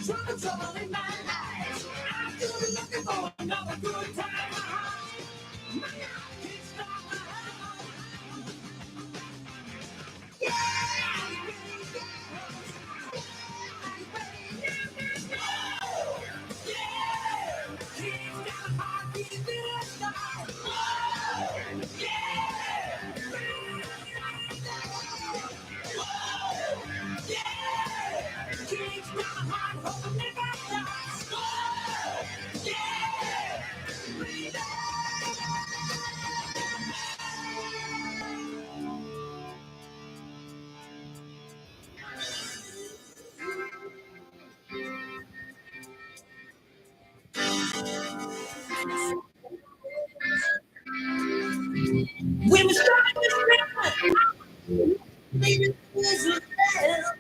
trouble in my life. I'm still looking for another good time. My life can't stop my heart. Yeah, keep got a heartbeat in the start. Keep got a heart, hope it never stops. When we started this run, maybe this was hell.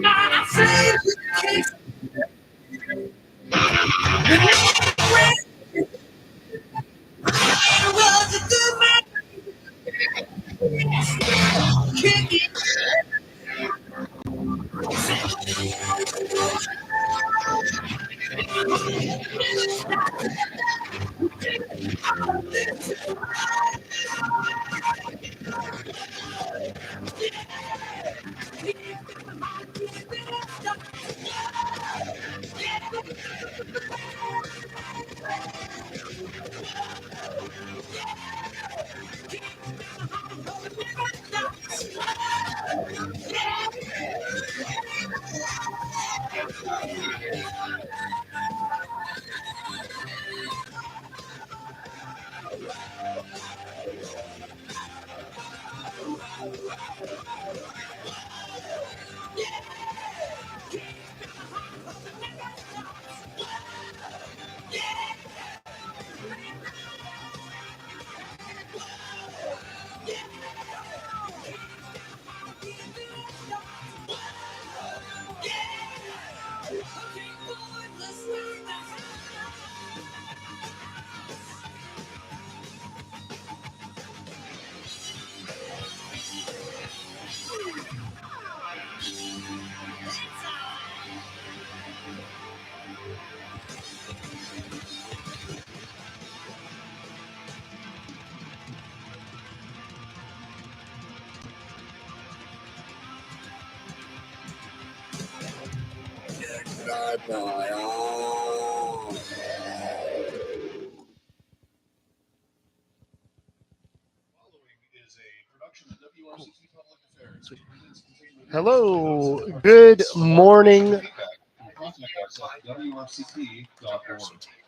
I say you can't was a good man. Kick it. Hello, good morning.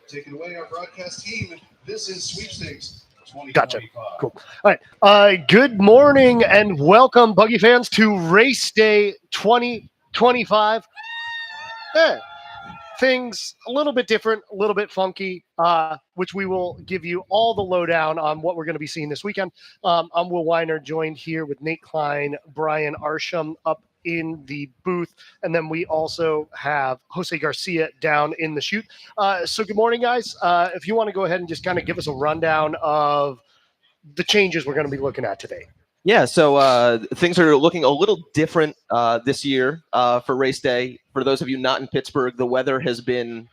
Take it away, our broadcast team. This is Sweepstakes 2025. Gotcha. Cool. All right. Good morning and welcome, Buggy fans, to Race Day 2025. Things a little bit different, a little bit funky, which we will give you all the lowdown on what we're going to be seeing this weekend. I'm Will Weiner, joined here with Nate Klein, Brian Arsham up in the booth, and then we also have Jose Garcia down in the chute. So good morning, guys. If you want to go ahead and just kind of give us a rundown of the changes we're going to be looking at today. Yeah, so things are looking a little different this year for race day. For those of you not in Pittsburgh, the weather has been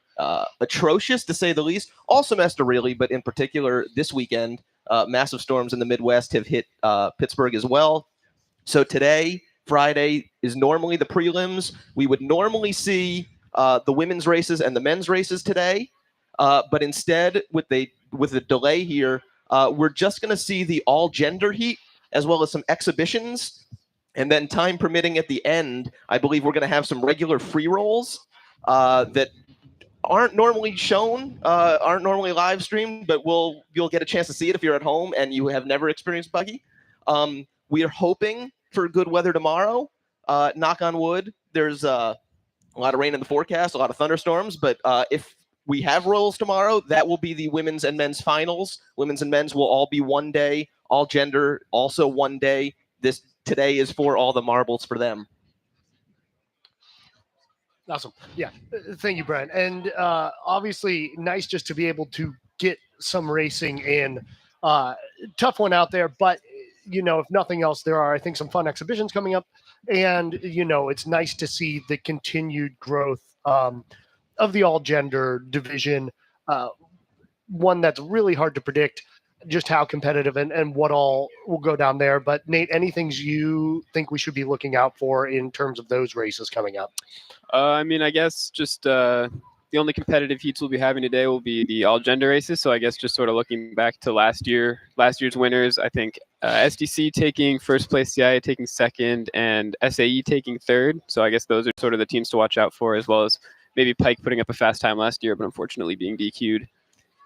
atrocious, to say the least, all semester really, but in particular this weekend. Massive storms in the Midwest have hit Pittsburgh as well. So today, Friday, is normally the prelims. We would normally see the women's races and the men's races today, but instead, with the delay here, we're just going to see the all-gender heat, as well as some exhibitions, and then time permitting at the end, I believe we're going to have some regular free rolls that aren't normally shown, aren't normally live streamed, but you'll get a chance to see it if you're at home and you have never experienced Buggy. We are hoping for good weather tomorrow. Knock on wood. There's a lot of rain in the forecast, a lot of thunderstorms, but if we have rolls tomorrow, that will be the women's and men's finals. Women's and men's will all be one day. All gender, also one day. Today is for all the marbles for them. Awesome. Yeah. Thank you, Brian. And obviously, nice just to be able to get some racing in. Tough one out there, but if nothing else, there are, I think, some fun exhibitions coming up. And, it's nice to see the continued growth of the all gender division, one that's really hard to predict just how competitive and what all will go down there. But Nate, any things you think we should be looking out for in terms of those races coming up? I mean, I guess just the only competitive heats we'll be having today will be the all gender races. So I guess just sort of looking back to last year's winners, I think SDC taking first place, CIA taking second, and SAE taking third. So I guess those are sort of the teams to watch out for, as well as maybe Pike putting up a fast time last year, but unfortunately being DQ'd.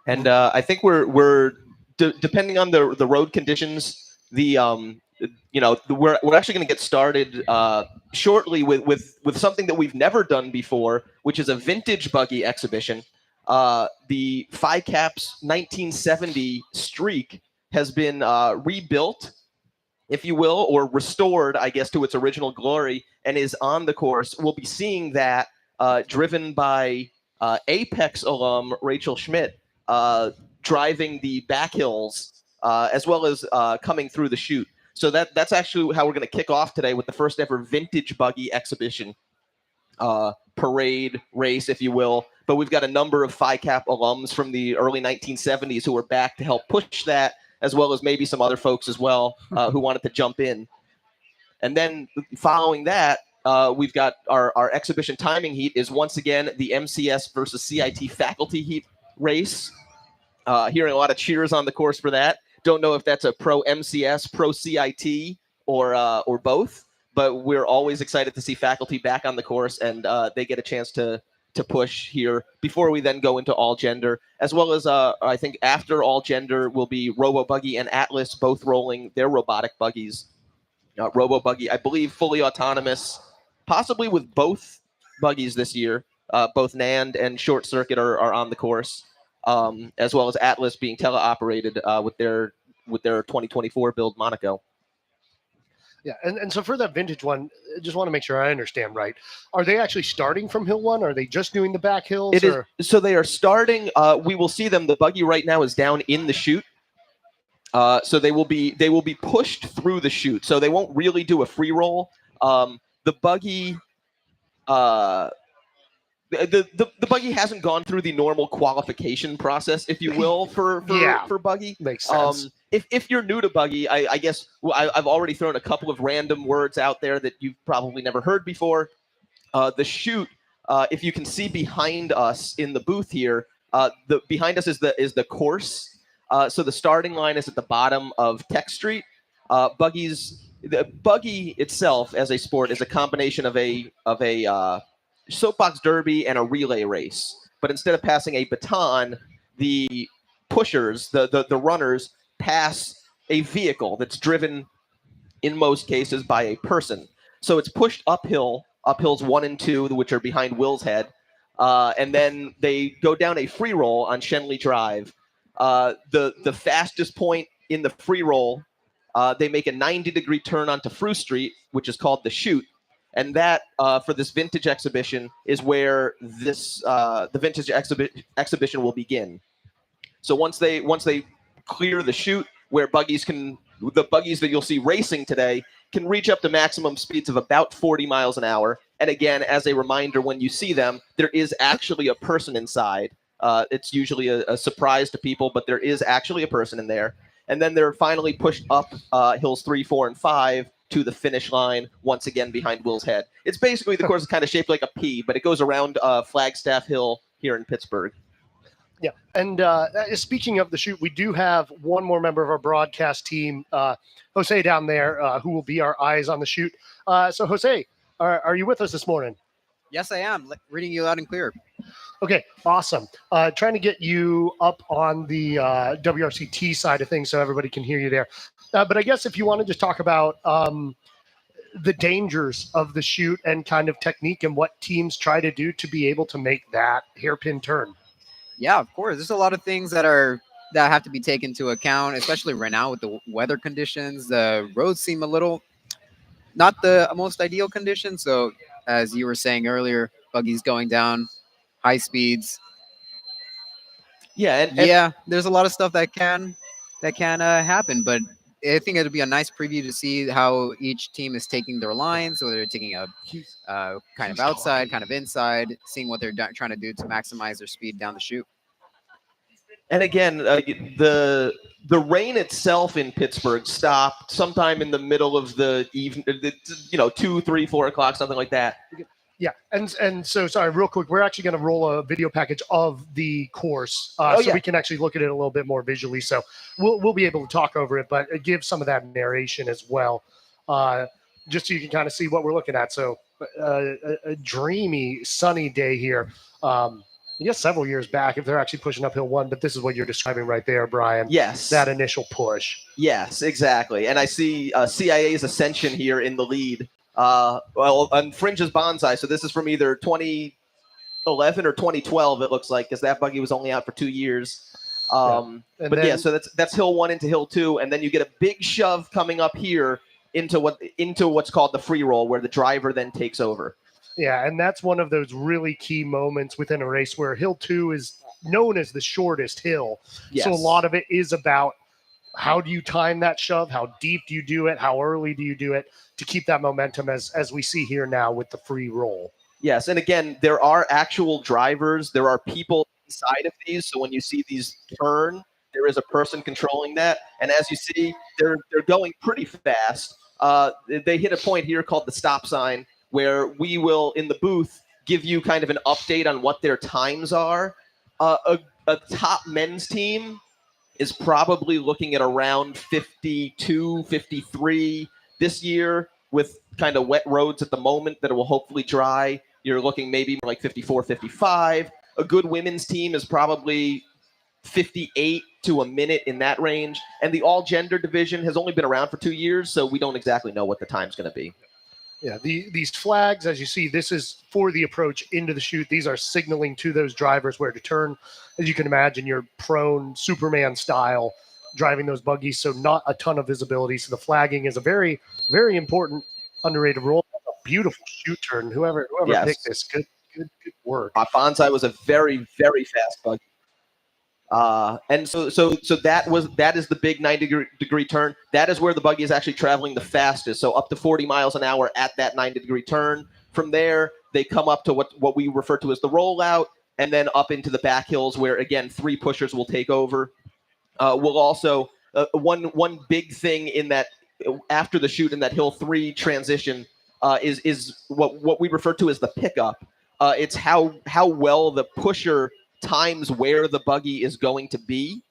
And I think we're depending on the road conditions, we're actually going to get started shortly with something that we've never done before, which is a vintage buggy exhibition. The Phi Caps 1970 streak has been rebuilt, if you will, or restored, I guess, to its original glory, and is on the course. We'll be seeing that driven by Apex alum Rachel Schmidt, driving the back hills, as well as coming through the chute. So that's actually how we're going to kick off today with the first ever vintage buggy exhibition, parade race, if you will. But we've got a number of Phi Cap alums from the early 1970s who are back to help push that, as well as maybe some other folks as well who wanted to jump in. And then following that, we've got our exhibition timing heat is once again the MCS versus CIT faculty heat race. Hearing a lot of cheers on the course for that. Don't know if that's a pro MCS, pro CIT, or both. But we're always excited to see faculty back on the course, and they get a chance to push here before we then go into all gender, as well as I think after all gender will be Robo Buggy and Atlas both rolling their robotic buggies. Robo Buggy, I believe, fully autonomous, possibly with both buggies this year. Both NAND and Short Circuit are on the course. As well as Atlas being teleoperated with their 2024 build Monaco. Yeah, and so for that vintage one, I just want to make sure I understand right. Are they actually starting from Hill 1? Or are they just doing the back hills? So they are starting. We will see them. The buggy right now is down in the chute. So they will be pushed through the chute. So they won't really do a free roll. The buggy. The buggy hasn't gone through the normal qualification process, if you will, for buggy. Makes sense. If you're new to buggy, I guess I've already thrown a couple of random words out there that you've probably never heard before. The chute, if you can see behind us in the booth here, behind us is the course. So the starting line is at the bottom of Tech Street. The buggy itself as a sport is a combination of a soapbox derby and a relay race, but instead of passing a baton, the pushers, the runners, pass a vehicle that's driven in most cases by a person. So it's pushed uphill, uphills 1 and 2, which are behind Will's head, and then they go down a free roll on Shenley Drive. The fastest point in the free roll, they make a 90-degree turn onto Fruh Street, which is called the chute. And that, for this vintage exhibition, is where the vintage exhibition will begin. So once they clear the chute, where the buggies that you'll see racing today can reach up to maximum speeds of about 40 miles an hour. And again, as a reminder, when you see them, there is actually a person inside. It's usually a surprise to people, but there is actually a person in there. And then they're finally pushed up hills 3, 4, and 5 to the finish line, once again behind Will's head. It's basically, the course is kind of shaped like a P, but it goes around Flagstaff Hill here in Pittsburgh. Yeah, and speaking of the chute, we do have one more member of our broadcast team, Jose down there, who will be our eyes on the chute. So Jose, are you with us this morning? Yes, I am. Reading you loud and clear. Okay, awesome. Trying to get you up on the WRCT side of things so everybody can hear you there. But I guess if you want to just talk about the dangers of the chute and kind of technique and what teams try to do to be able to make that hairpin turn. Yeah, of course. There's a lot of things that have to be taken into account, especially right now with the weather conditions. The roads seem a little not the most ideal conditions. So as you were saying earlier, buggies going down, high speeds. Yeah, and there's a lot of stuff that can happen, but I think it'll be a nice preview to see how each team is taking their lines, whether they're taking a kind of he's outside, talking. kind of inside, seeing what they're trying to do to maximize their speed down the chute. And again, the rain itself in Pittsburgh stopped sometime in the middle of the evening, 2, 3, 4 o'clock, something like that. Yeah, and so sorry, real quick, we're actually going to roll a video package of the course, so we can actually look at it a little bit more visually. So we'll be able to talk over it, but it gives some of that narration as well, just so you can kind of see what we're looking at. So a dreamy, sunny day here. I guess several years back, if they're actually pushing uphill one, but this is what you're describing right there, Brian. Yes. That initial push. Yes, exactly. And I see CIA's Ascension here in the lead. On Fringe's Bonsai. So this is from either 2011 or 2012. It looks like, because that buggy was only out for 2 years. So that's hill 1 into hill 2, and then you get a big shove coming up here into what's called the free roll, where the driver then takes over. Yeah, and that's one of those really key moments within a race where hill 2 is known as the shortest hill. Yes. So a lot of it is about how do you time that shove, how deep do you do it, how early do you do it to keep that momentum, as we see here now with the free roll. Yes, and again, there are actual drivers. There are people inside of these. So when you see these turn, there is a person controlling that. And as you see, they're going pretty fast. They hit a point here called the stop sign, where we will, in the booth, give you kind of an update on what their times are. A top men's team is probably looking at around 52, 53 this year, with kind of wet roads at the moment that will hopefully dry. You're looking maybe like 54, 55. A good women's team is probably 58 to a minute in that range. And the all-gender division has only been around for 2 years, so we don't exactly know what the time's going to be. Yeah, these flags, as you see, this is for the approach into the chute. These are signaling to those drivers where to turn. As you can imagine, you're prone Superman style driving those buggies, so not a ton of visibility. So the flagging is a very, very important, underrated role. A beautiful chute turn. Whoever picked this, good work. Bonsai was a very, very fast buggy. And so that is the big 90-degree turn. That is where the buggy is actually traveling the fastest. So up to 40 miles an hour at that 90-degree turn. From there, they come up to what we refer to as the rollout, and then up into the back hills, where again 3 pushers will take over. We'll also one big thing in that after the chute in that hill 3 transition is what we refer to as the pickup. It's how well the pusher times where the buggy is going to be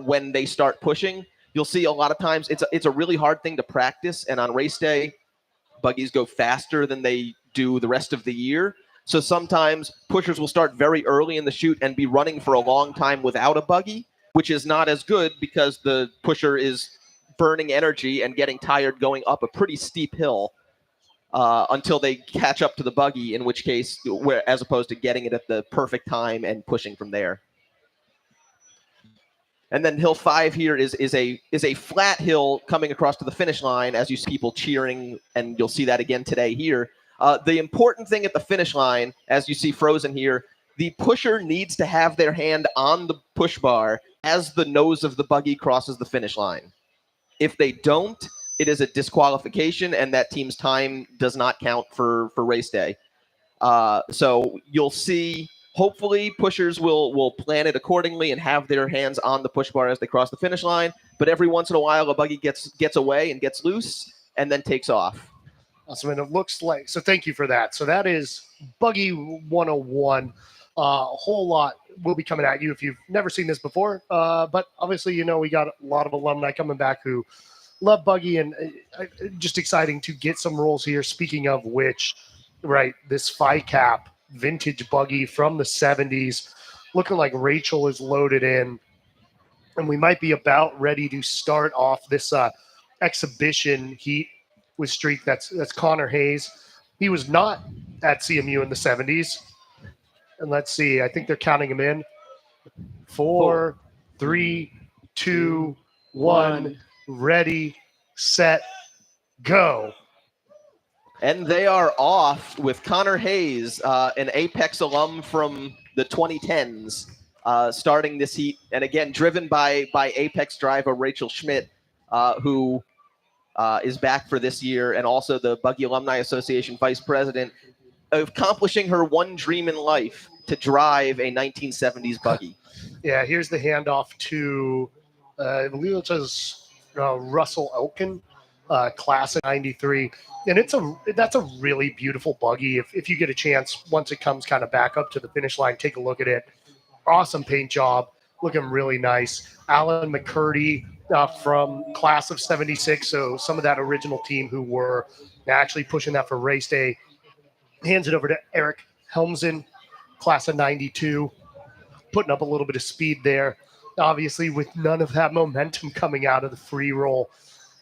when they start pushing. You'll see a lot of times it's a really hard thing to practice, and on race day, buggies go faster than they do the rest of the year. So sometimes pushers will start very early in the chute and be running for a long time without a buggy, which is not as good because the pusher is burning energy and getting tired going up a pretty steep hill until they catch up to the buggy, in which case, as opposed to getting it at the perfect time and pushing from there. And then hill 5 here is a flat hill coming across to the finish line, as you see people cheering, and you'll see that again today here. The important thing at the finish line, as you see frozen here, the pusher needs to have their hand on the push bar as the nose of the buggy crosses the finish line. If they don't, it is a disqualification, and that team's time does not count for race day. So you'll see, hopefully, pushers will plan it accordingly and have their hands on the push bar as they cross the finish line. But every once in a while, a buggy gets away and gets loose and then takes off. Awesome, and it looks like, so thank you for that. So that is Buggy 101. A whole lot will be coming at you if you've never seen this before. But obviously, we got a lot of alumni coming back who love Buggy, and just exciting to get some rolls here. Speaking of which, right, this FICAP vintage Buggy from the 70s, looking like Rachel is loaded in, and we might be about ready to start off this exhibition heat with Streak. That's Connor Hayes. He was not at CMU in the 70s. And let's see, I think they're counting him in. 4, 3, 2, 1, ready, set, go. And they are off with Connor Hayes, an Apex alum from the 2010s, starting this heat. And again, driven by Apex driver Rachel Schmidt. who is back for this year, and also the Buggy Alumni Association vice president, accomplishing her one dream in life to drive a 1970s buggy. Yeah, here's the handoff to, I believe it says Russell Elkin, class of '93, and that's a really beautiful buggy. If you get a chance, once it comes kind of back up to the finish line, take a look at it. Awesome paint job, looking really nice. Alan McCurdy from class of '76, so some of that original team who were actually pushing that for race day. Hands it over to Eric Helmsen, class of '92, putting up a little bit of speed there. Obviously, with none of that momentum coming out of the free roll,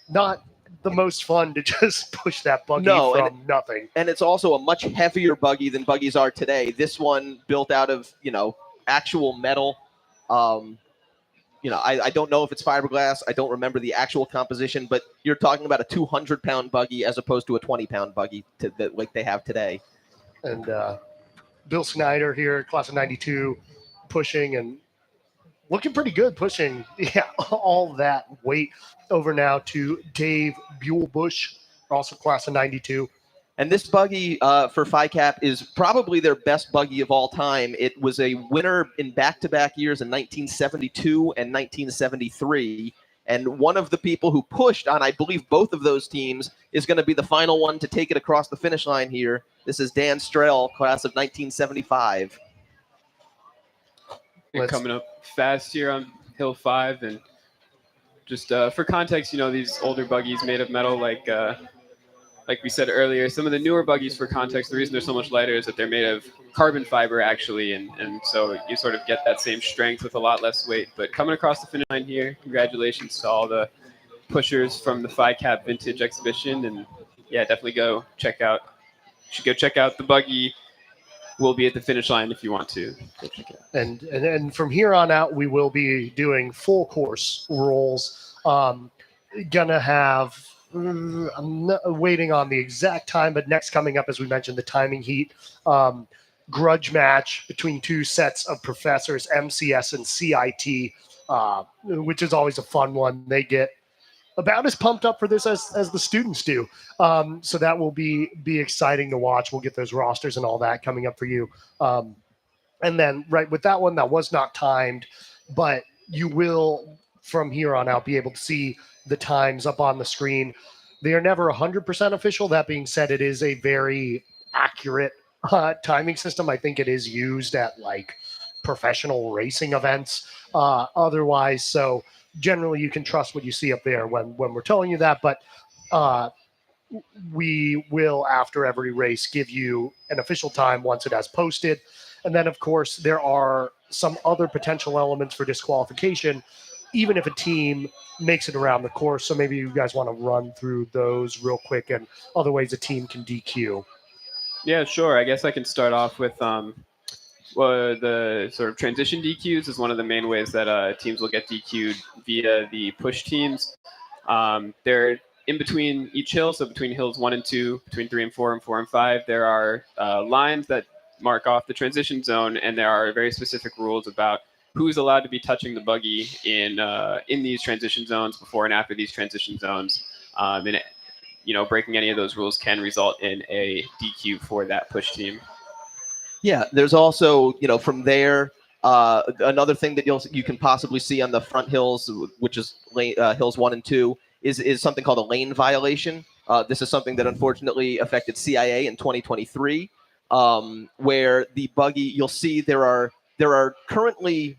not the most fun to just push that buggy from nothing. And it's also a much heavier buggy than buggies are today. This one built out of, actual metal. I don't know if it's fiberglass. I don't remember the actual composition, but you're talking about a 200-pound buggy as opposed to a 20-pound buggy like they have today. And Bill Snyder here, class of '92, pushing and looking pretty good, pushing all that weight over now to Dave Buellbush, also class of '92. And this buggy for FICAP is probably their best buggy of all time. It was a winner in back-to-back years in 1972 and 1973. And one of the people who pushed on, I believe, both of those teams is going to be the final one to take it across the finish line here. This is Dan Strell, class of 1975. And coming up fast here on Hill 5. And just for context, these older buggies made of metal, like we said earlier, some of the newer buggies, for context, the reason they're so much lighter is that they're made of carbon fiber, actually, and so you sort of get that same strength with a lot less weight. But coming across the finish line here, congratulations to all the pushers from the FICAP Vintage Exhibition, and definitely go check out the buggy. We'll be at the finish line if you want to. Go check it out. And from here on out, we will be doing full course rolls. Gonna have. I'm not waiting on the exact time, but next coming up, as we mentioned, the timing heat, grudge match between two sets of professors, MCS and CIT, which is always a fun one. They get about as pumped up for this as the students do. So that will be exciting to watch. We'll get those rosters and all that coming up for you. And then right with that one, that was not timed, but you will from here on out be able to see the times up on the screen. They are never 100% official. That being said, it is a very accurate timing system. I think it is used at professional racing events otherwise. So generally you can trust what you see up there when we're telling you that. But we will, after every race, give you an official time once it has posted. And then, of course, there are some other potential elements for disqualification, even if a team makes it around the course. So maybe you guys want to run through those real quick and other ways a team can DQ. Yeah, sure. I guess I can start off with the sort of transition DQs is one of the main ways that teams will get DQ'd via the push teams. They're in between each hill, so between hills 1 and 2, between 3 and 4 and 4 and 5, there are lines that mark off the transition zone, and there are very specific rules about who's allowed to be touching the buggy in these transition zones before and after these transition zones. And breaking any of those rules can result in a DQ for that push team. Yeah, there's also, from there, another thing that you can possibly see on the front hills, which is hills 1 and 2, is something called a lane violation. This is something that unfortunately affected CIA in 2023, where the buggy, you'll see there are currently,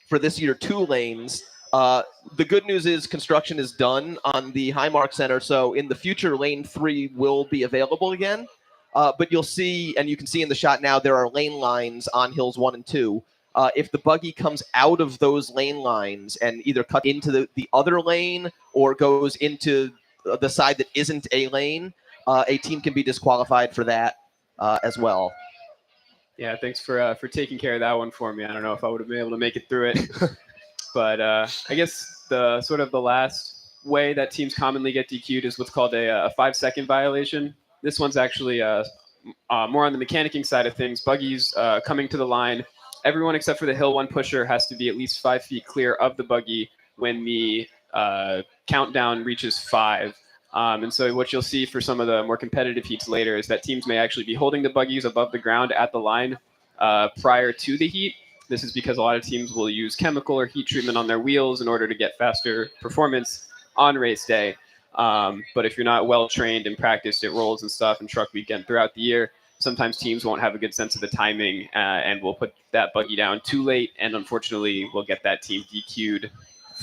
for this year, 2 lanes. The good news is construction is done on the Highmark Center, so in the future, lane 3 will be available again. But you'll see, and you can see in the shot now, there are lane lines on hills 1 and 2. If the buggy comes out of those lane lines and either cut into the other lane or goes into the side that isn't a lane, a team can be disqualified for that as well. Yeah, thanks for taking care of that one for me. I don't know if I would have been able to make it through it. But I guess the last way that teams commonly get DQ'd is what's called a 5-second violation. This one's actually more on the mechanicking side of things. Buggies coming to the line, everyone except for the hill 1 pusher has to be at least 5 feet clear of the buggy when the countdown reaches 5. And so what you'll see for some of the more competitive heats later is that teams may actually be holding the buggies above the ground at the line prior to the heat. This is because a lot of teams will use chemical or heat treatment on their wheels in order to get faster performance on race day. But if you're not well trained and practiced at rolls and stuff and truck weekend throughout the year, sometimes teams won't have a good sense of the timing and will put that buggy down too late. And unfortunately, we'll get that team DQ'd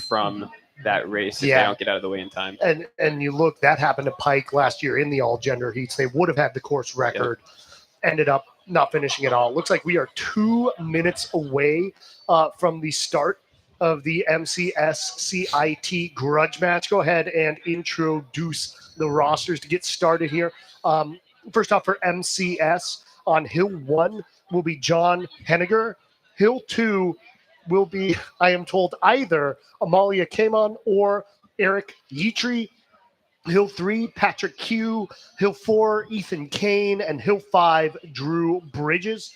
from that race if they don't get out of the way in time. And you look, that happened to Pike last year in the all gender heats. They would have had the course record, ended up not finishing at all. Looks like we are 2 minutes away from the start of the MCS CIT grudge match. Go ahead and introduce the rosters to get started here. First off, for MCS, on Hill 1 will be John Henniger. Hill 2 will be, I am told, either Amalia Kamon or Eric Yetri. Hill 3, Patrick Q. Hill 4, Ethan Kane. And Hill 5, Drew Bridges.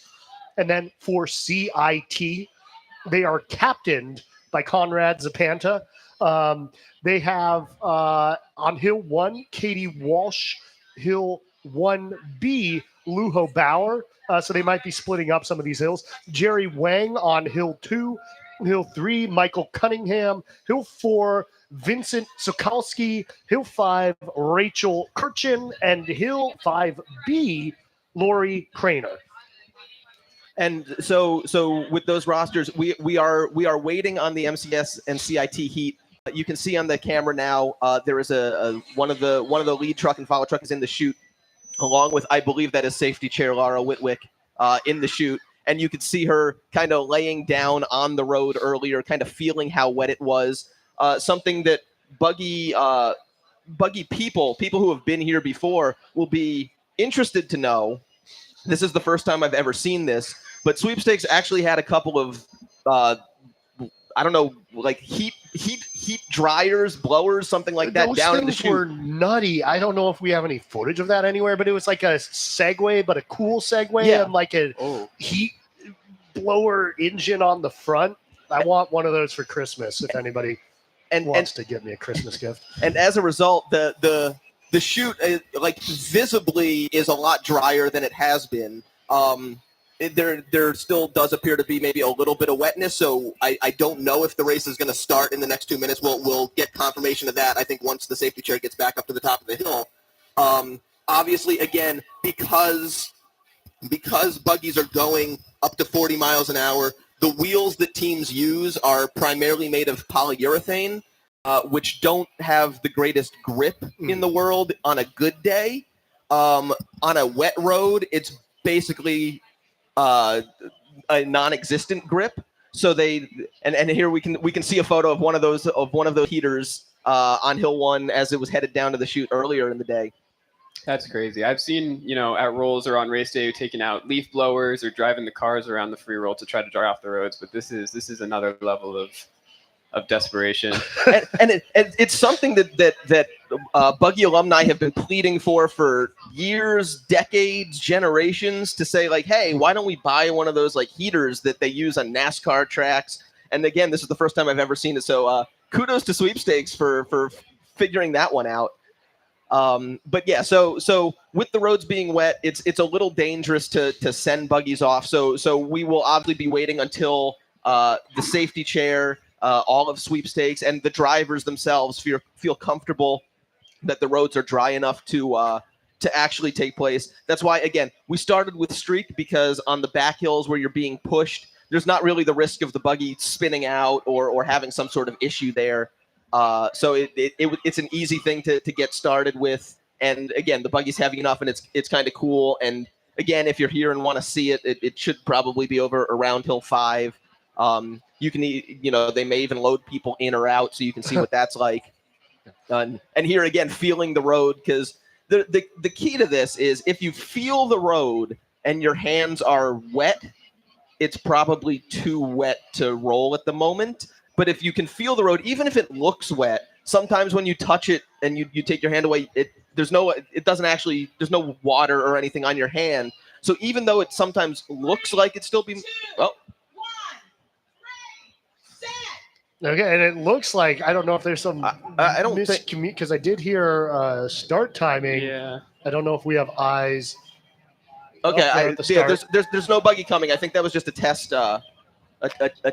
And then for CIT, they are captained by Conrad Zapanta. They have on Hill 1, Katie Walsh. Hill 1B, Luho Bauer. So they might be splitting up some of these hills. Jerry Wang on Hill 2. Hill 3, Michael Cunningham. Hill 4, Vincent Sokalski. Hill 5, Rachel Kirchin. And Hill 5B, Lori Craner. And so with those rosters, we are waiting on the MCS and CIT heat. You can see on the camera now there is a one of the lead truck and follow truck is in the chute, along with, I believe that is safety chair Laura Whitwick in the chute. And you could see her kind of laying down on the road earlier, kind of feeling how wet it was. Something that buggy people who have been here before will be interested to know. This is the first time I've ever seen this, but Sweepstakes actually had a couple of, I don't know, like heat dryers, blowers, something like that down in the chute. Those things were nutty. I don't know if we have any footage of that anywhere, but it was like a Segway, but a cool Segway, and like a heat blower engine on the front. I want one of those for Christmas if anybody wants to give me a Christmas gift. And as a result, the chute like visibly is a lot drier than it has been. There still does appear to be maybe a little bit of wetness, so I don't know if the race is going to start in the next 2 minutes. We'll get confirmation of that, I think, once the safety chair gets back up to the top of the hill. Obviously, again, because buggies are going up to 40 miles an hour, the wheels that teams use are primarily made of polyurethane, which don't have the greatest grip in the world on a good day. On a wet road, it's basically a non-existent grip. So they and here we can see a photo of one of those heaters on Hill 1 as it was headed down to the chute earlier in the day. That's crazy. I've seen, at rolls or on race day, taking out leaf blowers or driving the cars around the free roll to try to dry off the roads. But this is another level of desperation. and it's something that Buggy alumni have been pleading for years, decades, generations, to say, like, hey, why don't we buy one of those like heaters that they use on NASCAR tracks? And again, this is the first time I've ever seen it. So kudos to Sweepstakes for figuring that one out. But yeah, so with the roads being wet, it's a little dangerous to send buggies off. So we will obviously be waiting until the safety chair, all of Sweepstakes, and the drivers themselves feel comfortable that the roads are dry enough to actually take place. That's why, again, we started with streak, because on the back hills where you're being pushed, there's not really the risk of the buggy spinning out or having some sort of issue there. So it's an easy thing to get started with. And again, the buggy's heavy enough, and it's kind of cool. And again, if you're here and want to see it, it should probably be over around Hill 5. You can, they may even load people in or out, so you can see what that's like. And here again, feeling the road, because the key to this is if you feel the road and your hands are wet, it's probably too wet to roll at the moment. But if you can feel the road, even if it looks wet, sometimes when you touch it and you take your hand away, there's no water or anything on your hand. So even though it sometimes looks like it's still being, Okay, and it looks like I don't know if there's some I don't think. because I did hear start timing. Yeah. I don't know if we have eyes. Okay, up there at the yeah, start. there's no buggy coming. I think that was just a test a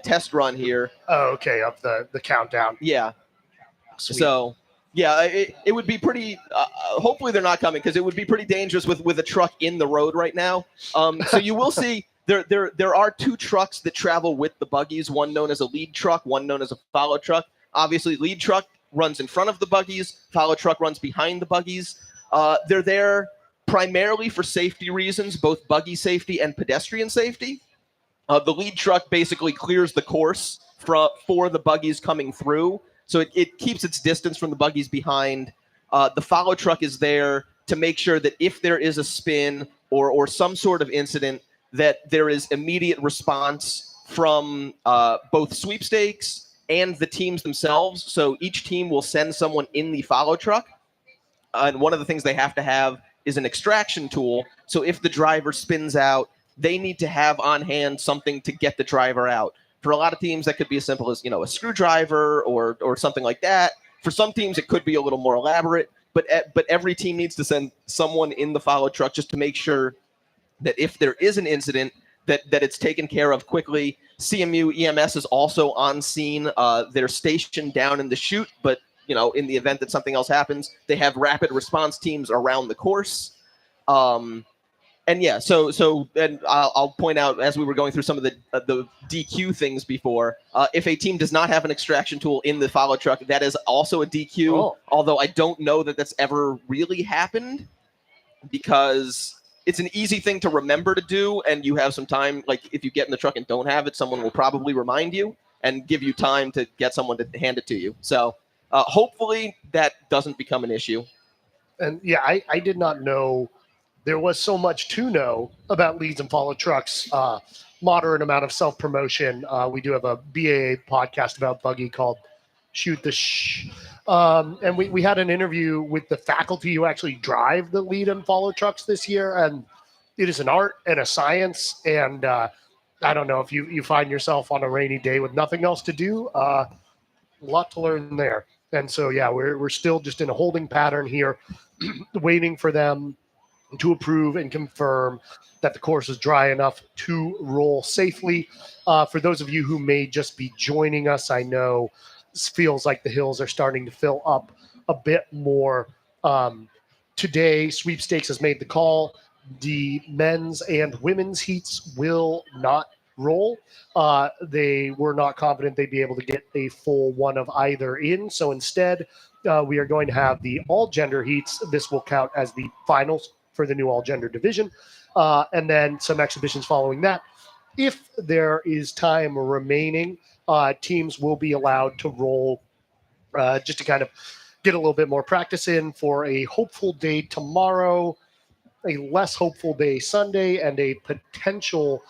test run here. Oh, okay, up the countdown. Yeah. Sweet. So yeah, it would be pretty. Hopefully they're not coming because it would be pretty dangerous with a truck in the road right now. So you will see there are two trucks that travel with the buggies. One known as a lead truck, one known as a follow truck. Obviously, lead truck runs in front of the buggies. Follow truck runs behind the buggies. They're there primarily for safety reasons, both buggy safety and pedestrian safety. The lead truck basically clears the course for the buggies coming through. So it keeps its distance from the buggies behind. The follow truck is there to make sure that if there is a spin or some sort of incident, that there is immediate response from both sweepstakes and the teams themselves. So each team will send someone in the follow truck. And one of the things they have to have is an extraction tool. So if the driver spins out, they need to have on hand something to get the driver out. For a lot of teams, that could be as simple as a screwdriver or something like that. For some teams, it could be a little more elaborate. But every team needs to send someone in the follow truck just to make sure that if there is an incident, that it's taken care of quickly. CMU EMS is also on scene. They're stationed down in the chute, but in the event that something else happens, they have rapid response teams around the course. And yeah, so I'll point out as we were going through some of the DQ things before, if a team does not have an extraction tool in the follow truck, that is also a DQ. Oh. Although I don't know that that's ever really happened because it's an easy thing to remember to do, and you have some time. Like if you get in the truck and don't have it, someone will probably remind you and give you time to get someone to hand it to you. So hopefully that doesn't become an issue. And yeah, I did not know there was so much to know about leads and follow trucks. Moderate amount of self-promotion. We do have a BAA podcast about Buggy called Shoot the Shh. And we had an interview with the faculty who actually drive the lead and follow trucks this year. And it is an art and a science. And I don't know if you find yourself on a rainy day with nothing else to do, a lot to learn there. And so, yeah, we're still just in a holding pattern here, waiting for them to approve and confirm that the course is dry enough to roll safely. For those of you who may just be joining us, I know this feels like the hills are starting to fill up a bit more. Today, Sweepstakes has made the call. The men's and women's heats will not roll. They were not confident they'd be able to get a full one of either in. So instead, we are going to have the all-gender heats. This will count as the finals for the new all-gender division, and then some exhibitions following that. If there is time remaining, teams will be allowed to roll just to kind of get a little bit more practice in for a hopeful day tomorrow, a less hopeful day Sunday, and a potential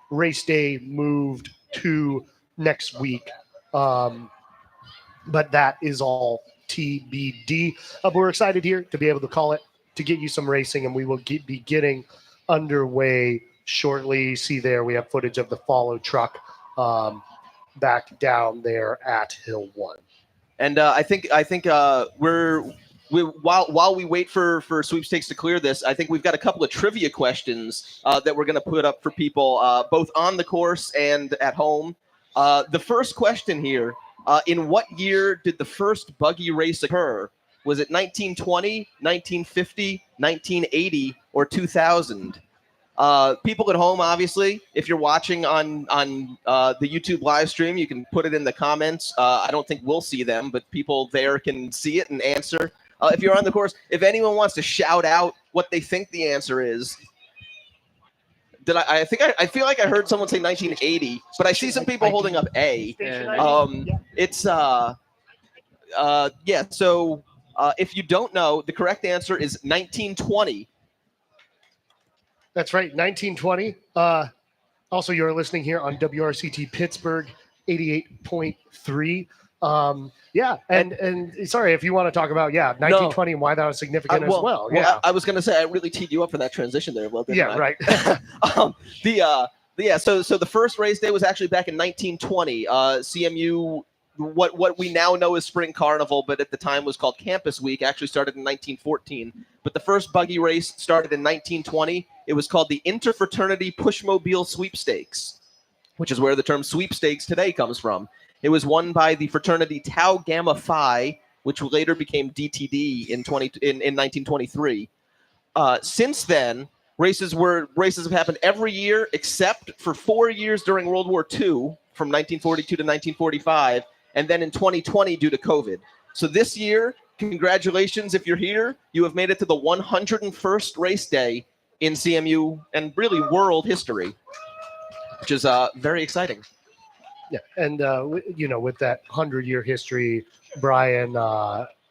race day moved to next week. But that is all TBD. We're excited here to be able to call it, to get you some racing, and we will be getting underway shortly. See there, we have footage of the follow truck back down there at Hill 1. And I think while we wait for Sweepstakes to clear this, I think we've got a couple of trivia questions that we're going to put up for people both on the course and at home. The first question here, in what year did the first buggy race occur? Was it 1920, 1950, 1980, or 2000? People at home, obviously, if you're watching on the YouTube live stream, you can put it in the comments. I don't think we'll see them, but people there can see it and answer. If you're on the course, if anyone wants to shout out what they think the answer is, I feel like I heard someone say 1980, but I see some people holding up A. It's So if you don't know, the correct answer is 1920. That's right, 1920. Also, you're listening here on WRCT Pittsburgh 88.3. And sorry, if you want to talk about 1920 and why that was significant as well. Yeah, I was going to say I really teed you up for that transition there. Well, right. So the first race day was actually back in 1920. CMU what we now know as Spring Carnival, but at the time was called Campus Week, actually started in 1914. But the first buggy race started in 1920. It was called the Interfraternity Pushmobile Sweepstakes, which is where the term sweepstakes today comes from. It was won by the fraternity Tau Gamma Phi, which later became DTD in 1923. Since then, races have happened every year except for 4 years during World War II, from 1942 to 1945, and then in 2020 due to COVID. So this year, congratulations if you're here. You have made it to the 101st race day in CMU and really world history, which is very exciting. Yeah, and with that 100-year history, Brian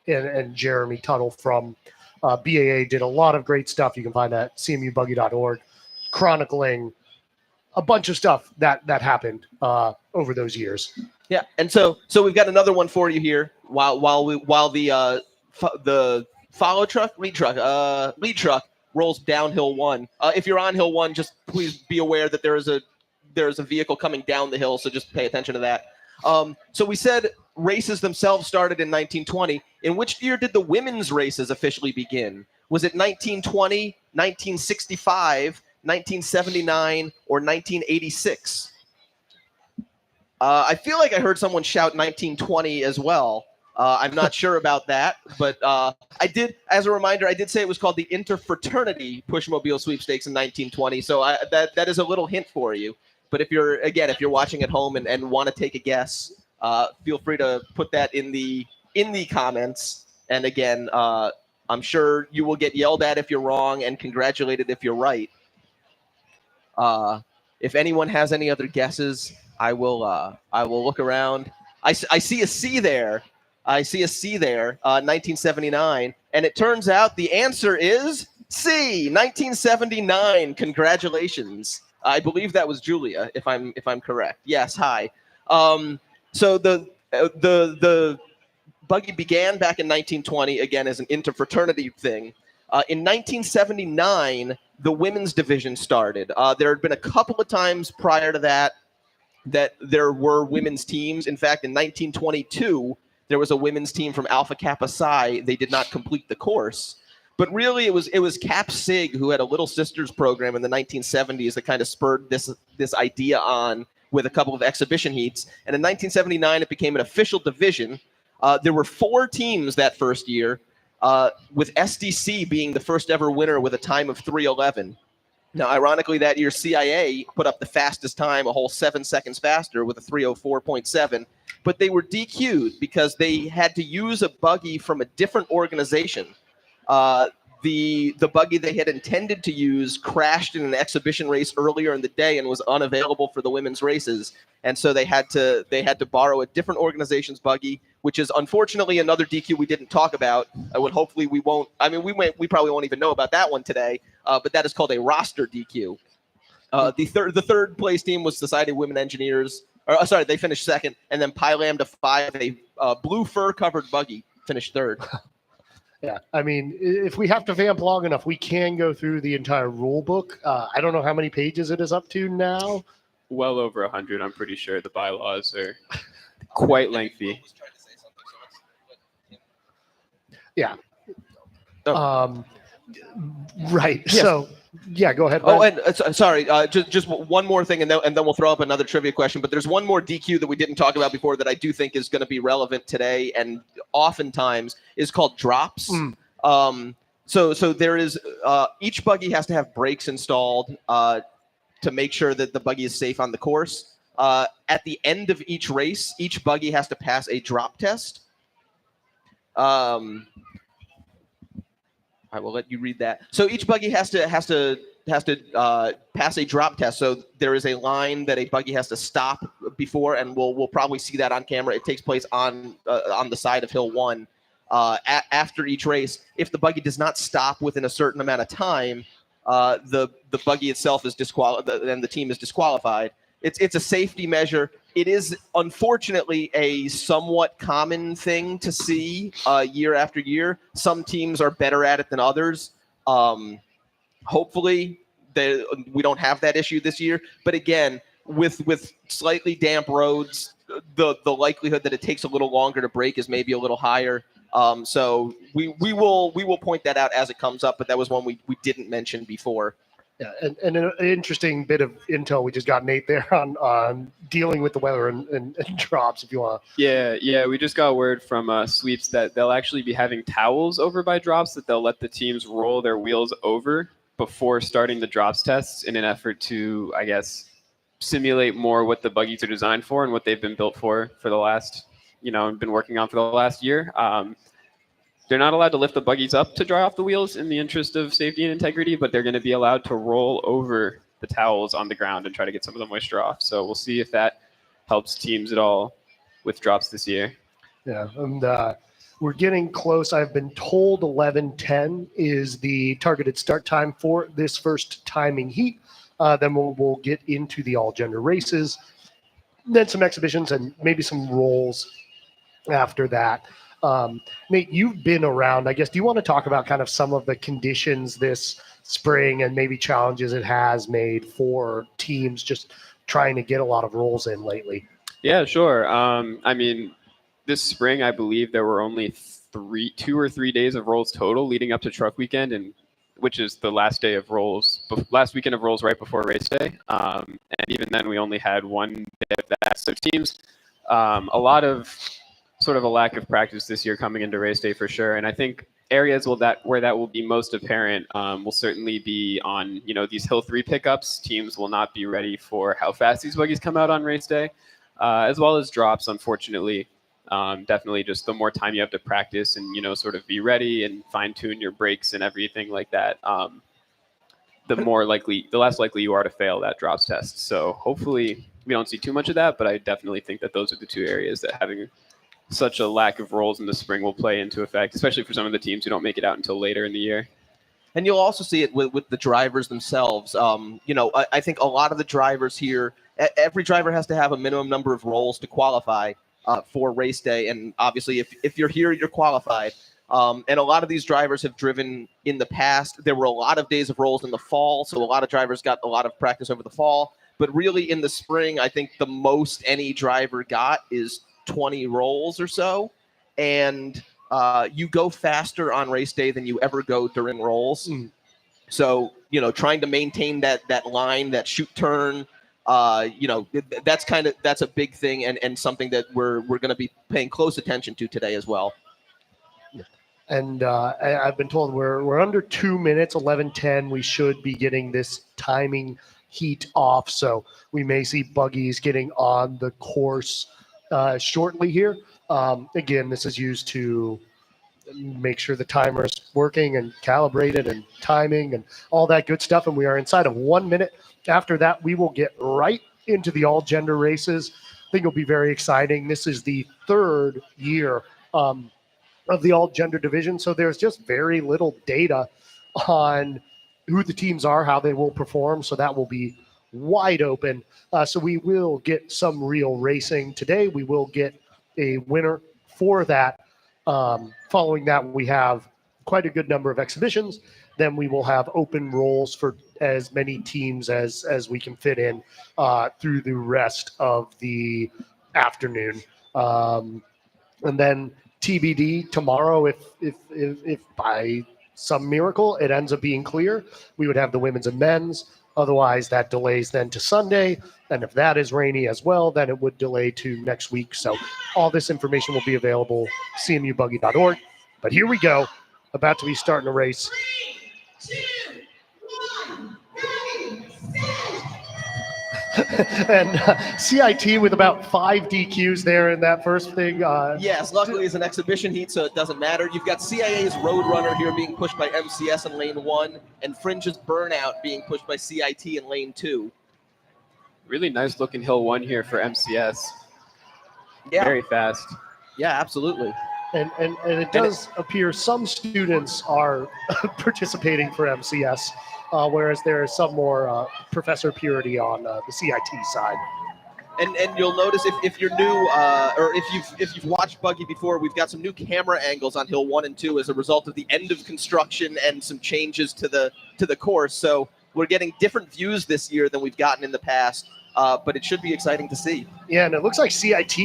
and Jeremy Tuttle from BAA did a lot of great stuff. You can find that at cmubuggy.org, chronicling a bunch of stuff that happened over those years. Yeah, and so we've got another one for you here. While the lead truck rolls down hill one. If you're on hill one, just please be aware that there is a vehicle coming down the hill, so just pay attention to that. So we said races themselves started in 1920. In which year did the women's races officially begin? Was it 1920, 1965, 1979, or 1986? I feel like I heard someone shout 1920 as well. I'm not sure about that, but I did, as a reminder, I did say it was called the Interfraternity Pushmobile Sweepstakes in 1920. So that is a little hint for you. But if you're watching at home and want to take a guess, feel free to put that in the comments. And again, I'm sure you will get yelled at if you're wrong and congratulated if you're right. If anyone has any other guesses, I will look around. I see a C there. 1979, and it turns out the answer is C, 1979. Congratulations. I believe that was Julia, if I'm correct. Yes, hi. So the buggy began back in 1920, again as an interfraternity thing. In 1979, the women's division started. There had been a couple of times prior to that there were women's teams. In fact, in 1922, there was a women's team from Alpha Kappa Psi. They did not complete the course. But really, it was Cap Sig who had a Little Sisters program in the 1970s that kind of spurred this idea on with a couple of exhibition heats. And in 1979, it became an official division. There were 4 teams that first year, with SDC being the first ever winner with a time of 3:11. Now, ironically, that year, CIA put up the fastest time, a whole 7 seconds faster with a 3:04.7. But they were DQ'd because they had to use a buggy from a different organization. The buggy they had intended to use crashed in an exhibition race earlier in the day and was unavailable for the women's races. And so they had to borrow a different organization's buggy, which is unfortunately another DQ we didn't talk about. Hopefully we won't. I mean, we probably won't even know about that one today. But that is called a roster DQ. The third place team was Society of Women Engineers. They finished second, and then Pi Lambda 5, a blue fur-covered buggy, finished third. Yeah, I mean, if we have to vamp long enough, we can go through the entire rule book. I don't know how many pages it is up to now. Well over 100, I'm pretty sure. The bylaws are quite lengthy. Yeah. Oh. Right. Yes. So, yeah, go ahead. Oh, Brian. and sorry, just one more thing, and then we'll throw up another trivia question. But there's one more DQ that we didn't talk about before that I do think is going to be relevant today, and oftentimes is called drops. So there is each buggy has to have brakes installed to make sure that the buggy is safe on the course. At the end of each race, each buggy has to pass a drop test. I will let you read that. So each buggy has to pass a drop test. So there is a line that a buggy has to stop before, and we'll probably see that on camera. It takes place on the side of hill 1 after each race. If the buggy does not stop within a certain amount of time, the buggy itself is disqualified, and the team is disqualified. It's a safety measure. It is unfortunately a somewhat common thing to see year after year. Some teams are better at it than others. Hopefully, we don't have that issue this year. But again, with slightly damp roads, the likelihood that it takes a little longer to break is maybe a little higher. So we will point that out as it comes up, but that was one we didn't mention before. Yeah, and an interesting bit of intel we just got, Nate, there on dealing with the weather and drops, if you want. Yeah, we just got word from Sweeps that they'll actually be having towels over by drops that they'll let the teams roll their wheels over before starting the drops tests in an effort to, I guess, simulate more what the buggies are designed for and what they've been built for the last, been working on for the last year. They're not allowed to lift the buggies up to dry off the wheels in the interest of safety and integrity, but they're going to be allowed to roll over the towels on the ground and try to get some of the moisture off. So we'll see if that helps teams at all with drops this year. Yeah, and we're getting close. I've been told 11:10 is the targeted start time for this first timing heat. Then we'll get into the all-gender races, then some exhibitions, and maybe some rolls after that. Nate, you've been around, I guess. Do you want to talk about kind of some of the conditions this spring and maybe challenges it has made for teams just trying to get a lot of rolls in lately? Yeah, sure. I mean, this spring, I believe there were only 2 or 3 days of rolls total leading up to truck weekend, and which is the last day of rolls, last weekend of rolls right before race day. And even then, we only had 1 day of that. So teams, a lot of sort of a lack of practice this year coming into race day for sure. And I think areas where that will be most apparent will certainly be on, these Hill 3 pickups. Teams will not be ready for how fast these buggies come out on race day, as well as drops, unfortunately. Definitely just the more time you have to practice and, sort of be ready and fine tune your brakes and everything like that, the less likely you are to fail that drops test. So hopefully we don't see too much of that, but I definitely think that those are the 2 areas that having such a lack of rolls in the spring will play into effect, especially for some of the teams who don't make it out until later in the year. And you'll also see it with the drivers themselves. I think a lot of the drivers here, every driver has to have a minimum number of rolls to qualify for race day. And obviously, if you're here, you're qualified. And a lot of these drivers have driven in the past. There were a lot of days of rolls in the fall, so a lot of drivers got a lot of practice over the fall. But really in the spring, I think the most any driver got is 20 rolls or so. And you go faster on race day than you ever go during rolls. So, trying to maintain that line, that shoot turn, that's a big thing and something that we're going to be paying close attention to today as well. And I've been told we're under 2 minutes, 11:10. We should be getting this timing heat off, so we may see buggies getting on the course shortly here. Again, this is used to make sure the timer's working and calibrated and timing and all that good stuff. And we are inside of 1 minute. After that, we will get right into the all-gender races. I think it'll be very exciting. This is the 3rd year of the all-gender division, so there's just very little data on who the teams are, how they will perform, so that will be wide open. So we will get some real racing today. We will get a winner for that. Following that, we have quite a good number of exhibitions. Then we will have open rolls for as many teams as we can fit in through the rest of the afternoon. And then TBD tomorrow, if by some miracle it ends up being clear, we would have the women's and men's. Otherwise, that delays then to Sunday. And if that is rainy as well, then it would delay to next week. So all this information will be available, cmubuggy.org. But here we go, about to be starting a race. 3, 2, 1, ready, set. And CIT with about 5 DQs there in that first thing. Yes, luckily it's an exhibition heat, so it doesn't matter. You've got CIA's Roadrunner here being pushed by MCS in lane 1, and Fringe's Burnout being pushed by CIT in lane 2. Really nice looking Hill 1 here for MCS. Yeah. Very fast. Yeah, absolutely. And it does appear some students are participating for MCS, whereas there is some more professor purity on the CIT side. And you'll notice if you're new or if you've watched Buggy before, we've got some new camera angles on Hill 1 and 2 as a result of the end of construction and some changes to the course. So we're getting different views this year than we've gotten in the past. but it should be exciting to see. Yeah, and it looks like CIT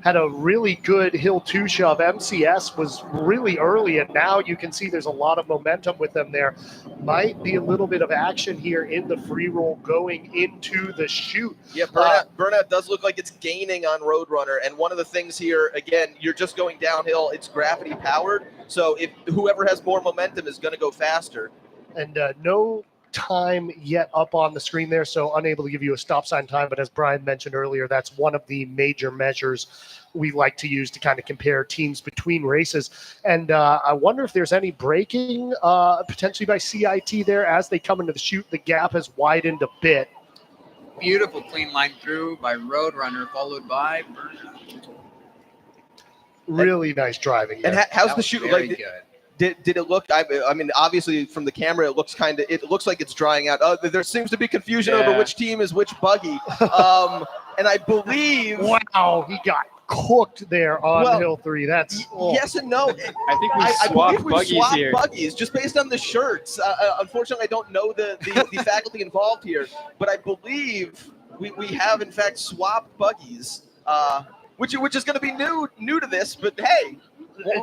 had a really good Hill 2 shove. MCS was really early, and now you can see there's a lot of momentum with them there. Might be a little bit of action here in the free roll going into the chute. Yeah, burnout does look like it's gaining on Roadrunner, and one of the things here, again, you're just going downhill. It's gravity powered, so if whoever has more momentum is going to go faster. And no time yet up on the screen there, so unable to give you a stop sign time. But as Brian mentioned earlier, that's one of the major measures we like to use to kind of compare teams between races. And I wonder if there's any braking potentially by CIT there as they come into the chute. The gap has widened a bit. Beautiful clean line through by Roadrunner, followed by Burnout. Really nice driving there. And how's That the was chute? very Like, good. did it look? I mean, obviously from the camera, it looks like it's drying out. There seems to be confusion over which team is which buggy. And I believe. Wow, he got cooked there on Hill 3. That's yes and no. I think I believe we buggies swapped here. buggies just based on the shirts. Unfortunately, I don't know the faculty involved here, but I believe we have in fact swapped buggies, which is going to be new to this. But hey.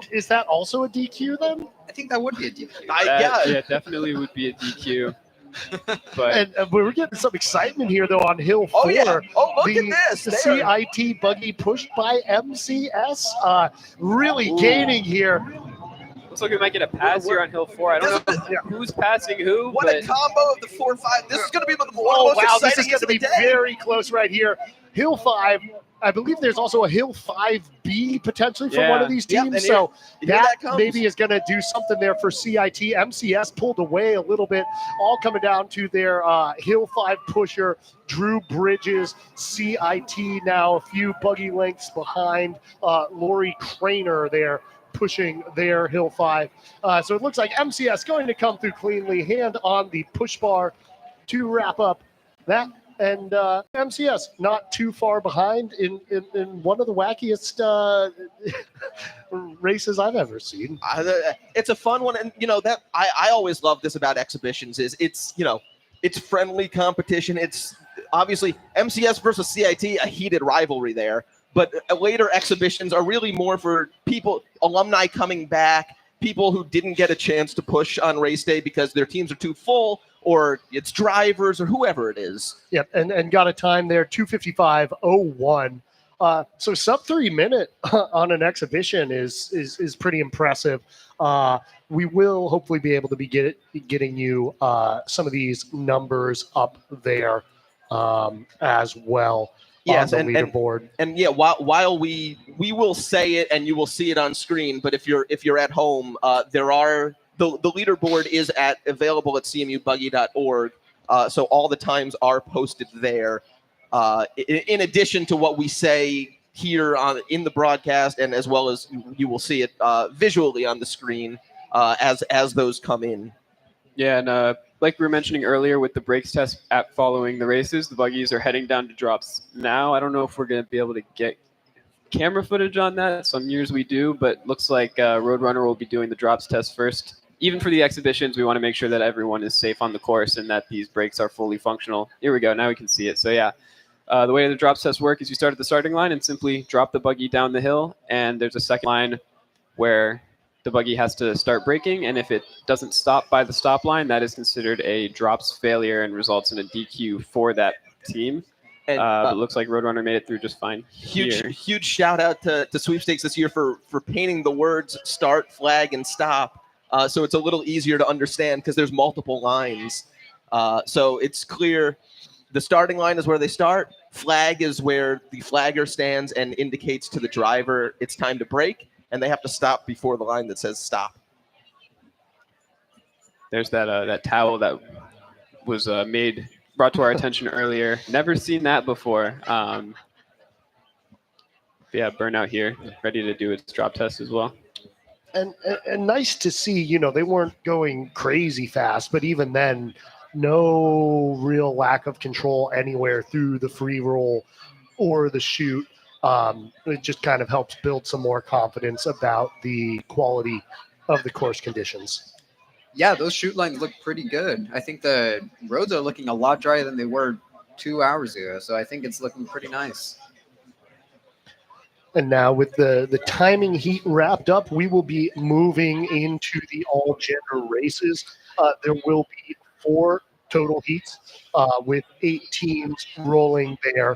Is that also a DQ then? I think that would be a DQ. Yeah, definitely would be a DQ. But And we're getting some excitement here, though, on Hill 4. Oh, yeah. Oh, look the, at this. The There. CIT buggy pushed by MCS. Really gaining here. looks like we might get a pass here on Hill 4. I don't know who's passing who. What but a combo of the 4-5. This is going to be one of the Oh, most wow, this exciting is going to be of the day. very close right here. Hill 5, I believe there's also a Hill 5B potentially for one of these Yep, teams. and So here that comes. maybe is going to do something there for CIT. MCS pulled away a little bit, all coming down to their Hill 5 pusher, Drew Bridges. CIT now a few buggy lengths behind Lori Craner there, pushing their Hill 5. So it looks like MCS going to come through cleanly, hand on the push bar to wrap up that. And MCS not too far behind in one of the wackiest races I've ever seen. It's a fun one, and that I always love this about exhibitions is it's friendly competition. It's obviously MCS versus CIT, a heated rivalry there, but later exhibitions are really more for people, alumni coming back, people who didn't get a chance to push on race day because their teams are too full, or it's drivers or whoever it is. Yep, and got a time there, 2:55:01. So sub 3 minute on an exhibition is pretty impressive. We will hopefully be able to be getting you some of these numbers up there as well. Yes, on the leaderboard. And yeah, while we will say it and you will see it on screen, but if you're at home, there are the leaderboard is available at cmubuggy.org. So all the times are posted there. In addition to what we say here in the broadcast, and as well as you will see it visually on the screen as those come in. Yeah, and like we were mentioning earlier with the brakes test app following the races, the buggies are heading down to drops now. I don't know if we're going to be able to get camera footage on that. Some years we do, but looks like Roadrunner will be doing the drops test first. Even for the exhibitions, we want to make sure that everyone is safe on the course and that these brakes are fully functional. Here we go. Now we can see it. So yeah, the way the drops tests work is you start at the starting line and simply drop the buggy down the hill, and there's a second line where the buggy has to start braking, and if it doesn't stop by the stop line, that is considered a drops failure and results in a DQ for that team. And it looks like Roadrunner made it through just fine. Huge shout out to Sweepstakes this year for painting the words start, flag, and stop. So it's a little easier to understand because there's multiple lines. So it's clear the starting line is where they start. Flag is where the flagger stands and indicates to the driver it's time to brake, and they have to stop before the line that says stop. There's that towel that was brought to our attention earlier. Never seen that before. Yeah, Burnout here, ready to do its drop test as well. And nice to see, they weren't going crazy fast, but even then, no real lack of control anywhere through the free roll or the chute. It just kind of helps build some more confidence about the quality of the course conditions. Yeah, those chute lines look pretty good. I think the roads are looking a lot drier than they were 2 hours ago. So I think it's looking pretty nice. And now with the timing heat wrapped up, we will be moving into the all gender races. There will be 4 total heats with 8 teams rolling there,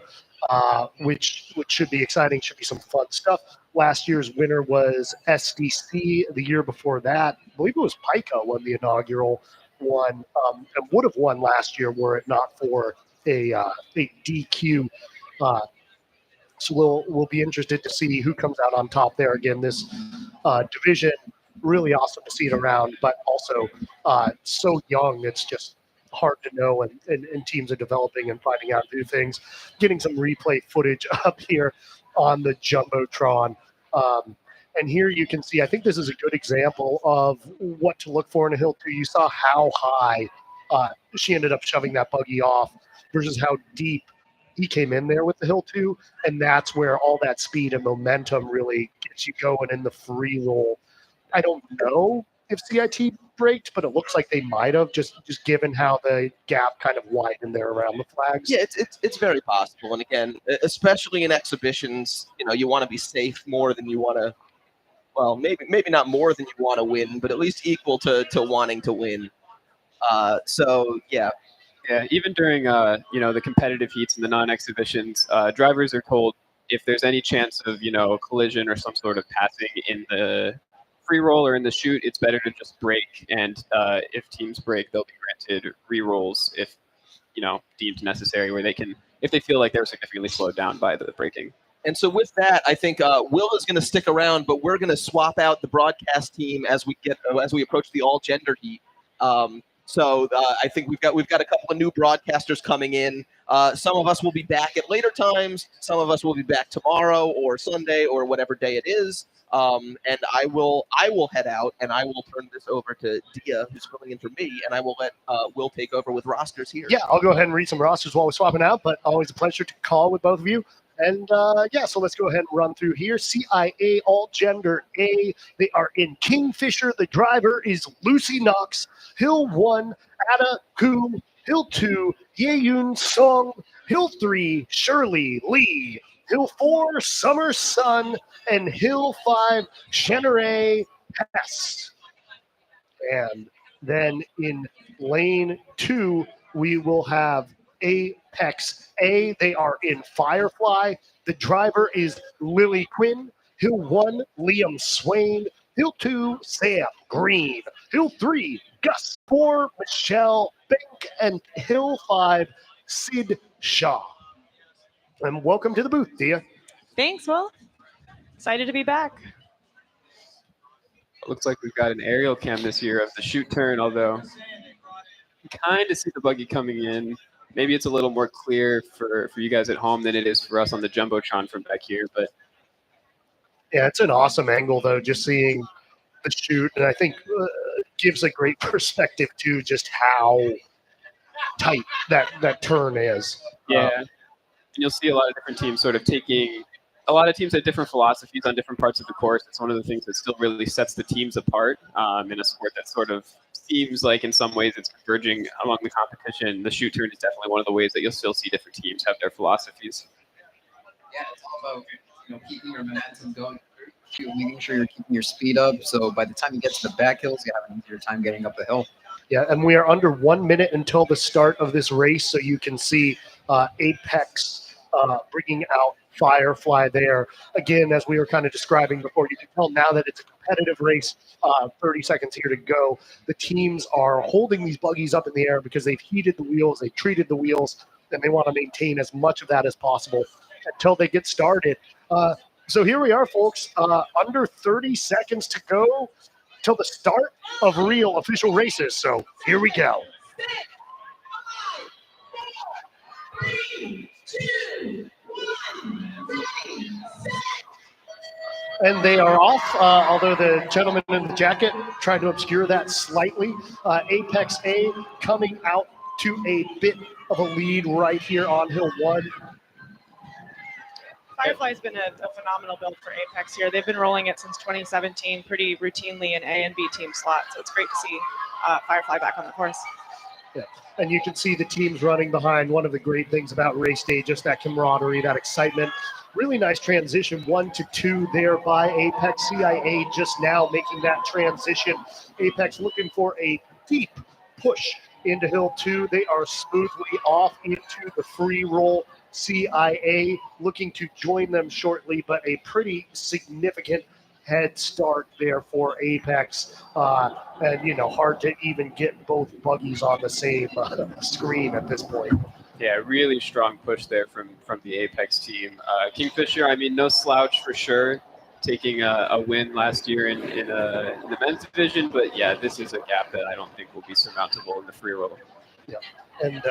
which should be exciting. Should be some fun stuff. Last year's winner was SDC. The year before that, I believe it was Pica won the inaugural one, and would have won last year were it not for a DQ. So we'll be interested to see who comes out on top there. Again, this division, really awesome to see it around, but also so young. It's just hard to know, and teams are developing and finding out new things. Getting some replay footage up here on the Jumbotron. And here you can see, I think this is a good example of what to look for in a Hill 2. You saw how high she ended up shoving that buggy off versus how deep he came in there with the Hill 2, and that's where all that speed and momentum really gets you going in the free roll. I don't know if CIT braked, but it looks like they might have, just given how the gap kind of widened there around the flags. Yeah, it's very possible. And again, especially in exhibitions, you want to be safe more than you want to. Well, maybe not more than you want to win, but at least equal to wanting to win. So yeah. Yeah, even during the competitive heats and the non-exhibitions, drivers are told if there's any chance of a collision or some sort of passing in the free roll or in the shoot, it's better to just brake. And if teams brake, they'll be granted re-rolls if deemed necessary, where they can, if they feel like they're significantly slowed down by the braking. And so with that, I think Will is going to stick around, but we're going to swap out the broadcast team as we approach the all gender heat. So I think we've got a couple of new broadcasters coming in. Some of us will be back at later times. Some of us will be back tomorrow or Sunday or whatever day it is. And I will head out, and I will turn this over to Dia, who's filling in for me, and I will let Will take over with rosters here. Yeah, I'll go ahead and read some rosters while we're swapping out, but always a pleasure to call with both of you. And so let's go ahead and run through here. CIA All Gender A. They are in Kingfisher. The driver is Lucy Knox. Hill 1, Ada Kuhn. Hill 2, Yeyun Song. Hill 3, Shirley Lee. Hill 4, Summer Sun. And Hill 5, Shenere Hess. And then in lane 2, we will have Apex A. They are in Firefly. The driver is Lily Quinn. Hill 1, Liam Swain. Hill 2, Sam Green. Hill 3, Gus 4, Michelle Bank. And Hill 5, Sid Shaw. And welcome to the booth, Dia. Thanks, Will. Excited to be back. It looks like we've got an aerial cam this year of the shoot turn, although you kind of see the buggy coming in. Maybe it's a little more clear for you guys at home than it is for us on the Jumbotron from back here. But yeah, it's an awesome angle, though, just seeing the shoot. And I think gives a great perspective to just how tight that turn is. Yeah. And you'll see a lot of different teams sort of taking – a lot of teams have different philosophies on different parts of the course. It's one of the things that still really sets the teams apart in a sport that sort of seems like in some ways it's converging among the competition. The shoot turn is definitely one of the ways that you'll still see different teams have their philosophies. Yeah, it's all about keeping your momentum going through, making sure you're keeping your speed up. So by the time you get to the back hills, you have an easier time getting up the hill. Yeah, and we are under 1 minute until the start of this race, so you can see Apex bringing out Firefly there. Again, as we were kind of describing before, you can tell now that it's a competitive race, 30 seconds here to go. The teams are holding these buggies up in the air because they've heated the wheels, they've treated the wheels, and they want to maintain as much of that as possible until they get started. So here we are, folks, under 30 seconds to go till the start of real official races. So here we go. 3, 2, 1, ready, set. And they are off, although the gentleman in the jacket tried to obscure that slightly. Apex A coming out to a bit of a lead right here on Hill 1. Firefly's been a phenomenal build for Apex here. They've been rolling it since 2017 pretty routinely in A and B team slots. So it's great to see Firefly back on the course. And you can see the teams running behind. One of the great things about race day, just that camaraderie, that excitement. Really nice transition, 1 to 2 there by Apex. CIA just now making that transition. Apex looking for a deep push into Hill 2. They are smoothly off into the free roll. CIA looking to join them shortly, but a pretty significant head start there for Apex. And, hard to even get both buggies on the same screen at this point. Yeah, really strong push there from the Apex team. Kingfisher, I mean, no slouch for sure, taking a win last year in the men's division. But yeah, this is a gap that I don't think will be surmountable in the free roll. Yeah. And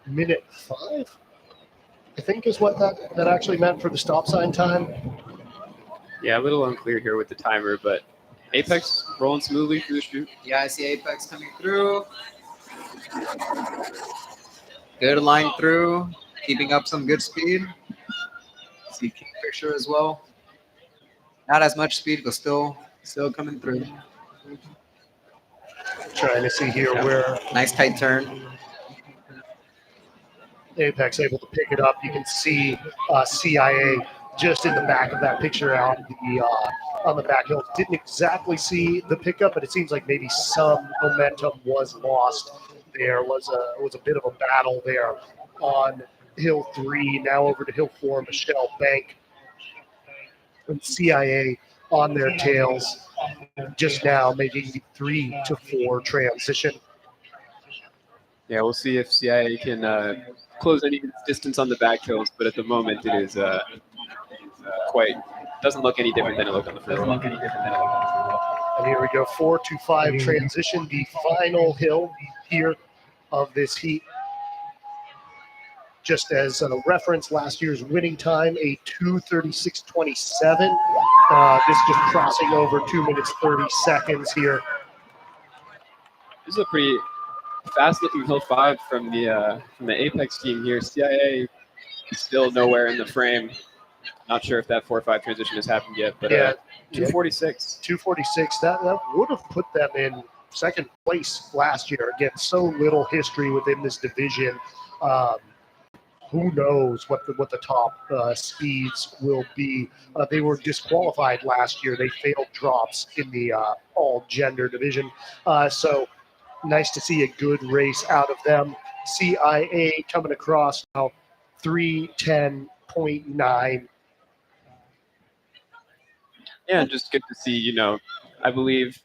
minute 5, I think, is what that actually meant for the stop sign time. Yeah, a little unclear here with the timer, but Apex rolling smoothly through the chute. Yeah, I see Apex coming through. Good line through, keeping up some good speed. See Kingfisher as well. Not as much speed, but still coming through. Trying to see here where Nice tight turn. Apex able to pick it up. You can see CIA just in the back of that picture on the back hill. Didn't exactly see the pickup, but it seems like maybe some momentum was lost. There was a bit of a battle there on Hill 3. Now over to Hill 4, Michelle Bank and CIA on their tails. Just now making 3 to 4 transition. Yeah, we'll see if CIA can close any distance on the back hills, but at the moment it is doesn't look any different than it looked on the first one. And here we go, 4 to 5 transition, the final hill here of this heat. Just as a reference, last year's winning time, a 2:36.27. This just crossing over 2 minutes 30 seconds here. This is a pretty fast-looking hill 5 from the Apex team here. CIA is still nowhere in the frame. Not sure if that 4-5 transition has happened yet, but 246. 246. That would have put them in second place last year. Again, so little history within this division. Who knows what the top speeds will be? They were disqualified last year. They failed drops in the all gender division. So nice to see a good race out of them. CIA coming across now 3:10.9. Yeah, just good to see, I believe,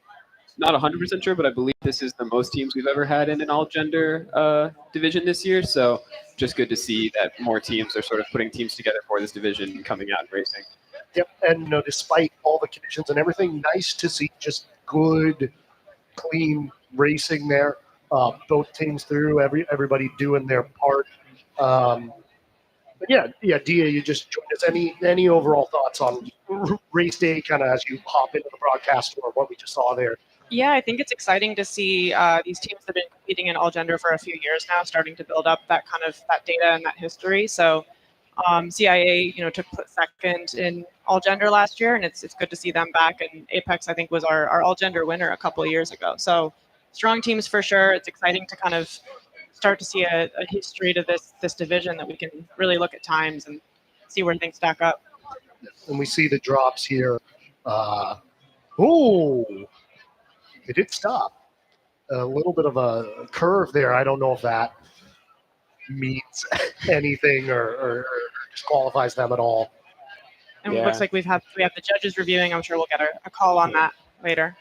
not 100% sure, but I believe this is the most teams we've ever had in an all-gender division this year. So just good to see that more teams are sort of putting teams together for this division and coming out and racing. Yep, and despite all the conditions and everything, nice to see just good, clean racing there. Both teams through, everybody doing their part. But yeah, Dia, you just joined us. Any overall thoughts on race day, kind of as you hop into the broadcast, or what we just saw there? Yeah, I think it's exciting to see these teams that have been competing in all gender for a few years now starting to build up that data and that history. So CIA, took second in all gender last year, and it's good to see them back. And Apex, I think, was our all gender winner a couple of years ago. So strong teams for sure. It's exciting to kind of start to see a history to this division that we can really look at times and see where things stack up. And we see the drops here. It did stop. A little bit of a curve there. I don't know if that means anything or disqualifies them at all. And it looks like we have the judges reviewing. I'm sure we'll get a call on that later.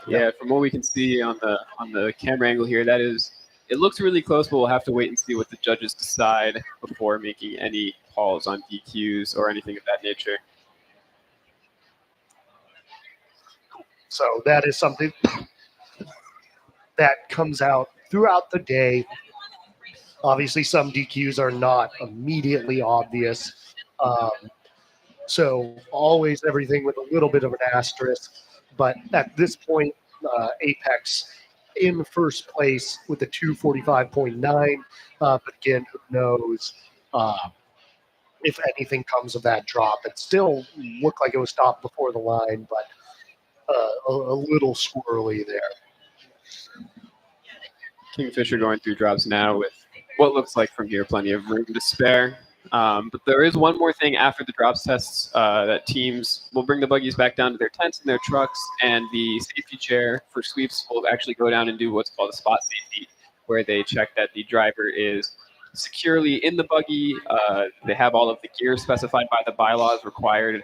Yeah, from what we can see on the camera angle here, it looks really close, but we'll have to wait and see what the judges decide before making any calls on DQs or anything of that nature. So that is something that comes out throughout the day. Obviously, some DQs are not immediately obvious. So always everything with a little bit of an asterisk. But at this point, Apex in first place with a 2:45.9. But again, who knows if anything comes of that drop. It still looked like it was stopped before the line, but a little squirrely there. Kingfisher going through drops now with what looks like from here plenty of room to spare. But there is one more thing after the drops tests that teams will bring the buggies back down to their tents and their trucks, and the safety chair for sweeps will actually go down and do what's called a spot safety, where they check that the driver is securely in the buggy. They have all of the gear specified by the bylaws required,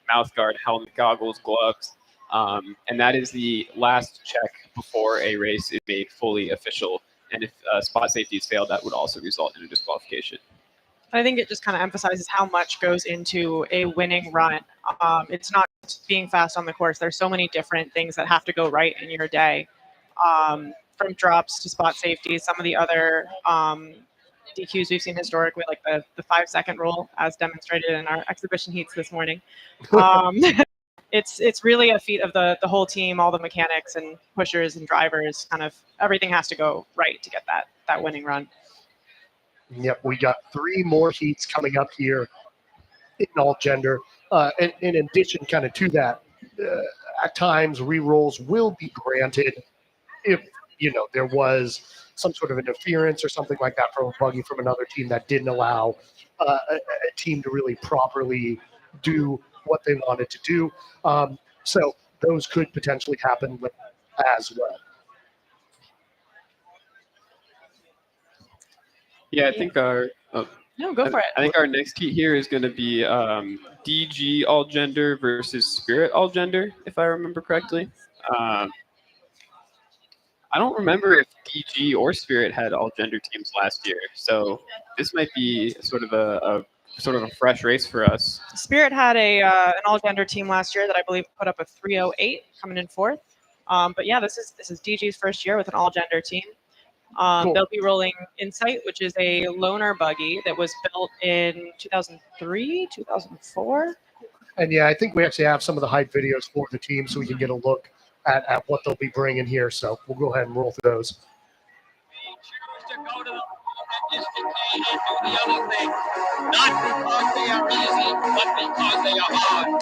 mouth guard, helmet, goggles, gloves. And that is the last check before a race is made fully official. And if spot safety is failed, that would also result in a disqualification. I think it just kind of emphasizes how much goes into a winning run. It's not just being fast on the course. There's so many different things that have to go right in your day, from drops to spot safety. Some of the other DQs we've seen historically, like the 5-second rule, as demonstrated in our exhibition heats this morning. It's really a feat of the whole team, all the mechanics and pushers and drivers. Kind of everything has to go right to get that winning run. Yep, we got 3 more heats coming up here in all gender. And in addition, kind of to that, at times re-rolls will be granted if there was some sort of interference or something like that from a buggy from another team that didn't allow a team to really properly do what they wanted to do. So those could potentially happen as well. Yeah, I think our No, go for it. I think our next heat here is going to be DG all gender versus Spirit all gender, if I remember correctly. I don't remember if DG or Spirit had all gender teams last year, so this might be sort of a fresh race for us. Spirit had an all gender team last year that I believe put up a 3:08, coming in 4th. But yeah, this is DG's first year with an all gender team. Cool. They'll be rolling Insight, which is a loaner buggy that was built in 2003, 2004. And yeah, I think we actually have some of the hype videos for the team so we can get a look at what they'll be bringing here. So we'll go ahead and roll through those. Not because they are easy, but because they are hard.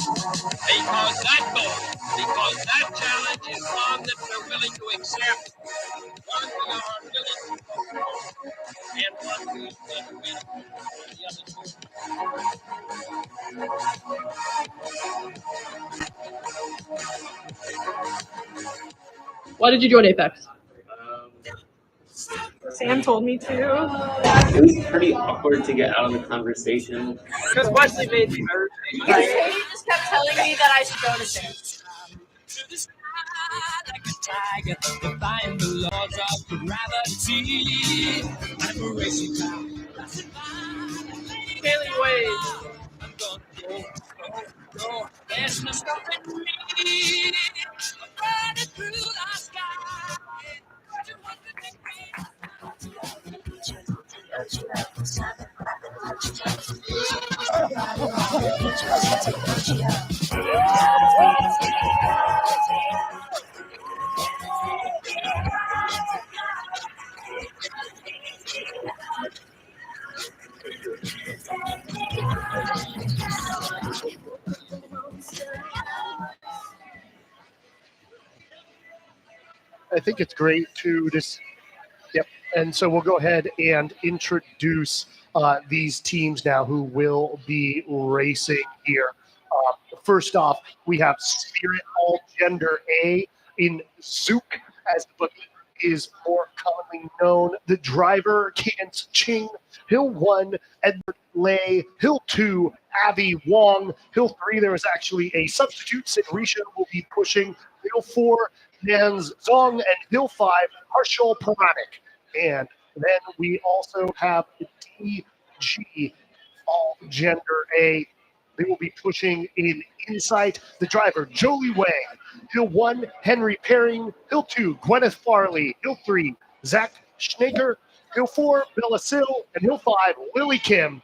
Because that challenge is one that we're willing to accept, one we are willing to fulfill, and one we will win the other two. Why did you join Apex? Sam told me to. It was pretty awkward to get out of the conversation. Because Wesley made me nervous. Because Katie just kept telling me that I should go to Sam. Like a tiger, defying the laws of gravity. I'm a racing car. Kaylee Wade. I'm gonna go. There's no stopping me. I'm running through the sky. You want to take me? I think it's great to just, yep. And so we'll go ahead and introduce these teams now who will be racing here. First off, we have Spirit All Gender A in Zook, as the book is more commonly known. The driver, Cadence Ching. Hill 1, Edward Lay. Hill 2, Avi Wong. Hill 3, there is actually a substitute. Sid Risha will be pushing. Hill 4, Nans Zong. And Hill 5, Harshal Puranik. And then we also have DG All Gender A. They will be pushing in Insight. The driver, Jolie Wang. Hill 1, Henry Perring. Hill 2, Gwyneth Farley. Hill 3, Zach Schnaker. Hill 4, Bella Sill. And Hill 5, Lily Kim.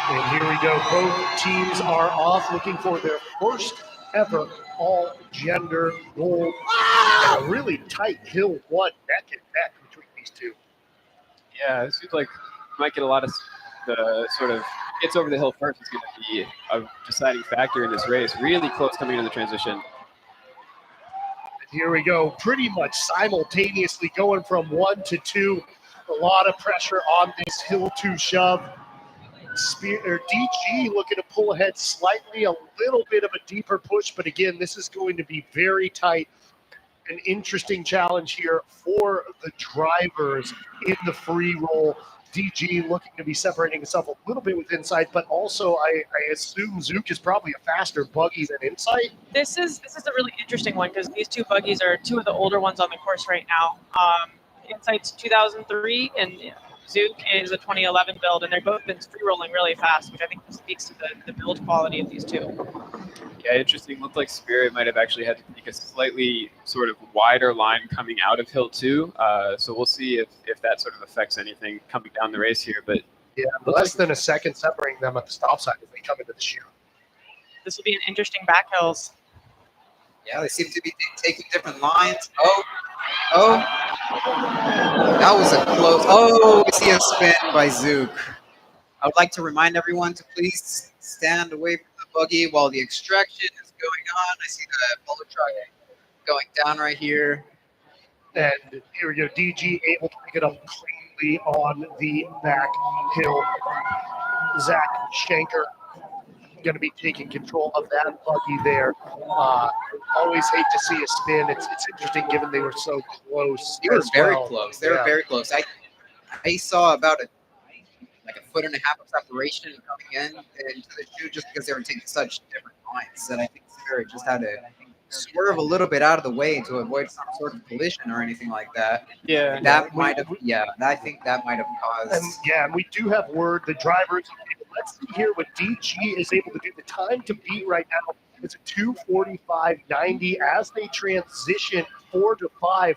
And here we go. Both teams are off looking for their first ever all-gender gold. A really tight Hill 1 neck and neck between these two. Yeah, it seems like we might get a lot of the sort of gets over the hill first is going to be a deciding factor in this race. Really close coming into the transition. Here we go, pretty much simultaneously going from 1 to 2. A lot of pressure on this hill 2 shove. DG looking to pull ahead slightly, a little bit of a deeper push, but again, this is going to be very tight. An interesting challenge here for the drivers in the free roll. DG looking to be separating himself a little bit with Insight, but also I assume Zook is probably a faster Buggy than Insight. This is a really interesting one because these two buggies are two of the older ones on the course right now. Insight's 2003 and Zook is a 2011 build, and they've both been free rolling really fast, which I think speaks to the build quality of these two. Yeah, interesting. Looked like Spirit might have actually had to take a slightly sort of wider line coming out of Hill 2. So we'll see if that sort of affects anything coming down the race here. But yeah, less than a second separating them at the stop sign as they come into the shoot. This will be an interesting back hills. Yeah, they seem to be taking different lines. Oh, that was a close. Oh, we see a spin by Zook. I would like to remind everyone to please stand away from the buggy while the extraction is going on. I see the bullet truck going down right here. And here we go, DG able to pick it up cleanly on the back hill. Zach Shanker going to be taking control of that buggy there. Always hate to see a spin. It's interesting given they were so close. They were very well. close. They were very close. I saw about a 1.5 foot of separation coming into the chute just because they were taking such different lines. And I think Spirit just had to swerve a little bit out of the way to avoid some sort of collision or anything like that. Yeah, that might have. Yeah, I think that might have caused. And we do have word the drivers. Let's see here what DG is able to do. The time to beat right now is a 2:45.90 as they transition 4 to 5.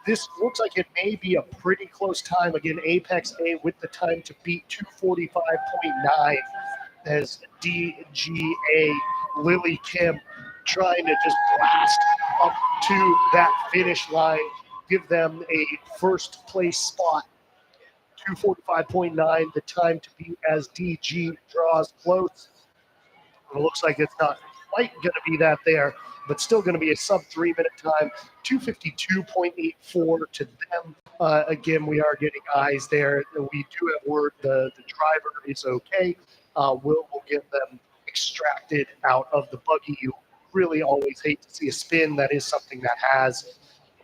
This looks like it may be a pretty close time. Again, Apex A with the time to beat 2:45.9 as DGA Lily Kim trying to just blast up to that finish line, give them a first place spot. 2:45.9, the time to beat as DG draws close. It looks like it's not quite going to be that there, but still going to be a sub 3 minute time. 2:52.84 to them. Again, we are getting eyes there. We do have word the driver is okay. We'll get them extracted out of the buggy. You really always hate to see a spin. That is something that has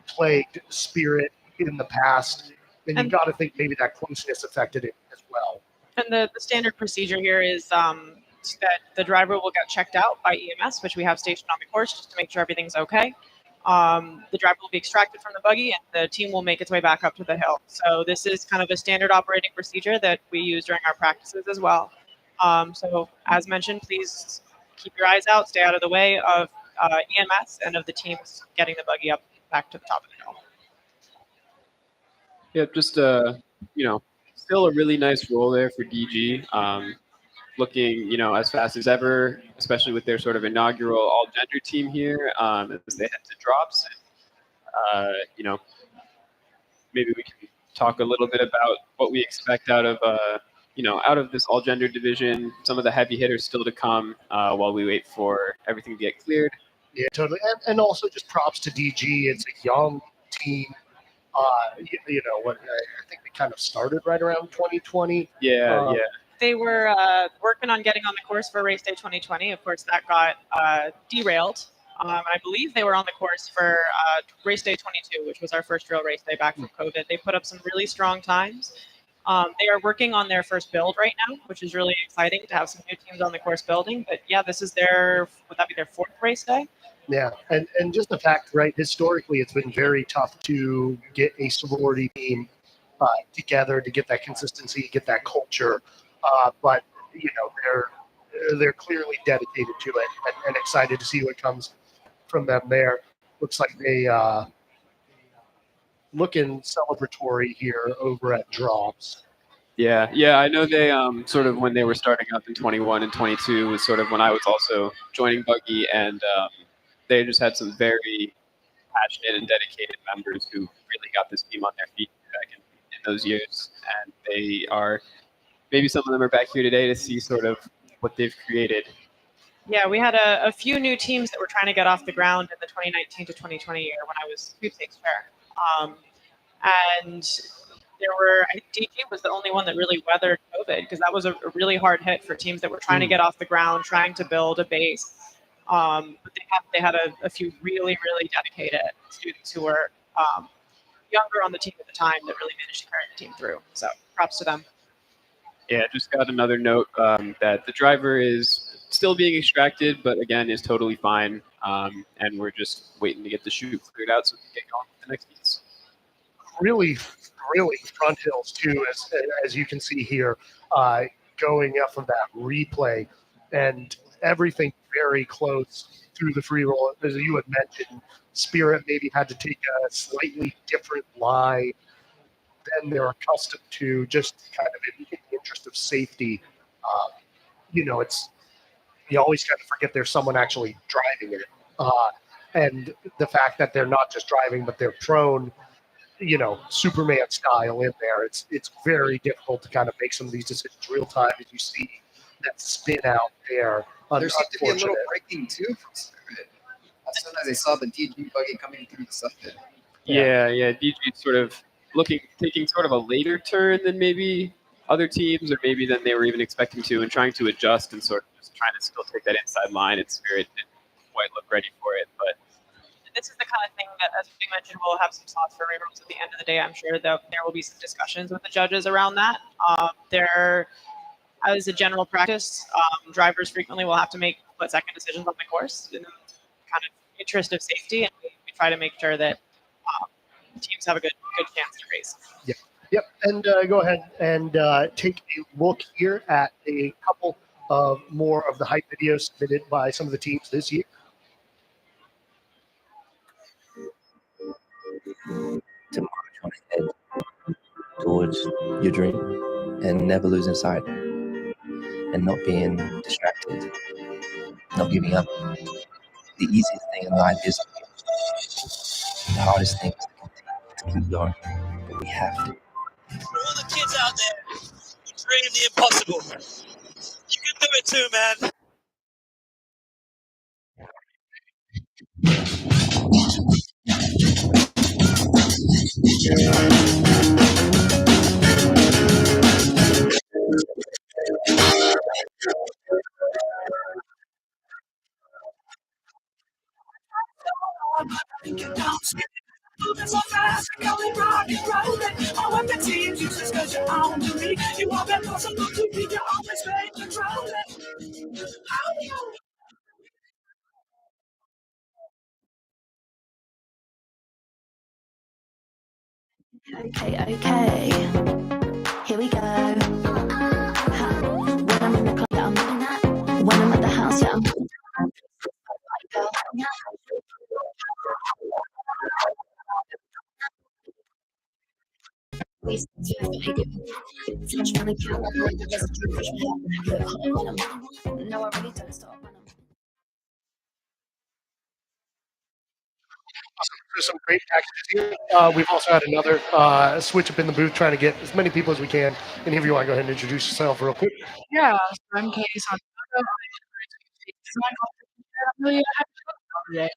plagued Spirit in the past. And you've got to think maybe that closeness affected it as well. And the standard procedure here is that the driver will get checked out by EMS, which we have stationed on the course just to make sure everything's okay. The driver will be extracted from the buggy and the team will make its way back up to the hill. So this is kind of a standard operating procedure that we use during our practices as well. So as mentioned, please keep your eyes out, stay out of the way of EMS and of the teams getting the buggy up back to the top of the hill. Yep, just still a really nice roll there for DG. Looking, as fast as ever, especially with their sort of inaugural all-gender team here, as they head to drops. And, maybe we can talk a little bit about what we expect out of, out of this all-gender division. Some of the heavy hitters still to come while we wait for everything to get cleared. Yeah, totally. And also just props to DG. It's a young team. I think they kind of started right around 2020. Yeah. They were working on getting on the course for race day 2020. Of course, that got derailed. I believe they were on the course for race day 22, which was our first real race day back from COVID. They put up some really strong times. They are working on their first build right now, which is really exciting to have some new teams on the course building. But yeah, this is would that be their 4th race day? Yeah, and just the fact, right, historically it's been very tough to get a sorority team together, to get that consistency, get that culture. But, they're clearly dedicated to it and excited to see what comes from them there. Looks like they looking celebratory here over at Drops. Yeah, I know they sort of when they were starting up in 21 and 22 was sort of when I was also joining Buggy, and they just had some very passionate and dedicated members who really got this team on their feet back in those years, and they are maybe some of them are back here today to see sort of what they've created. Yeah, we had a few new teams that were trying to get off the ground in the 2019 to 2020 year when I was sweepstakes chair. And there were, I think DG was the only one that really weathered COVID because that was a really hard hit for teams that were trying to get off the ground, trying to build a base. But they had a few really, really dedicated students who were younger on the team at the time that really managed to carry the team through. So props to them. Yeah, just got another note that the driver is still being extracted, but again is totally fine. And we're just waiting to get the chute cleared out so we can get going with the next piece. Really thrilling front hills too, as you can see here, going off of that replay, and everything very close through the free roll. As you had mentioned, Spirit maybe had to take a slightly different lie than they're accustomed to, just kind of in the interest of safety. It's you always kind of forget there's someone actually driving it, and the fact that they're not just driving, but they're prone. Superman style in there. It's very difficult to kind of make some of these decisions real time as you see that spin out there. There seemed to be a little breaking too from Spirit. As soon as they saw the DG buggy coming through the side. Yeah, DG sort of taking sort of a later turn than maybe other teams, or maybe than they were even expecting to, and trying to adjust and sort of just trying to still take that inside line. And Spirit didn't quite look ready for it, but. This is the kind of thing that, as we mentioned, we'll have some slots for rerolls at the end of the day. I'm sure that there will be some discussions with the judges around that. There, as a general practice, drivers frequently will have to make split-second decisions on the course in the kind of interest of safety, and we try to make sure that teams have a good chance to race. Yep. And go ahead and take a look here at a couple of more of the hype videos submitted by some of the teams this year. To march on ahead towards your dream and never losing sight and not being distracted, not giving up. The easiest thing in life is the hardest thing is to keep going, but we have to. For all the kids out there who dream the impossible, you can do it too, man. Moving so fast, we call it rock and rollin'. I want the team useless cause you're on to me. You want that possible to be, you always stay controlling. Okay. Here we go. When I'm in the club, I'm doing that. When I'm at the house, yeah, I'm doing that. No, I really don't stop. There's some great packages here. We've also had another switch up in the booth trying to get as many people as we can. And if you want to go ahead and introduce yourself real quick. Yeah, I'm Katie Santiago. I'm really happy to be today.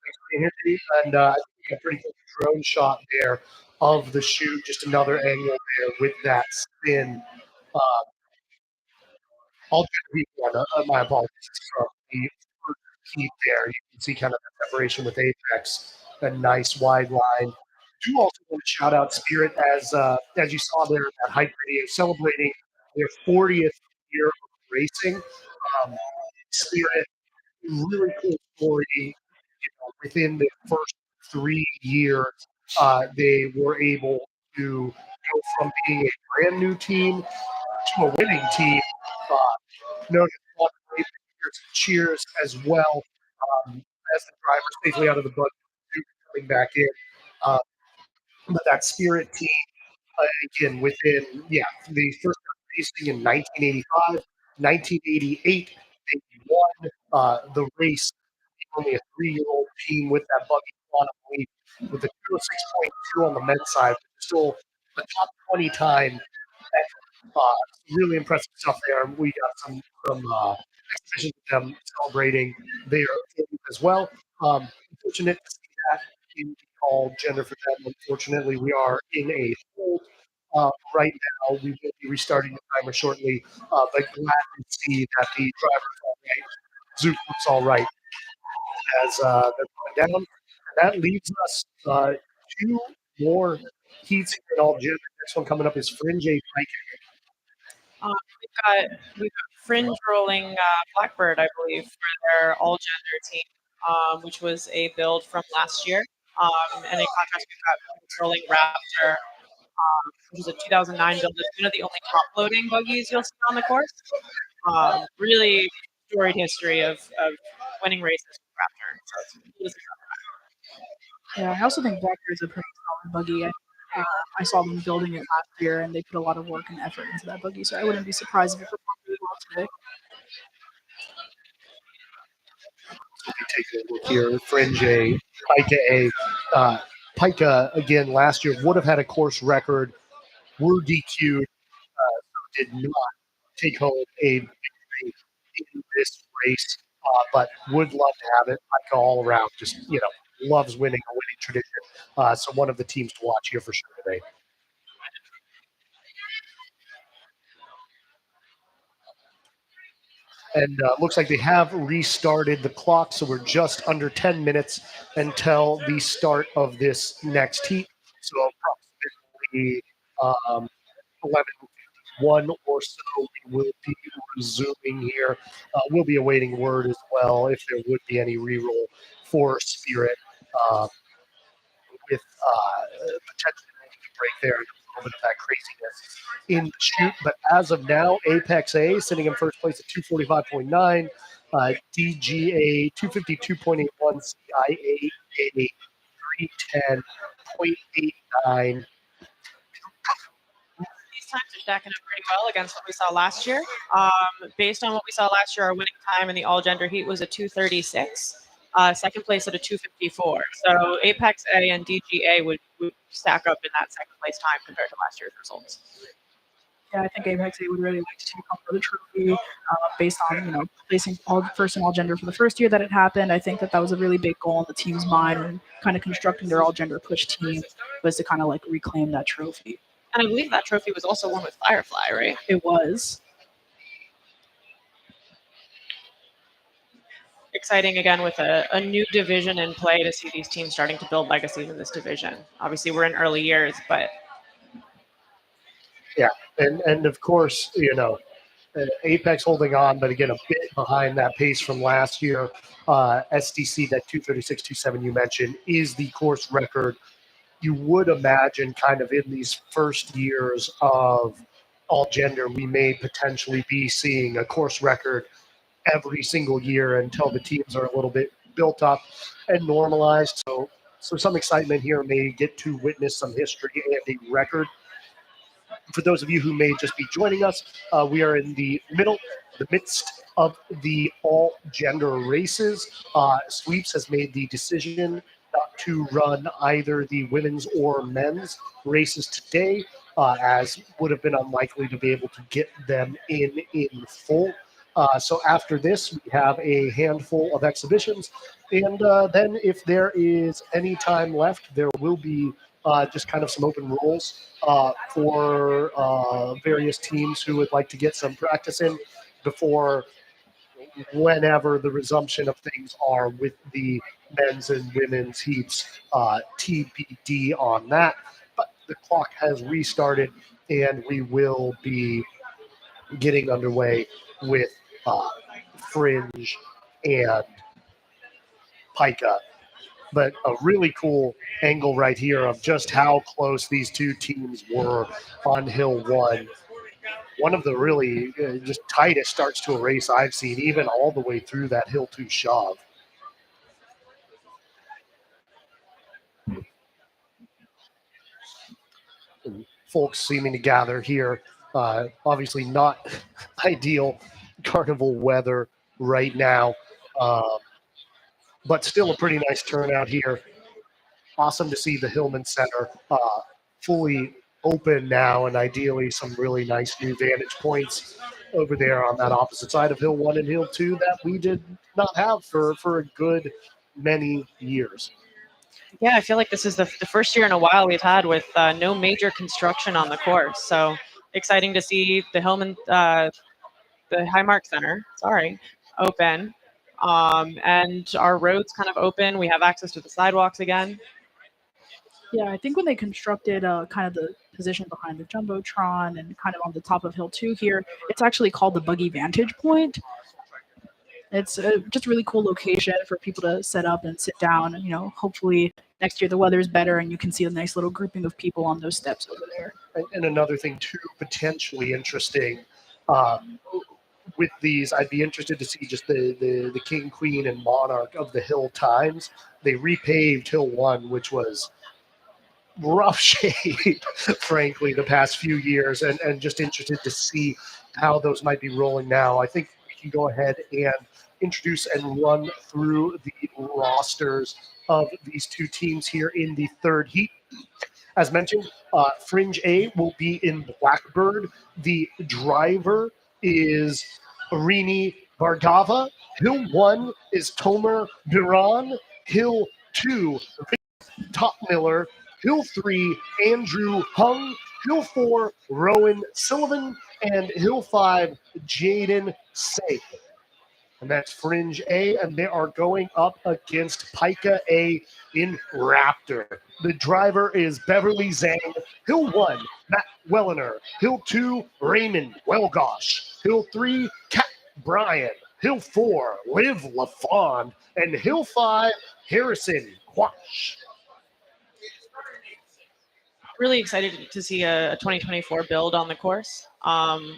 Thanks for being here, Steve. And I think we got a pretty cool drone shot there of the chute, just another angle there with that spin. I'll get my apologies from the first heat there. You can see kind of the separation with Apex, a nice wide line. Do also want to shout out Spirit as you saw there in that hype video, celebrating their 40th year of racing. Spirit, really cool story. Within the first 3 years, they were able to go from being a brand new team to a winning team. Known as cheers as well, as the driver safely out of the buggy coming back in. But that Spirit team, again, within the first racing in 1985, 1988, they won the race. Only a 3-year-old team with that buggy quantum leap with a 206.2 on the men's side, still a top 20 time Really impressive stuff there. We got some exhibitions of them celebrating their team as well. Fortunate to see that in the all gender for them. Unfortunately, we are in a hold right now. We will be restarting the timer shortly, but glad to see that the driver's all right. Zook looks all right as they're going down. And that leaves us two more heats here in all gender. Next one coming up is Fringe A Pike. We've got Fringe rolling Blackbird, I believe, for their all gender team, which was a build from last year. And in contrast, we've got Fringe rolling Raptor, which is a 2009 build. It's one of the only top loading buggies you'll see on the course. Really storied history of winning races with Raptor. So it's Yeah, I also think Blackbird is a pretty solid buggy. I saw them building it last year, and they put a lot of work and effort into that buggy, so I wouldn't be surprised if it performed really well today. We'll be taking a look here. Fringe A, Pika A. Pika, again, last year would have had a course record, were DQ'd, did not take home a victory in this race, but would love to have it. Pika all around, just, loves winning, a winning tradition. So one of the teams to watch here for sure today. And looks like they have restarted the clock, so we're just under 10 minutes until the start of this next heat. So approximately 11:51 or so, we will be resuming here. We'll be awaiting word as well if there would be any reroll for Spirit with potentially a break there. A little bit of that craziness in the shoot. But as of now, Apex A sitting in first place at 245.9, DGA 252.81, CIA 310.89. These times are stacking up pretty well against what we saw last year. Based on what we saw last year, our winning time in the all gender heat was a 236. Second place at a 254. So Apex A and DGA would stack up in that second place time compared to last year's results. Yeah, I think Apex A would really like to take home the trophy based on, placing first in all gender for the first year that it happened. I think that was a really big goal in the team's mind when kind of constructing their all gender push team was to kind of like reclaim that trophy. And I believe that trophy was also won with Firefly, right? It was. Exciting again with a new division in play to see these teams starting to build legacies in this division. Obviously, we're in early years, but yeah, and of course, Apex holding on, but again, a bit behind that pace from last year. SDC, that 236.27 you mentioned, is the course record. You would imagine kind of in these first years of all gender, we may potentially be seeing a course record every single year until the teams are a little bit built up and normalized. So some excitement here, may get to witness some history and a record. For those of you who may just be joining us, we are in the midst of the all gender races. Sweeps has made the decision not to run either the women's or men's races today, as would have been unlikely to be able to get them in full. So after this, we have a handful of exhibitions. And then if there is any time left, there will be just kind of some open rules for various teams who would like to get some practice in before whenever the resumption of things are with the men's and women's heats. TBD on that. But the clock has restarted, and we will be getting underway with Fringe and Pika. But a really cool angle right here of just how close these two teams were on Hill 1. One of the really just tightest starts to a race I've seen, even all the way through that Hill 2 shove. And folks seeming to gather here. Obviously not ideal carnival weather right now, but still a pretty nice turnout here. Awesome to see the Hillman Center fully open now, and ideally some really nice new vantage points over there on that opposite side of Hill 1 and Hill 2 that we did not have for a good many years. Yeah, I feel like this is the first year in a while we've had with no major construction on the course. So exciting to see the Hillman, the Highmark Center, open. And our roads kind of open. We have access to the sidewalks again. Yeah, I think when they constructed kind of the position behind the Jumbotron and kind of on the top of Hill 2 here, it's actually called the Buggy Vantage Point. It's just a really cool location for people to set up and sit down. And, hopefully next year the weather is better and you can see a nice little grouping of people on those steps over there. And another thing too, potentially interesting, with these, I'd be interested to see just the King, Queen, and Monarch of the Hill Times. They repaved Hill 1, which was rough shape, frankly, the past few years, and just interested to see how those might be rolling now. I think we can go ahead and introduce and run through the rosters of these two teams here in the third heat. As mentioned, Fringe A will be in Blackbird. The driver is Arini Bhargava. Hill 1 is Tomer Biran. Hill 2, Top Miller. Hill 3, Andrew Hung. Hill 4, Rowan Sullivan. And Hill 5, Jaden Safe. And that's Fringe A, and they are going up against Pika A in Raptor. The driver is Beverly Zhang. Hill 1, Matt Welliner. Hill 2, Raymond Welgosh. Hill 3, Kat Bryan. Hill 4, Liv LaFond. And Hill 5, Harrison Quash. Really excited to see a 2024 build on the course.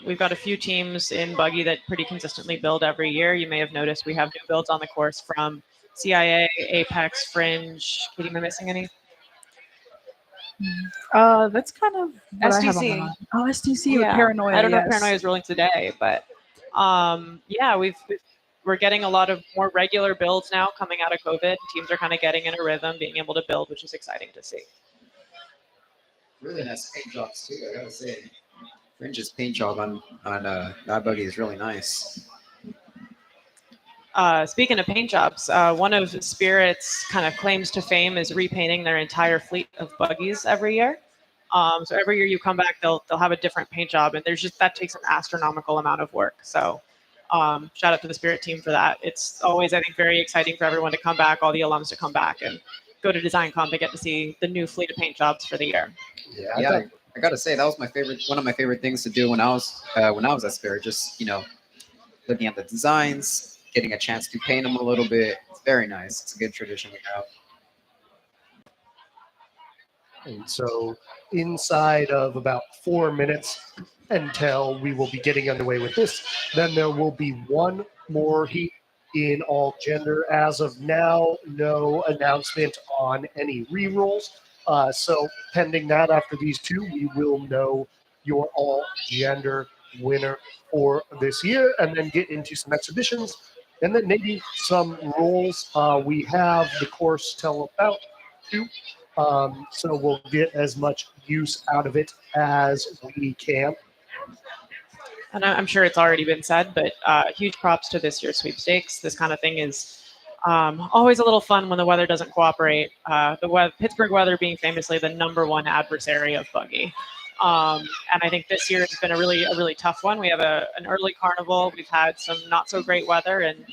We've got a few teams in Buggy that pretty consistently build every year. You may have noticed we have new builds on the course from CIA, Apex, Fringe. Katie, am I missing any? That's kind of what I have on my STC. mind. Oh, STC with Paranoia. I don't know if yes. Paranoia is rolling today, but yeah, we're getting a lot of more regular builds now coming out of COVID. Teams are kind of getting in a rhythm, being able to build, which is exciting to see. Really nice paint jobs too, I gotta say. Fringe's paint job on that Buggy is really nice. Speaking of paint jobs, one of Spirit's kind of claims to fame is repainting their entire fleet of buggies every year. So every year you come back, they'll have a different paint job, and that takes an astronomical amount of work. So shout out to the Spirit team for that. It's always, I think, very exciting for everyone to come back, all the alums to come back and go to DesignCon to get to see the new fleet of paint jobs for the year. Yeah, I gotta say that was one of my favorite things to do when I was at Spirit. Just looking at the designs, getting a chance to paint them a little bit. It's very nice. It's a good tradition we have. And so inside of about 4 minutes until we will be getting underway with this, then there will be one more heat in all gender. As of now, no announcement on any rerolls. So pending that after these two, we will know your all gender winner for this year and then get into some exhibitions and then maybe some rolls. We have the course till about 2. So we'll get as much use out of it as we can. And I'm sure it's already been said, but huge props to this year's sweepstakes. This kind of thing is always a little fun when the weather doesn't cooperate. Pittsburgh weather being famously the #1 adversary of Buggy. And I think this year has been a really tough one. We have an early carnival. We've had some not so great weather, and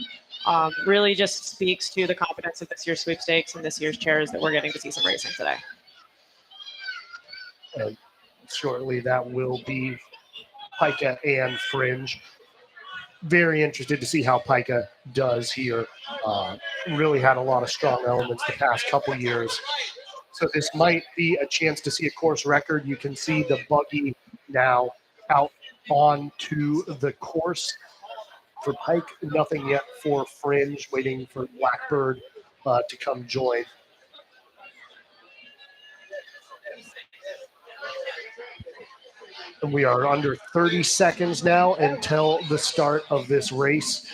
really just speaks to the competence of this year's sweepstakes and this year's chairs that we're getting to see some racing today. And shortly that will be Pika and Fringe. Very interested to see how Pika does here. Really had a lot of strong elements the past couple years. So this might be a chance to see a course record. You can see the Buggy now out onto the course. For Pike, nothing yet for Fringe, waiting for Blackbird to come join. And we are under 30 seconds now until the start of this race.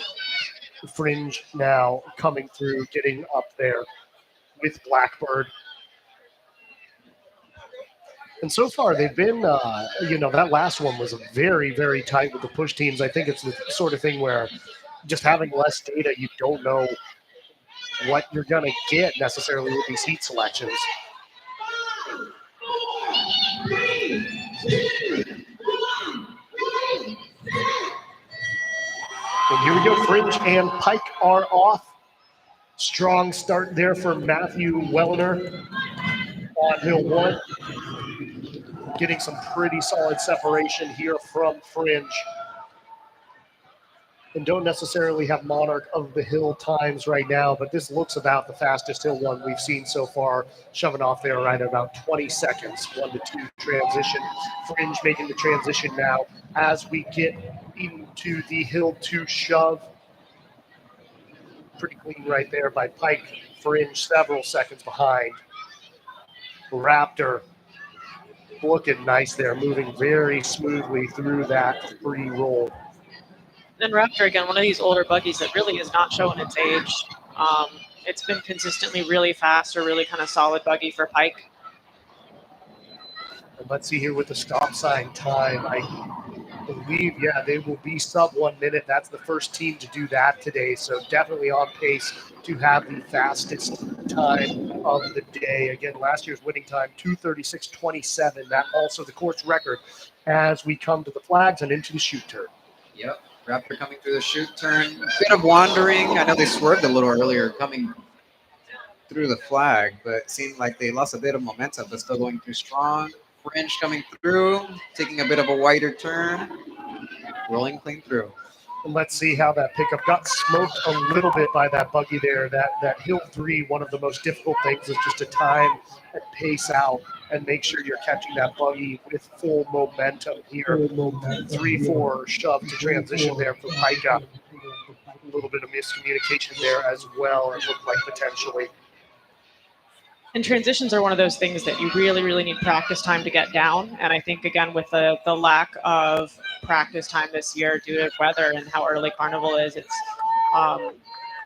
Fringe now coming through, getting up there with Blackbird. And so far, they've been, that last one was very, very tight with the push teams. I think it's the sort of thing where just having less data, you don't know what you're going to get necessarily with these heat selections. And here we go. Fringe and Pike are off. Strong start there for Matthew Wellner on Hill 1. Getting some pretty solid separation here from Fringe. And don't necessarily have Monarch of the Hill times right now, but this looks about the fastest Hill 1 we've seen so far, shoving off there right at about 20 seconds, 1 to 2 transition. Fringe making the transition now as we get into the Hill 2 shove. Pretty clean right there by Pike. Fringe several seconds behind. Raptor looking nice there, moving very smoothly through that free roll. And Raptor, again, one of these older buggies that really is not showing its age. It's been consistently really fast or really kind of solid buggy for Pike. And let's see here with the stop sign time. I believe, they will be sub 1 minute. That's the first team to do that today. So definitely on pace to have the fastest time of the day. Again, last year's winning time, 2:36.27. That also the course record as we come to the flags and into the shoot turn. Yep. Raptor coming through the shoot turn. A bit of wandering. I know they swerved a little earlier coming through the flag, but it seemed like they lost a bit of momentum, but still going through strong. Fringe coming through, taking a bit of a wider turn, rolling clean through. And let's see how that pickup got smoked a little bit by that buggy there. That Hill 3, one of the most difficult things is just to time and pace out and make sure you're catching that buggy with full momentum here. 3-4 shove to transition there for Pika. A little bit of miscommunication there as well, it looked like potentially. And transitions are one of those things that you really, really need practice time to get down. And I think, again, with the lack of practice time this year due to weather and how early Carnival is, it's,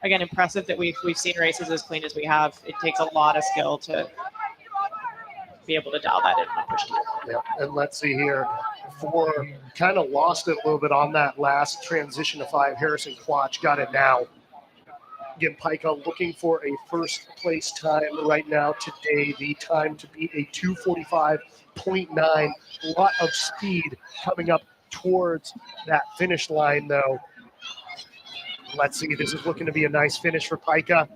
again, impressive that we've seen races as clean as we have. It takes a lot of skill to be able to dial that in on push team. Yep. And let's see here. Four kind of lost it a little bit on that last transition to 5. Harrison Quach got it now. Again, Pika looking for a first place time right now today. The time to beat a 2:45.9. A lot of speed coming up towards that finish line, though. Let's see. This is looking to be a nice finish for Pika.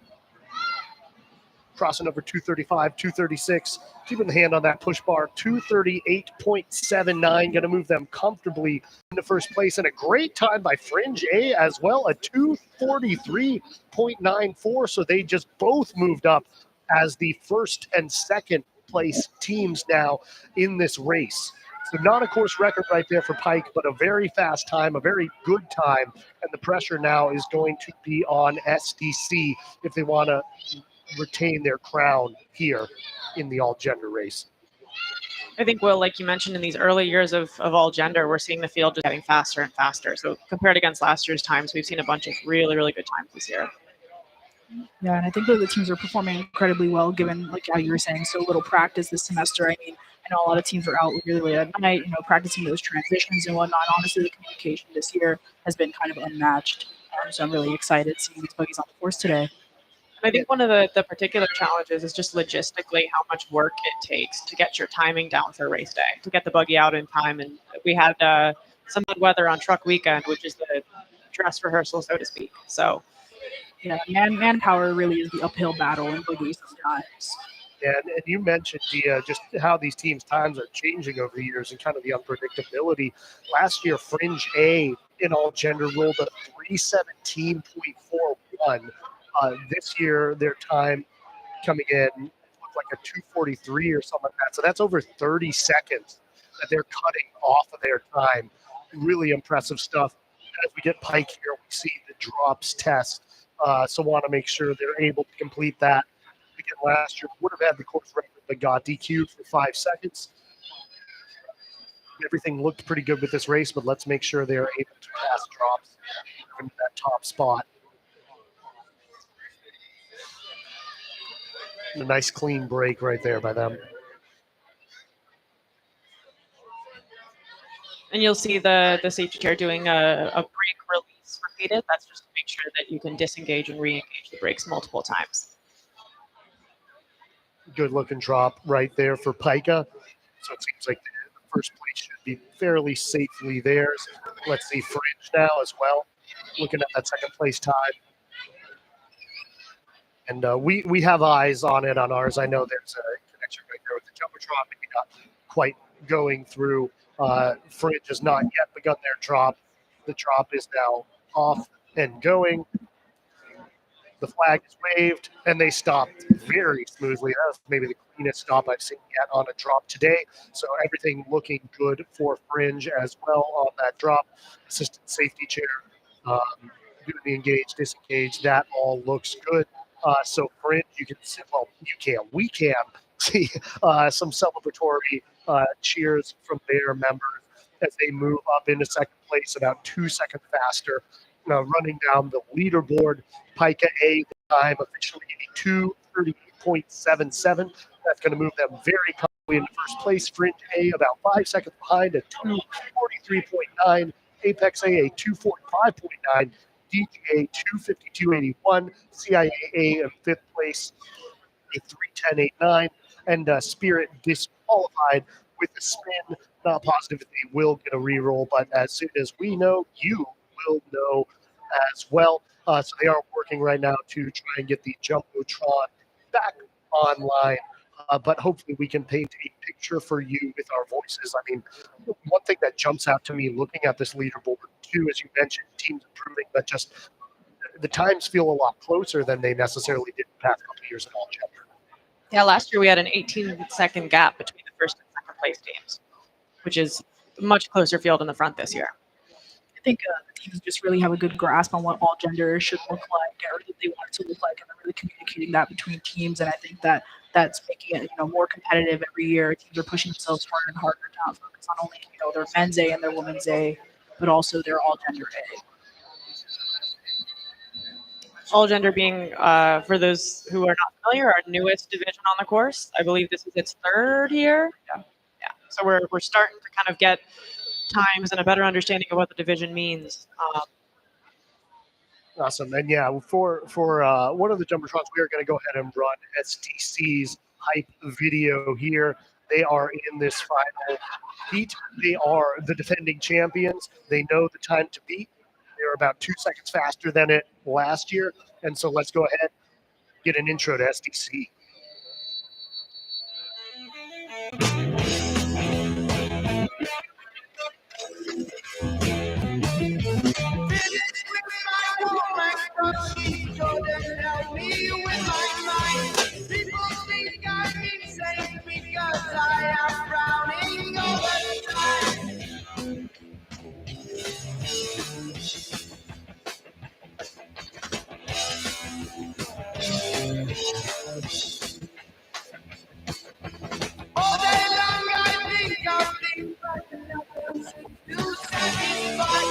Crossing over 235, 236. Keeping the hand on that push bar. 238.79. Going to move them comfortably into first place. And a great time by Fringe A as well. A 243.94. So they just both moved up as the first and second place teams now in this race. So not a course record right there for Pike, but a very fast time, a very good time. And the pressure now is going to be on SDC if they want to retain their crown here in the all-gender race. I think, Will, like you mentioned, in these early years of all gender, we're seeing the field just getting faster and faster. So compared against last year's times, we've seen a bunch of really, really good times this year. Yeah, and I think that the teams are performing incredibly well, given, like how you were saying, so little practice this semester. I mean, I know a lot of teams are out really late at night, practicing those transitions and whatnot. Honestly, the communication this year has been kind of unmatched. So I'm really excited seeing these buggies on the course today. I think one of the particular challenges is just logistically how much work it takes to get your timing down for race day, to get the buggy out in time. And we had some bad weather on truck weekend, which is the dress rehearsal, so to speak. So, yeah, manpower really is the uphill battle in buggies sometimes. And you mentioned, Dia, just how these teams' times are changing over the years and kind of the unpredictability. Last year, Fringe A in all gender rolled a 317.41. This year, their time coming in looked like a 2:43 or something like that. So that's over 30 seconds that they're cutting off of their time. Really impressive stuff. As we get Pike here, we see the drops test. So want to make sure they're able to complete that. Again, last year would have had the course record, but got DQ'd for 5 seconds. Everything looked pretty good with this race, but let's make sure they're able to pass drops into that top spot. A nice clean break right there by them. And you'll see the safety chair doing a brake release repeated. That's just to make sure that you can disengage and re-engage the brakes multiple times. Good looking drop right there for Pika. So it seems like the first place should be fairly safely theirs. Let's see Fringe now as well. Looking at that second place time. And we have eyes on it on ours. I know there's a connection right there with the Jumbotron, maybe not quite going through. Fringe has not yet begun their drop. The drop is now off and going. The flag is waved, and they stopped very smoothly. That was maybe the cleanest stop I've seen yet on a drop today. So everything looking good for Fringe as well on that drop. Assistant safety chair, doing the engage, disengage. That all looks good. So Fringe, you can see, well, we can see some celebratory cheers from their members as they move up into second place, about 2 seconds faster. Running down the leaderboard, Pika A time officially 2:38.77. That's going to move them very comfortably into first place. Fringe A about 5 seconds behind at 2:43.9. Apex A 2:45.9. DGA 2:52.81. CIA in fifth place a 3:10.89. And Spirit disqualified with a spin. Not positive if they will get a reroll, but as soon as we know, you will know as well. So they are working right now to try and get the Jumbotron back online. But hopefully we can paint a picture for you with our voices. I mean, one thing that jumps out to me looking at this leaderboard too, as you mentioned, teams improving, but just the times feel a lot closer than they necessarily did the past couple of years in all gender. Yeah, last year we had an 18-second gap between the first and second place teams, which is a much closer field in the front this year. I think the teams just really have a good grasp on what all gender should look like or that they want it to look like, and they're really communicating that between teams. And I think that that's making it more competitive every year. Teams are pushing themselves harder and harder to not focus on only their men's A and their women's A, but also their all gender A. All gender being, for those who are not familiar, our newest division on the course. I believe this is its third year. Yeah. So we're starting to kind of get times and a better understanding of what the division means. Awesome. And yeah, for one of the Jumbotrons, we are going to go ahead and run STC's hype video here. They are in this final heat. They are the defending champions. They know the time to beat. They're about 2 seconds faster than it last year. And so let's go ahead, get an intro to STC. All day long I think of things to satisfy.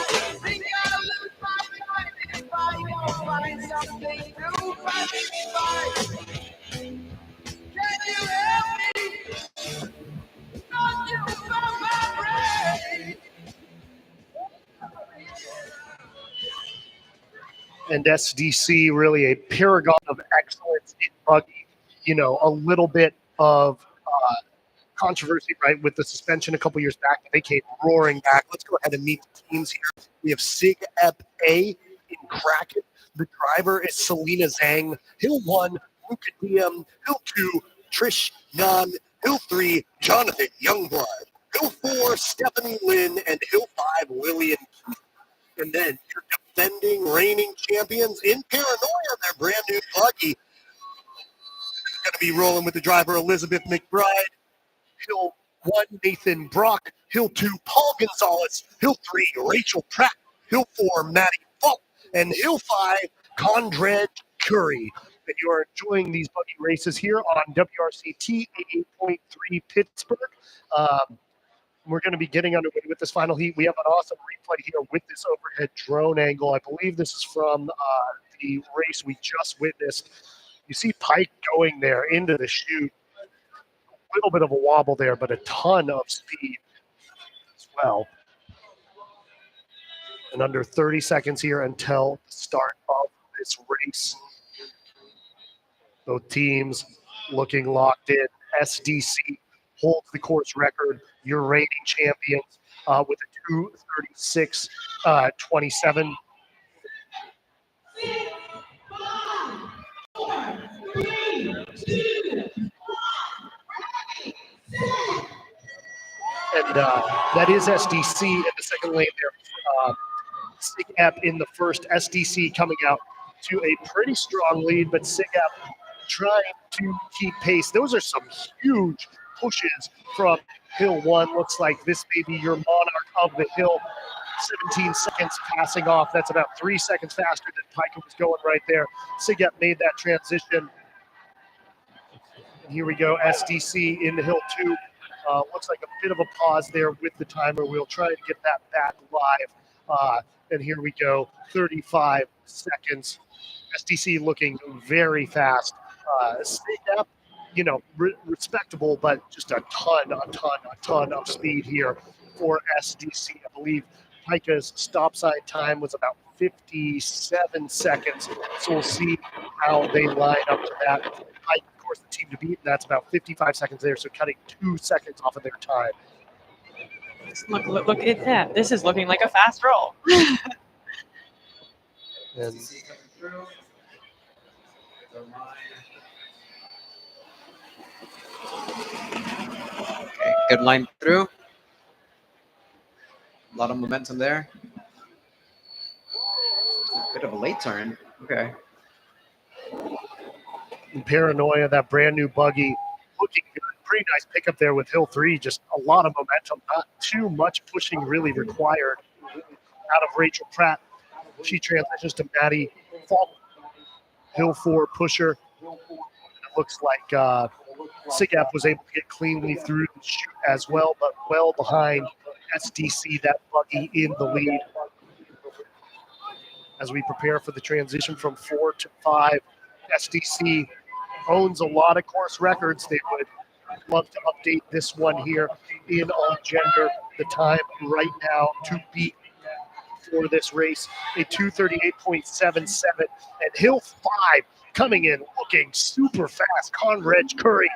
Think I'll lose my mind if I don't find something to satisfy. Can you help me? Don't you from my brain? And SDC really a paragon of excellence in Buggy. A little bit of controversy, right, with the suspension a couple years back. They came roaring back. Let's go ahead and meet the teams here. We have Sig Ep A in Kraken. The driver is Selena Zhang. Hill 1, Luca Diem. Hill 2, Trish Yan. Hill 3, Jonathan Youngblood. Hill 4, Stephanie Lynn. And Hill 5, Lillian Keith. And then your defending reigning champions in Paranoia, their brand new Buggy. Going to be rolling with the driver Elizabeth McBride. Hill 1, Nathan Brock. Hill 2, Paul Gonzalez. Hill 3, Rachel Pratt. Hill 4, Maddie Falk. And Hill 5, Condred Curry. And you are enjoying these Buggy races here on WRCT 88.3 Pittsburgh. We're going to be getting underway with this final heat. We have an awesome replay here with this overhead drone angle. I believe this is from the race we just witnessed. You see Pike going there into the chute. A little bit of a wobble there, but a ton of speed as well. And under 30 seconds here until the start of this race. Both teams looking locked in. SDC holds the course record. Your reigning champions with a 2:36.27. And that is SDC in the second lane there. SIGAP in the first. SDC coming out to a pretty strong lead, but SIGAP trying to keep pace. Those are some huge pushes from Hill 1. Looks like this may be your monarch of the hill. 17 seconds passing off. That's about 3 seconds faster than Pica was going right there. SIGAP made that transition. And here we go, SDC in the Hill 2. Looks like a bit of a pause there with the timer. We'll try to get that back live. And here we go, 35 seconds. SDC looking very fast. SIGAP, respectable, but just a ton of speed here for SDC. I believe Pica's stop sign time was about 57 seconds. So we'll see how they line up to that. Pike, of course, the team to beat, and that's about 55 seconds there. So cutting 2 seconds off of their time. Look at that. This is looking like a fast roll. And Okay, good line through. A lot of momentum there. Bit of a late turn. Okay. And Paranoia, that brand new buggy, looking good. Pretty nice pickup there with Hill 3. Just a lot of momentum. Not too much pushing really required out of Rachel Pratt. She transitions to Maddie Falk. Hill 4 pusher. And it looks like SIGAP was able to get cleanly through the chute as well, but well behind SDC, that buggy in the lead. As we prepare for the transition from 4 to 5, SDC owns a lot of course records. They would love to update this one here in all gender. The time right now to beat for this race, a 2:38.77. And Hill 5 coming in looking super fast. Conrad Curry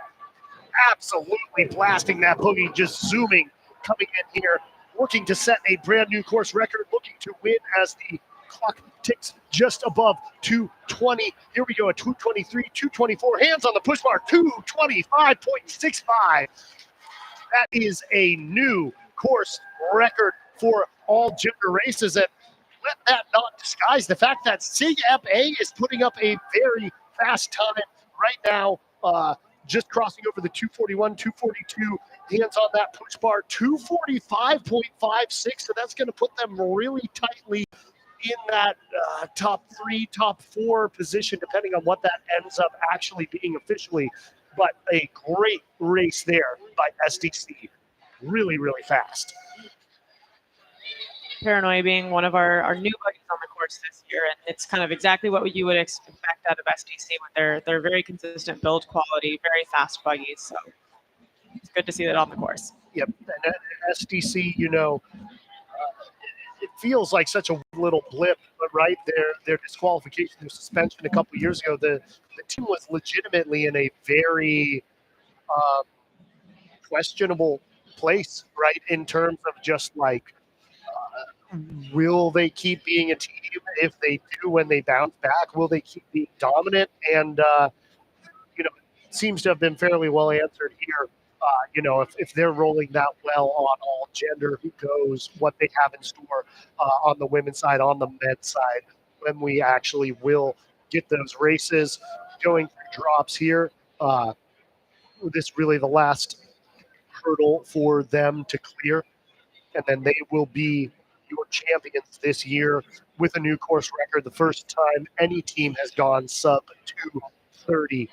absolutely blasting that boogie, just zooming, coming in here, looking to set a brand new course record, looking to win as the clock ticks just above 2:20. Here we go at 2:23, 2:24. Hands on the push bar, 2:25.65. That is a new course record for all gender races. And let that not disguise the fact that SIGAP A is putting up a very fast time right now, just crossing over the 2:41, 2:42. Hands on that push bar, 2:45.56. So that's going to put them really tightly in that top 3, top 4 position, depending on what that ends up actually being officially. But a great race there by SDC. Really, really fast. Paranoia being one of our new buggies on the course this year, and it's kind of exactly what you would expect out of SDC with their very consistent build quality, very fast buggies. So it's good to see that on the course. Yep, and SDC, it feels like such a little blip, but right, their disqualification, their suspension a couple years ago, the team was legitimately in a very questionable place, right, in terms of just like, will they keep being a team? If they do, when they bounce back, will they keep being dominant? And, it seems to have been fairly well answered here. If they're rolling that well on all gender, who knows what they have in store on the women's side, on the men's side, when we actually will get those races going through drops here. This really the last hurdle for them to clear. And then they will be your champions this year with a new course record. The first time any team has gone sub 2:30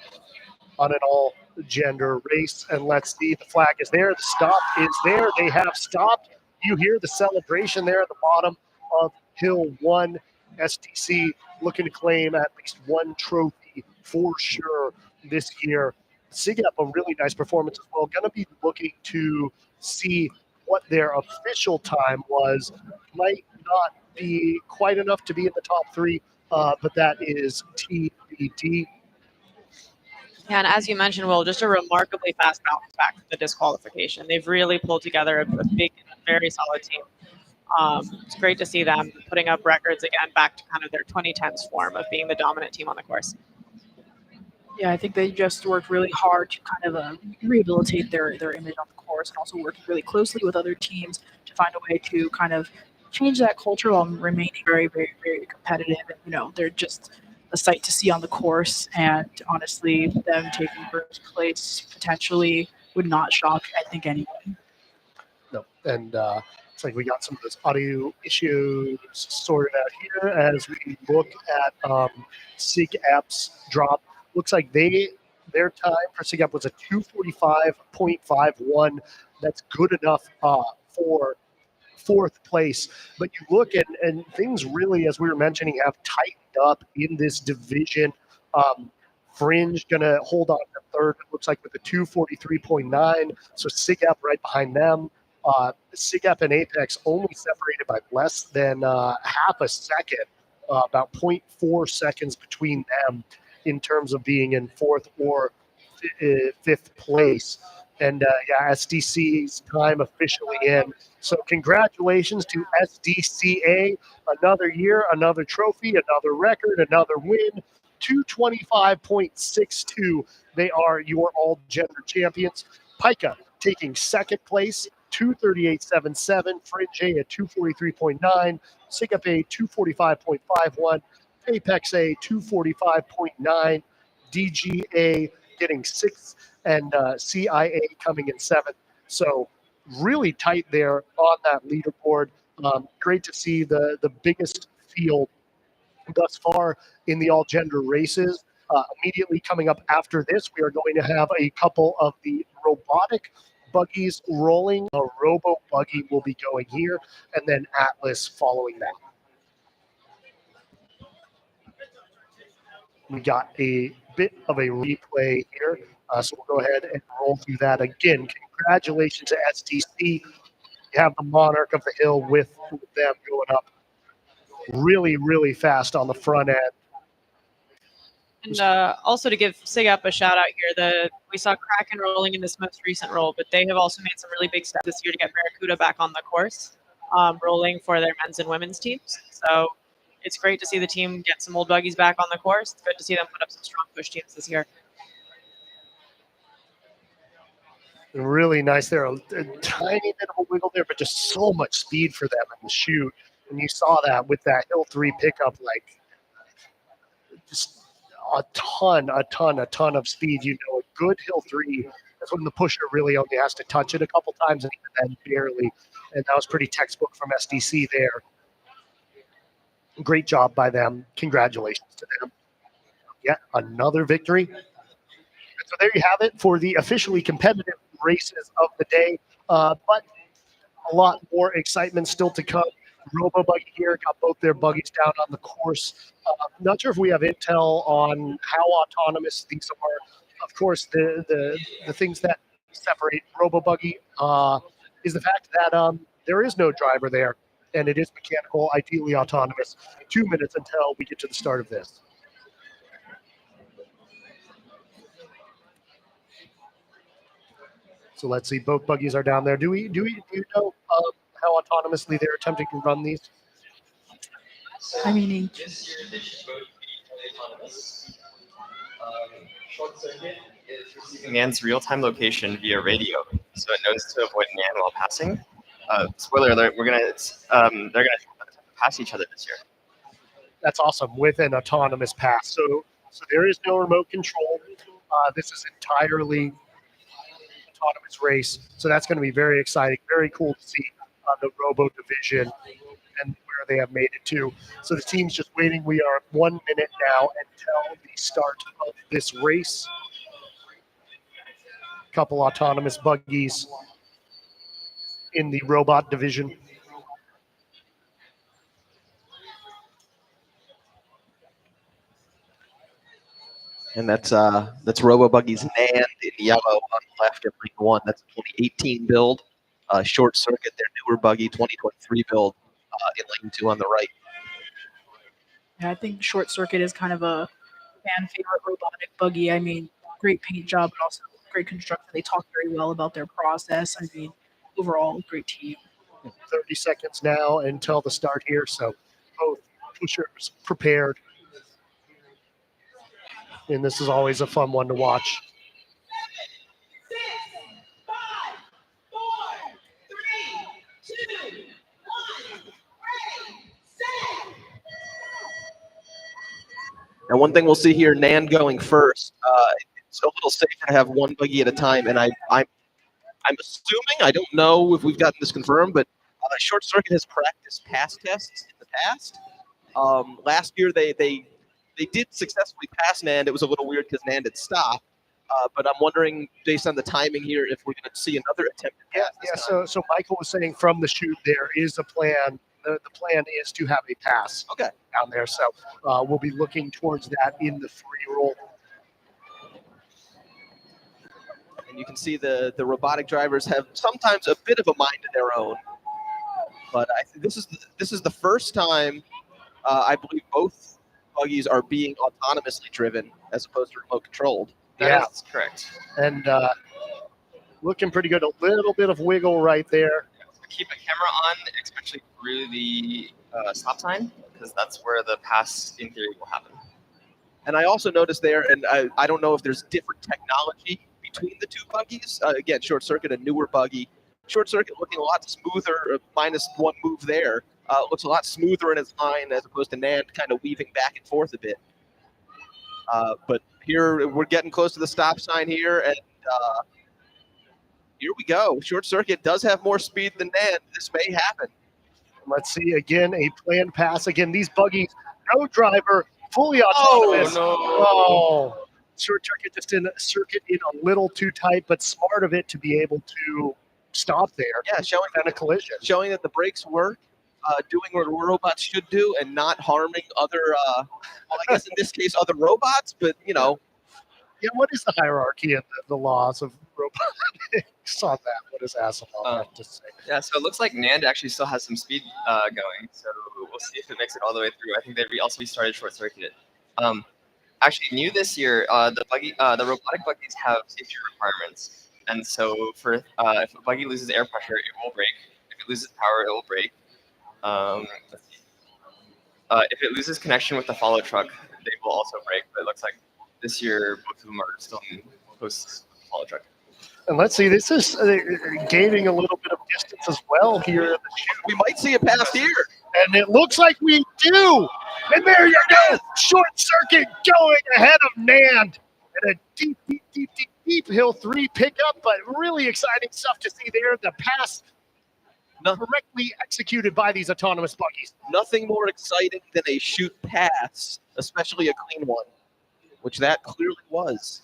on an all gender race. And let's see, the flag is there. The stop is there. They have stopped. You hear the celebration there at the bottom of Hill 1. SDC looking to claim at least one trophy for sure this year. SIGAP, a really nice performance as well. Going to be looking to see what their official time was. Might not be quite enough to be in the top 3, but that is TBD. Yeah, and as you mentioned, Will, just a remarkably fast bounce back from the disqualification. They've really pulled together a big, very solid team. It's great to see them putting up records again, back to kind of their 2010s form of being the dominant team on the course. Yeah, I think they just worked really hard to kind of rehabilitate their image on the course, and also working really closely with other teams to find a way to kind of change that culture while remaining very, very, very competitive. And, you know, they're just a sight to see on the course. And honestly, them taking first place potentially would not shock, I think, anyone. No, and it's like we got some of those audio issues sorted out here as we look at SIG App's drop. Looks like their time for SIG App was a 2:45.51. That's good enough for 4th place. But you look and things really, as we were mentioning, have tightened up in this division. Fringe going to hold on to 3rd, it looks like, with a 2:43.9. So SIG App right behind them. SIG App and Apex only separated by less than half a second, about 0.4 seconds between them in terms of being in 4th or 5th place. And SDC's time officially in. So congratulations to SDCA. Another year, another trophy, another record, another win. 225.62. They are your all-gender champions. Pika taking 2nd place, 238.77. Fringe A at 243.9. SIG Up A 245.51. Apex A 245.9. DGA getting 6th, and CIA coming in 7th. So really tight there on that leaderboard. Great to see the biggest field thus far in the all-gender races. Immediately coming up after this, we are going to have a couple of the robotic buggies rolling. A Robo Buggy will be going here, and then Atlas following that. We got a bit of a replay here, so we'll go ahead and roll through that again. Congratulations to SDC. You have the Monarch of the Hill with them going up really, really fast on the front end. And also to give SIG Up a shout out here, we saw Kraken rolling in this most recent roll, but they have also made some really big steps this year to get Barracuda back on the course, rolling for their men's and women's teams. So it's great to see the team get some old buggies back on the course. It's good to see them put up some strong push teams this year. Really nice there. A tiny bit of a wiggle there, but just so much speed for them in the shoot. And you saw that with that Hill 3 pickup, like just a ton of speed. You know, a good Hill 3, that's when the pusher really only has to touch it a couple times, and even then barely. And that was pretty textbook from SDC there. Great job by them. Congratulations to them. Yet another victory. And so there you have it for the officially competitive races of the day. But a lot more excitement still to come. Robo Buggy here got both their buggies down on the course. Not sure if we have intel on how autonomous these are. Of course, the things that separate Robo Buggy is the fact that there is no driver there, and it is mechanical, ideally autonomous. 2 minutes until we get to the start of this. So let's see, both buggies are down there. Do you know how autonomously they're attempting to run these? I mean, Man's real-time location via radio, so it knows to avoid man while passing. Spoiler alert: they're gonna pass each other this year. That's awesome, with an autonomous pass. So there is no remote control. This is entirely autonomous race. So that's going to be very exciting, very cool to see the Robo division and where they have made it to. So the team's just waiting. We are 1 minute now until the start of this race. Couple autonomous buggies in the robot division. And that's Robo Buggy's NAND in yellow on the left at ring 1. That's a 2018 build. Short Circuit, their newer buggy, 2023 build. in lane 2 on the right. Yeah, I think Short Circuit is kind of a fan favorite robotic buggy. I mean, great paint job, but also great construction. They talk very well about their process. I mean, overall, great team. 30 seconds now until the start here, so both pushers prepared. And this is always a fun one to watch. 6, 5, 4, 3, 2, 1, ready, set. Now, one thing we'll see here, Nan going first. It's a little safer to have one buggy at a time, and I'm assuming, I don't know if we've gotten this confirmed, but Short Circuit has practiced pass tests in the past. Last year, they did successfully pass Nan. It was a little weird because Nan had stopped. But I'm wondering, based on the timing here, if we're going to see another attempt at pass this time. So Michael was saying from the chute there is a plan. The plan is to have a pass down there. So we'll be looking towards that in the free roll. And you can see the robotic drivers have sometimes a bit of a mind of their own. But I think this is the first time I believe both buggies are being autonomously driven as opposed to remote controlled. That's correct. And looking pretty good. A little bit of wiggle right there. Keep a camera on, especially through the stop sign, because that's where the pass, in theory, will happen. And I also noticed there, and I don't know if there's different technology between the two buggies. Again, Short Circuit, a newer buggy. Short Circuit looking a lot smoother, minus one move there. Looks a lot smoother in its line as opposed to Nan kind of weaving back and forth a bit. But here, we're getting close to the stop sign here, and here we go. Short Circuit does have more speed than Nan. This may happen. Let's see, again, a planned pass. Again, these buggies, no driver, fully autonomous. Oh, Short Circuit just in a little too tight, but smart of it to be able to stop there. Yeah, showing a collision. Showing that the brakes work, doing what robots should do, and not harming other, well, I guess in this case, other robots, but, you know. Yeah, what is the hierarchy and the laws of robotics on that? What does Asimov have to say? Yeah, so it looks like NAND actually still has some speed going, so we'll see if it makes it all the way through. I think they also restarted Short Circuit. Actually, new this year, the robotic buggies have safety requirements, and so for if a buggy loses air pressure, it will brake. If it loses power, it will brake. Let's see. If it loses connection with the follow truck, they will also brake. But it looks like this year both of them are still in post follow truck. And let's see, this is gaining a little bit of distance as well here in the chute. We might see a pass here. And it looks like we do. And there you go. Short Circuit going ahead of Nand. And a deep hill 3 pickup, but really exciting stuff to see there. The pass correctly executed by these autonomous buggies. Nothing more exciting than a shoot pass, especially a clean one, which that clearly was.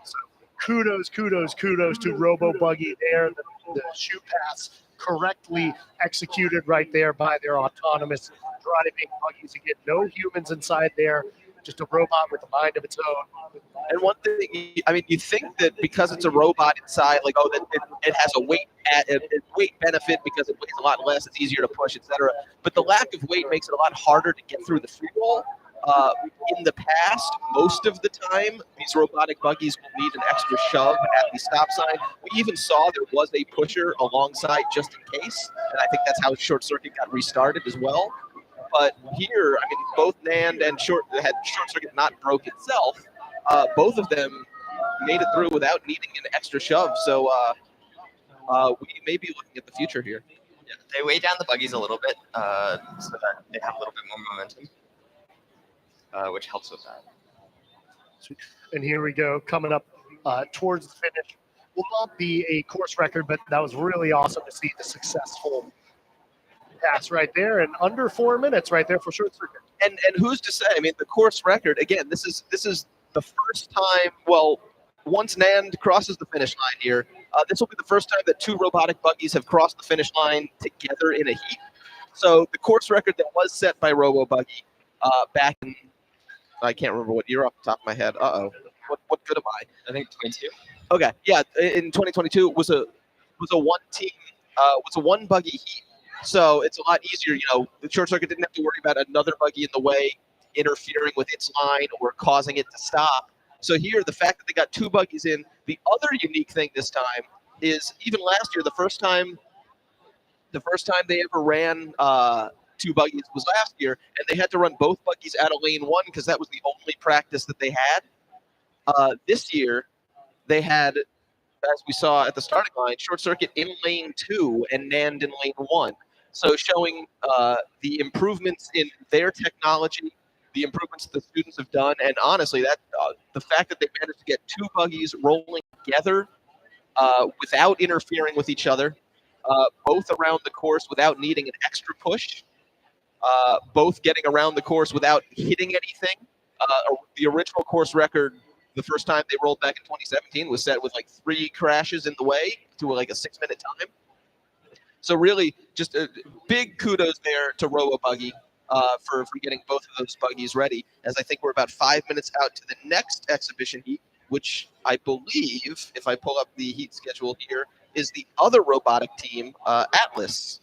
So kudos to Robo Buggy there. The shoot pass correctly executed right there by their autonomous driving buggies. Again, no humans inside there, just a robot with a mind of its own. And one thing, I mean, you think that because it's a robot inside, like, oh, that it has a weight benefit because it weighs a lot less, it's easier to push, etc. But the lack of weight makes it a lot harder to get through the free roll. In the past, most of the time, these robotic buggies will need an extra shove at the stop sign. We even saw there was a pusher alongside just in case, and I think that's how Short Circuit got restarted as well. But here, I mean, both NAND and Short Circuit not broke itself. Both of them made it through without needing an extra shove. So we may be looking at the future here. Yeah, they weigh down the buggies a little bit so that they have a little bit more momentum. Which helps with that. And here we go, coming up towards the finish. Will not be a course record, but that was really awesome to see the successful pass right there, and under 4 minutes right there for Short Circuit. And who's to say? I mean, the course record again. This is the first time. Well, once NAND crosses the finish line here, this will be the first time that two robotic buggies have crossed the finish line together in a heat. So the course record that was set by Robo Buggy back in, I can't remember what year off the top of my head. What good am I? I think 22. Okay, yeah, in 2022 was a one buggy heat, So it's a lot easier. The short circuit didn't have to worry about another buggy in the way interfering with its line or causing it to stop. So here, the fact that they got 2 buggies in, the other unique thing this time is even last year, the first time they ever ran 2 buggies was last year, and they had to run both buggies out of lane 1 because that was the only practice that they had. This year, they had, as we saw at the starting line, short circuit in lane 2 and NAND in lane 1. So showing the improvements in their technology, the improvements that the students have done, and honestly, that the fact that they managed to get 2 buggies rolling together without interfering with each other, both around the course without needing an extra push, both getting around the course without hitting anything. The original course record, the first time they rolled back in 2017, was set with like 3 crashes in the way to like a 6-minute time. So really, just a big kudos there to Buggy for getting both of those buggies ready, as I think we're about 5 minutes out to the next exhibition heat, which I believe, if I pull up the heat schedule here, is the other robotic team, Atlas.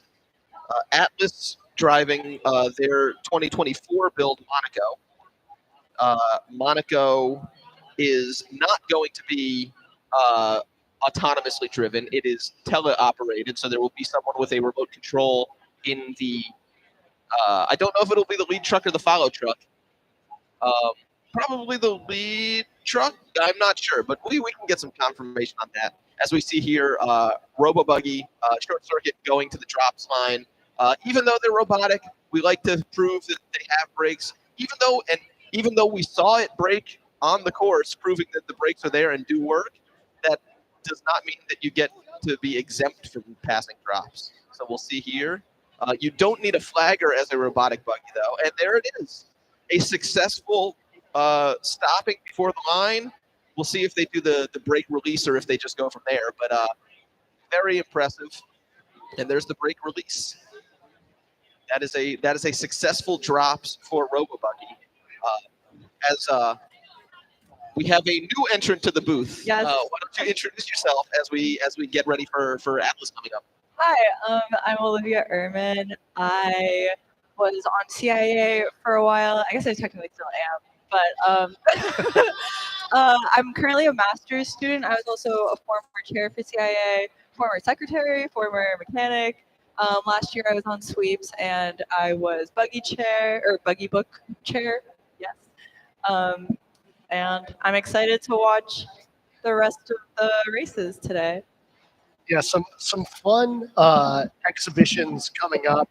Atlas driving their 2024 build, Monaco. Monaco is not going to be autonomously driven. It is teleoperated, so there will be someone with a remote control in the I don't know if it'll be the lead truck or the follow truck. Probably the lead truck. I'm not sure, but we can get some confirmation on that. As we see here, Buggy, short circuit going to the drops line. Even though they're robotic, we like to prove that they have brakes. Even though we saw it brake on the course, proving that the brakes are there and do work, that does not mean that you get to be exempt from passing drops. So we'll see here. You don't need a flagger as a robotic buggy, though. And there it is. A successful stopping before the line. We'll see if they do the brake release or if they just go from there. But very impressive. And there's the brake release. That is a successful drops for Buggy. As we have a new entrant to the booth. Yes. Why don't you introduce yourself as we get ready for Atlas coming up? Hi, I'm Olivia Ehrman. I was on CIA for a while. I guess I technically still am, but I'm currently a master's student. I was also a former chair for CIA, former secretary, former mechanic. Last year I was on sweeps and I was buggy chair or buggy book chair. Yes. And I'm excited to watch the rest of the races today. Yeah, some fun exhibitions coming up.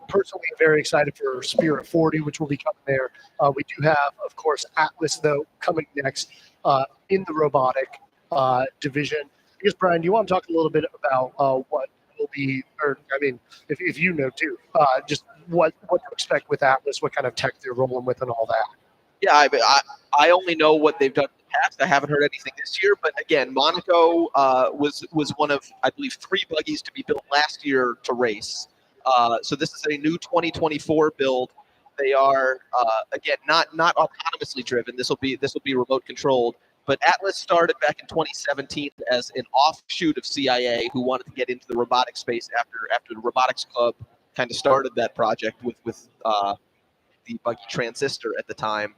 Personally, very excited for Spirit 40, which will be coming there. We do have, of course, Atlas, though, coming next in the robotic division. I guess, Brian, do you want to talk a little bit about what will be, or I mean, if you know too, just what to expect with Atlas, what kind of tech they're rolling with and all that? Yeah, I only know what they've done in the past. I haven't heard anything this year. But again, Monaco was one of, I believe, 3 buggies to be built last year to race. So this is a new 2024 build. They are again not autonomously driven. This will be remote controlled. But Atlas started back in 2017 as an offshoot of CIA who wanted to get into the robotic space after the Robotics Club kind of started that project with the buggy Transistor at the time.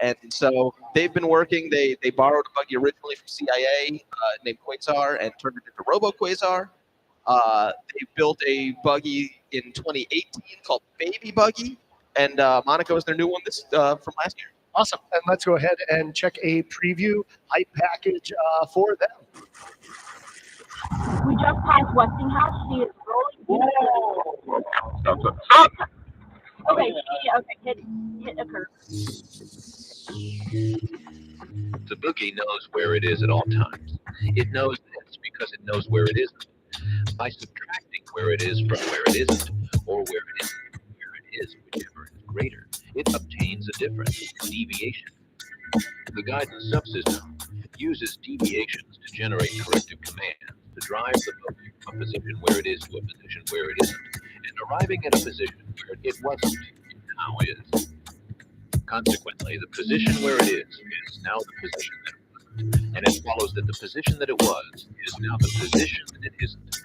And so they've been working. They borrowed a buggy originally from CIA named Quasar and turned it into Robo Quasar. They built a buggy in 2018 called Baby Buggy, and Monaco is their new one from last year. Awesome. And let's go ahead and check a preview hype package for them. We just passed Westinghouse. She is rolling. Whoa. Stop. Okay, hit a curve. The boogie knows where it is at all times. It knows this because it knows where it isn't. By subtracting where it is from where it isn't, or where it isn't from where it is, whichever is greater, it obtains a difference, deviation. The guidance subsystem uses deviations to generate corrective commands to drive the boogie from a position where it is to a position where it isn't, and arriving at a position where it wasn't, now is. Consequently, the position where it is now the position that it was, and it follows that the position that it was is now the position that it isn't.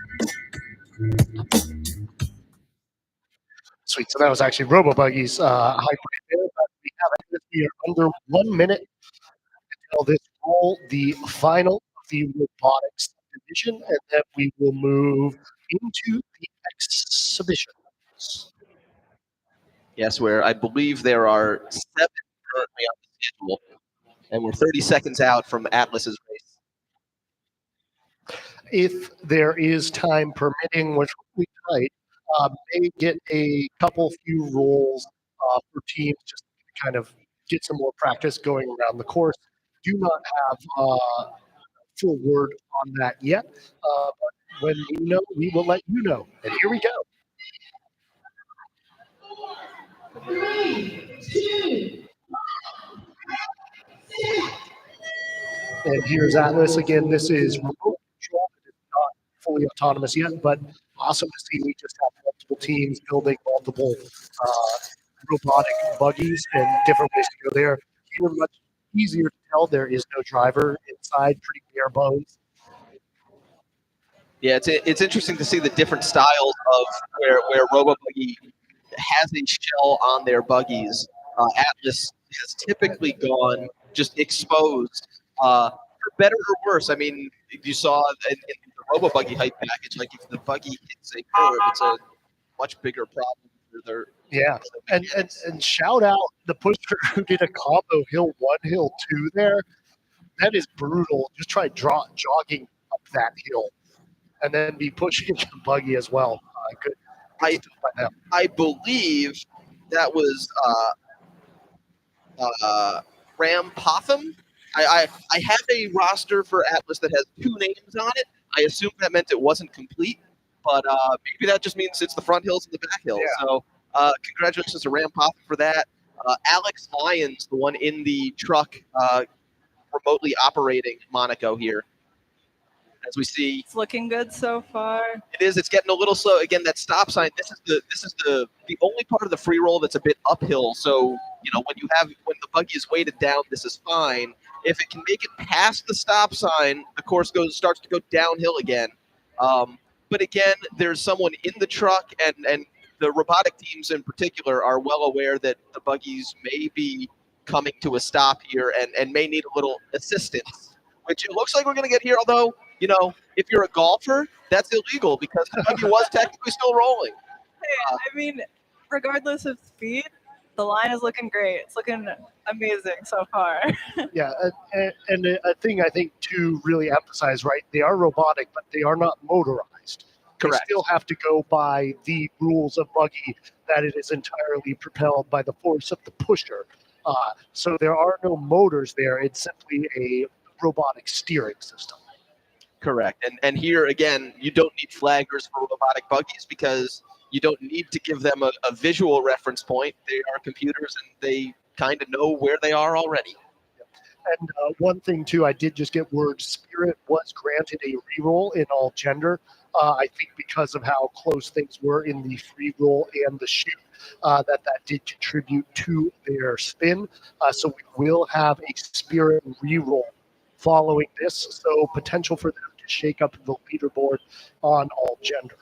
Sweet. So that was actually Robo Buggy's high point there, but we are under 1 minute until this roll, the final of the robotics division, and then we will move into the exhibitions. Yes, where I believe there are 7 currently on the schedule, and we're 30 seconds out from Atlas's race. If there is time permitting, which will be tight, may get a few rolls for teams just to kind of get some more practice going around the course. Do not have full word on that yet, but when we know, we will let you know. And here we go. 3, 2, And here's Atlas again. This is remote control. It is not fully autonomous yet, but awesome to see we just have multiple teams building multiple robotic buggies and different ways to go there. Here, much easier to tell. There is no driver inside, pretty bare bones. Yeah, it's interesting to see the different styles of where Robo Buggy has a shell on their buggies. Atlas has typically gone just exposed, for better or worse. I mean, you saw in the Robo Buggy hype package, like if the buggy hits a curve, it's a much bigger problem for their. Yeah, and shout out the pusher who did a combo hill 1, hill 2 there. That is brutal. Just try jogging up that hill, and then be pushing the buggy as well. Good. I believe that was Ram Potham. I have a roster for Atlas that has 2 names on it. I assume that meant it wasn't complete, but maybe that just means it's the front hills and the back hills. Yeah. So congratulations to Ram Potham for that. Alex Lyons, the one in the truck remotely operating Monaco here. As we see, It's looking good so far. it is. It's getting a little slow. Again, that stop sign. This is the only part of the free roll that's a bit uphill. So when the buggy is weighted down, this is fine. If it can make it past the stop sign, the course starts to go downhill again. But again, there's someone in the truck, and the robotic teams in particular are well aware that the buggies may be coming to a stop here and may need a little assistance, which it looks like we're going to get here. Although, if you're a golfer, that's illegal because the buggy was technically still rolling. Hey, I mean, regardless of speed, the line is looking great. It's looking amazing so far. Yeah, and a thing I think to really emphasize, right? They are robotic, but they are not motorized. Correct. They still have to go by the rules of buggy that it is entirely propelled by the force of the pusher. So there are no motors there. It's simply a robotic steering system. Correct. And here, again, you don't need flaggers for robotic buggies because you don't need to give them a visual reference point. They are computers, and they kind of know where they are already. And one thing, too, I did just get word Spirit was granted a reroll in all gender. I think because of how close things were in the free roll and the shoot, that did contribute to their spin. So we will have a Spirit reroll following this. So potential for them to shake up the leaderboard on all gender.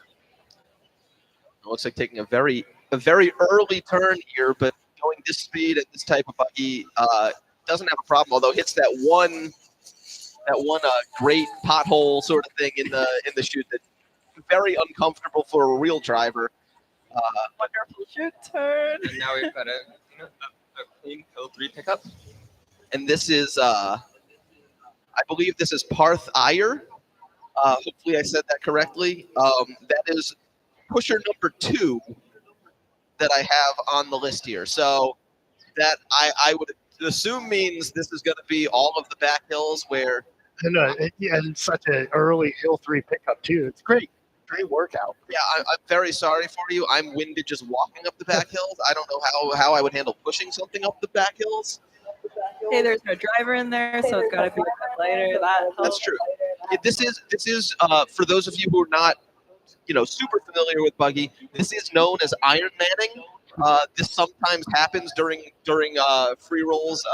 It looks like taking a very early turn here, but going this speed at this type of buggy doesn't have a problem. Although hits that one great pothole sort of thing in the chute that very uncomfortable for a real driver. Wonderful shoot turn. And now we've got a clean hill 3 pickup. And this is I believe this is Parth Iyer. Hopefully I said that correctly. That is pusher number 2 that I have on the list here. So that I would assume means this is going to be all of the back hills where. And such an early hill 3 pickup too. It's great workout. Yeah, I'm very sorry for you. I'm winded just walking up the back hills. I don't know how I would handle pushing something up the back hills. Hey, there's no driver in there, so it's got to be a bit lighter. That's true. This is for those of you who are not, super familiar with buggy. This is known as Iron Manning. This sometimes happens during free rolls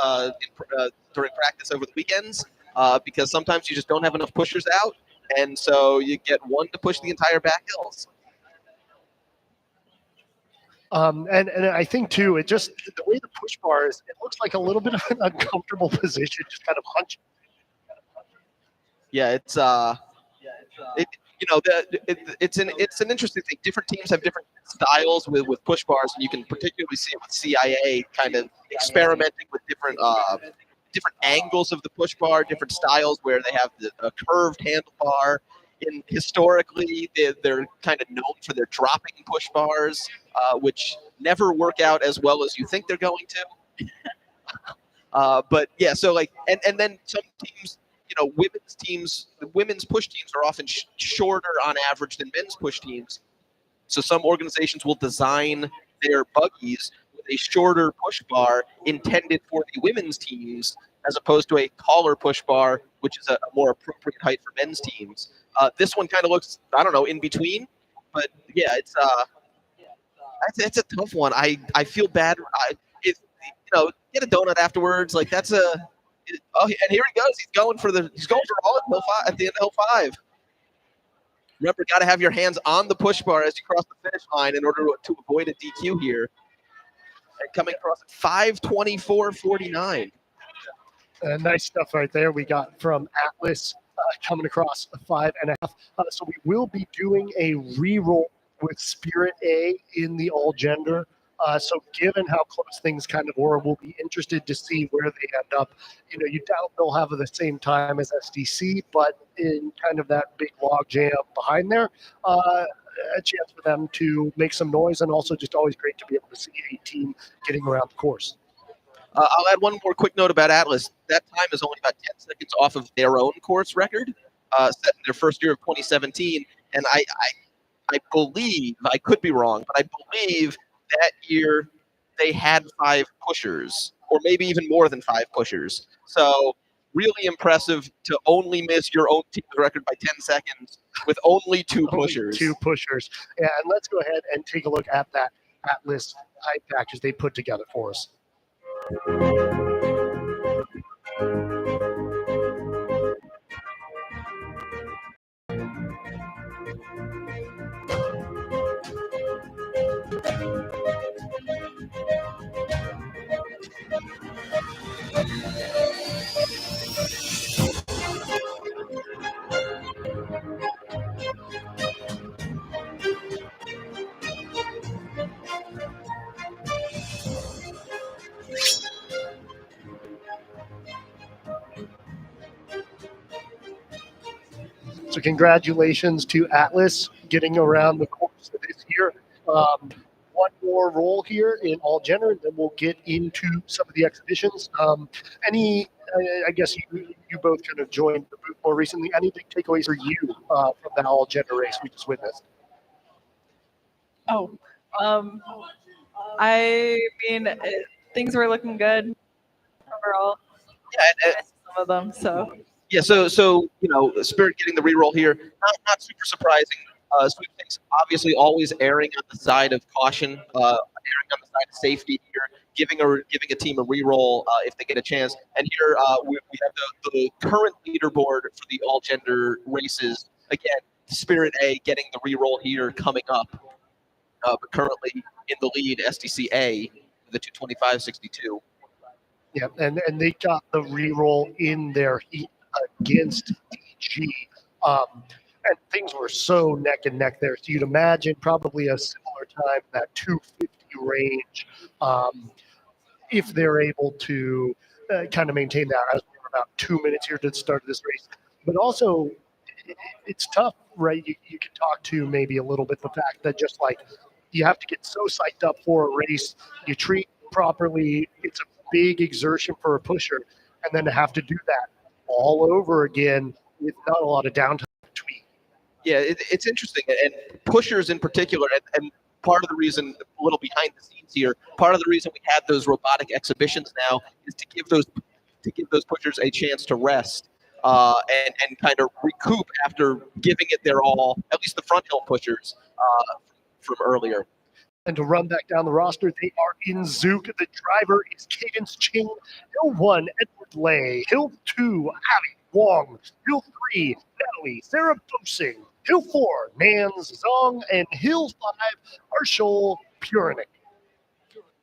during practice over the weekends because sometimes you just don't have enough pushers out, and so you get one to push the entire back hills. And I think too, it just the way the push bar is, it looks like a little bit of an uncomfortable position, just kind of hunching. Yeah, it's an interesting thing. Different teams have different styles with push bars, and you can particularly see it with CIA kind of experimenting with different angles of the push bar, different styles where they have a curved handlebar. Historically, they're kind of known for their dropping push bars, which never work out as well as you think they're going to. But yeah, so like, and then some teams, women's push teams are often shorter on average than men's push teams. So some organizations will design their buggies with a shorter push bar intended for the women's teams, as opposed to a taller push bar, which is a more appropriate height for men's teams. This one kind of looks, I don't know, in between. But yeah, it's a tough one. I feel bad. Get a donut afterwards. Like that's a. Oh, and here he goes. He's going for all at hill 5 at the end of hill 5. Remember, got to have your hands on the push bar as you cross the finish line in order to avoid a DQ here. And coming across at 5:24.49. Nice stuff right there. We got from Atlas coming across a 5.5. So we will be doing a reroll with Spirit A in the all gender. So given how close things kind of were, we'll be interested to see where they end up. You doubt they'll have the same time as SDC, but in kind of that big log jam behind there, a chance for them to make some noise, and also just always great to be able to see a team getting around the course. I'll add one more quick note about Atlas. That time is only about 10 seconds off of their own course record, set in their first year of 2017. And I believe, I could be wrong, but I believe that year they had 5 pushers, or maybe even more than 5 pushers. So really impressive to only miss your own team's record by 10 seconds with only 2 pushers. 2 pushers. Yeah, and let's go ahead and take a look at that Atlas hype package they put together for us. So congratulations to Atlas getting around the course this year. One more roll here in all gender, and then we'll get into some of the exhibitions. I guess you both kind of joined the booth more recently. Any big takeaways for you from that all gender race we just witnessed? I mean, things were looking good overall. Yeah, some of them. So yeah, so Spirit getting the reroll here, not super surprising. Sweepstakes obviously always erring on the side of caution, erring on the side of safety here, giving a team a reroll if they get a chance. And here we have the current leaderboard for the all gender races. Again, Spirit A getting the reroll here coming up, but currently in the lead, SDCA with the 225.62. Yeah, and they got the reroll in their heat against DG. And things were so neck and neck there. So you'd imagine probably a similar time, that 250 range, if they're able to kind of maintain that. As we were about 2 minutes here to the start of this race. But also, it's tough, right? You can talk to maybe a little bit the fact that just like you have to get so psyched up for a race, you treat properly. It's a big exertion for a pusher, and then to have to do that all over again with not a lot of downtime between. Yeah, it's interesting, and pushers in particular, and part of the reason, a little behind the scenes here, part of the reason we had those robotic exhibitions now is to give those pushers a chance to rest and kind of recoup after giving it their all, at least the front hill pushers from earlier. And to run back down the roster, they are in Zook. The driver is Cadence Ching. Hill 1, Edward Lay. Hill 2, Abby Wong. Hill 3, Natalie Sarah Bosing. Hill 4, Nans Zong. And Hill 5, Arshol Puranik.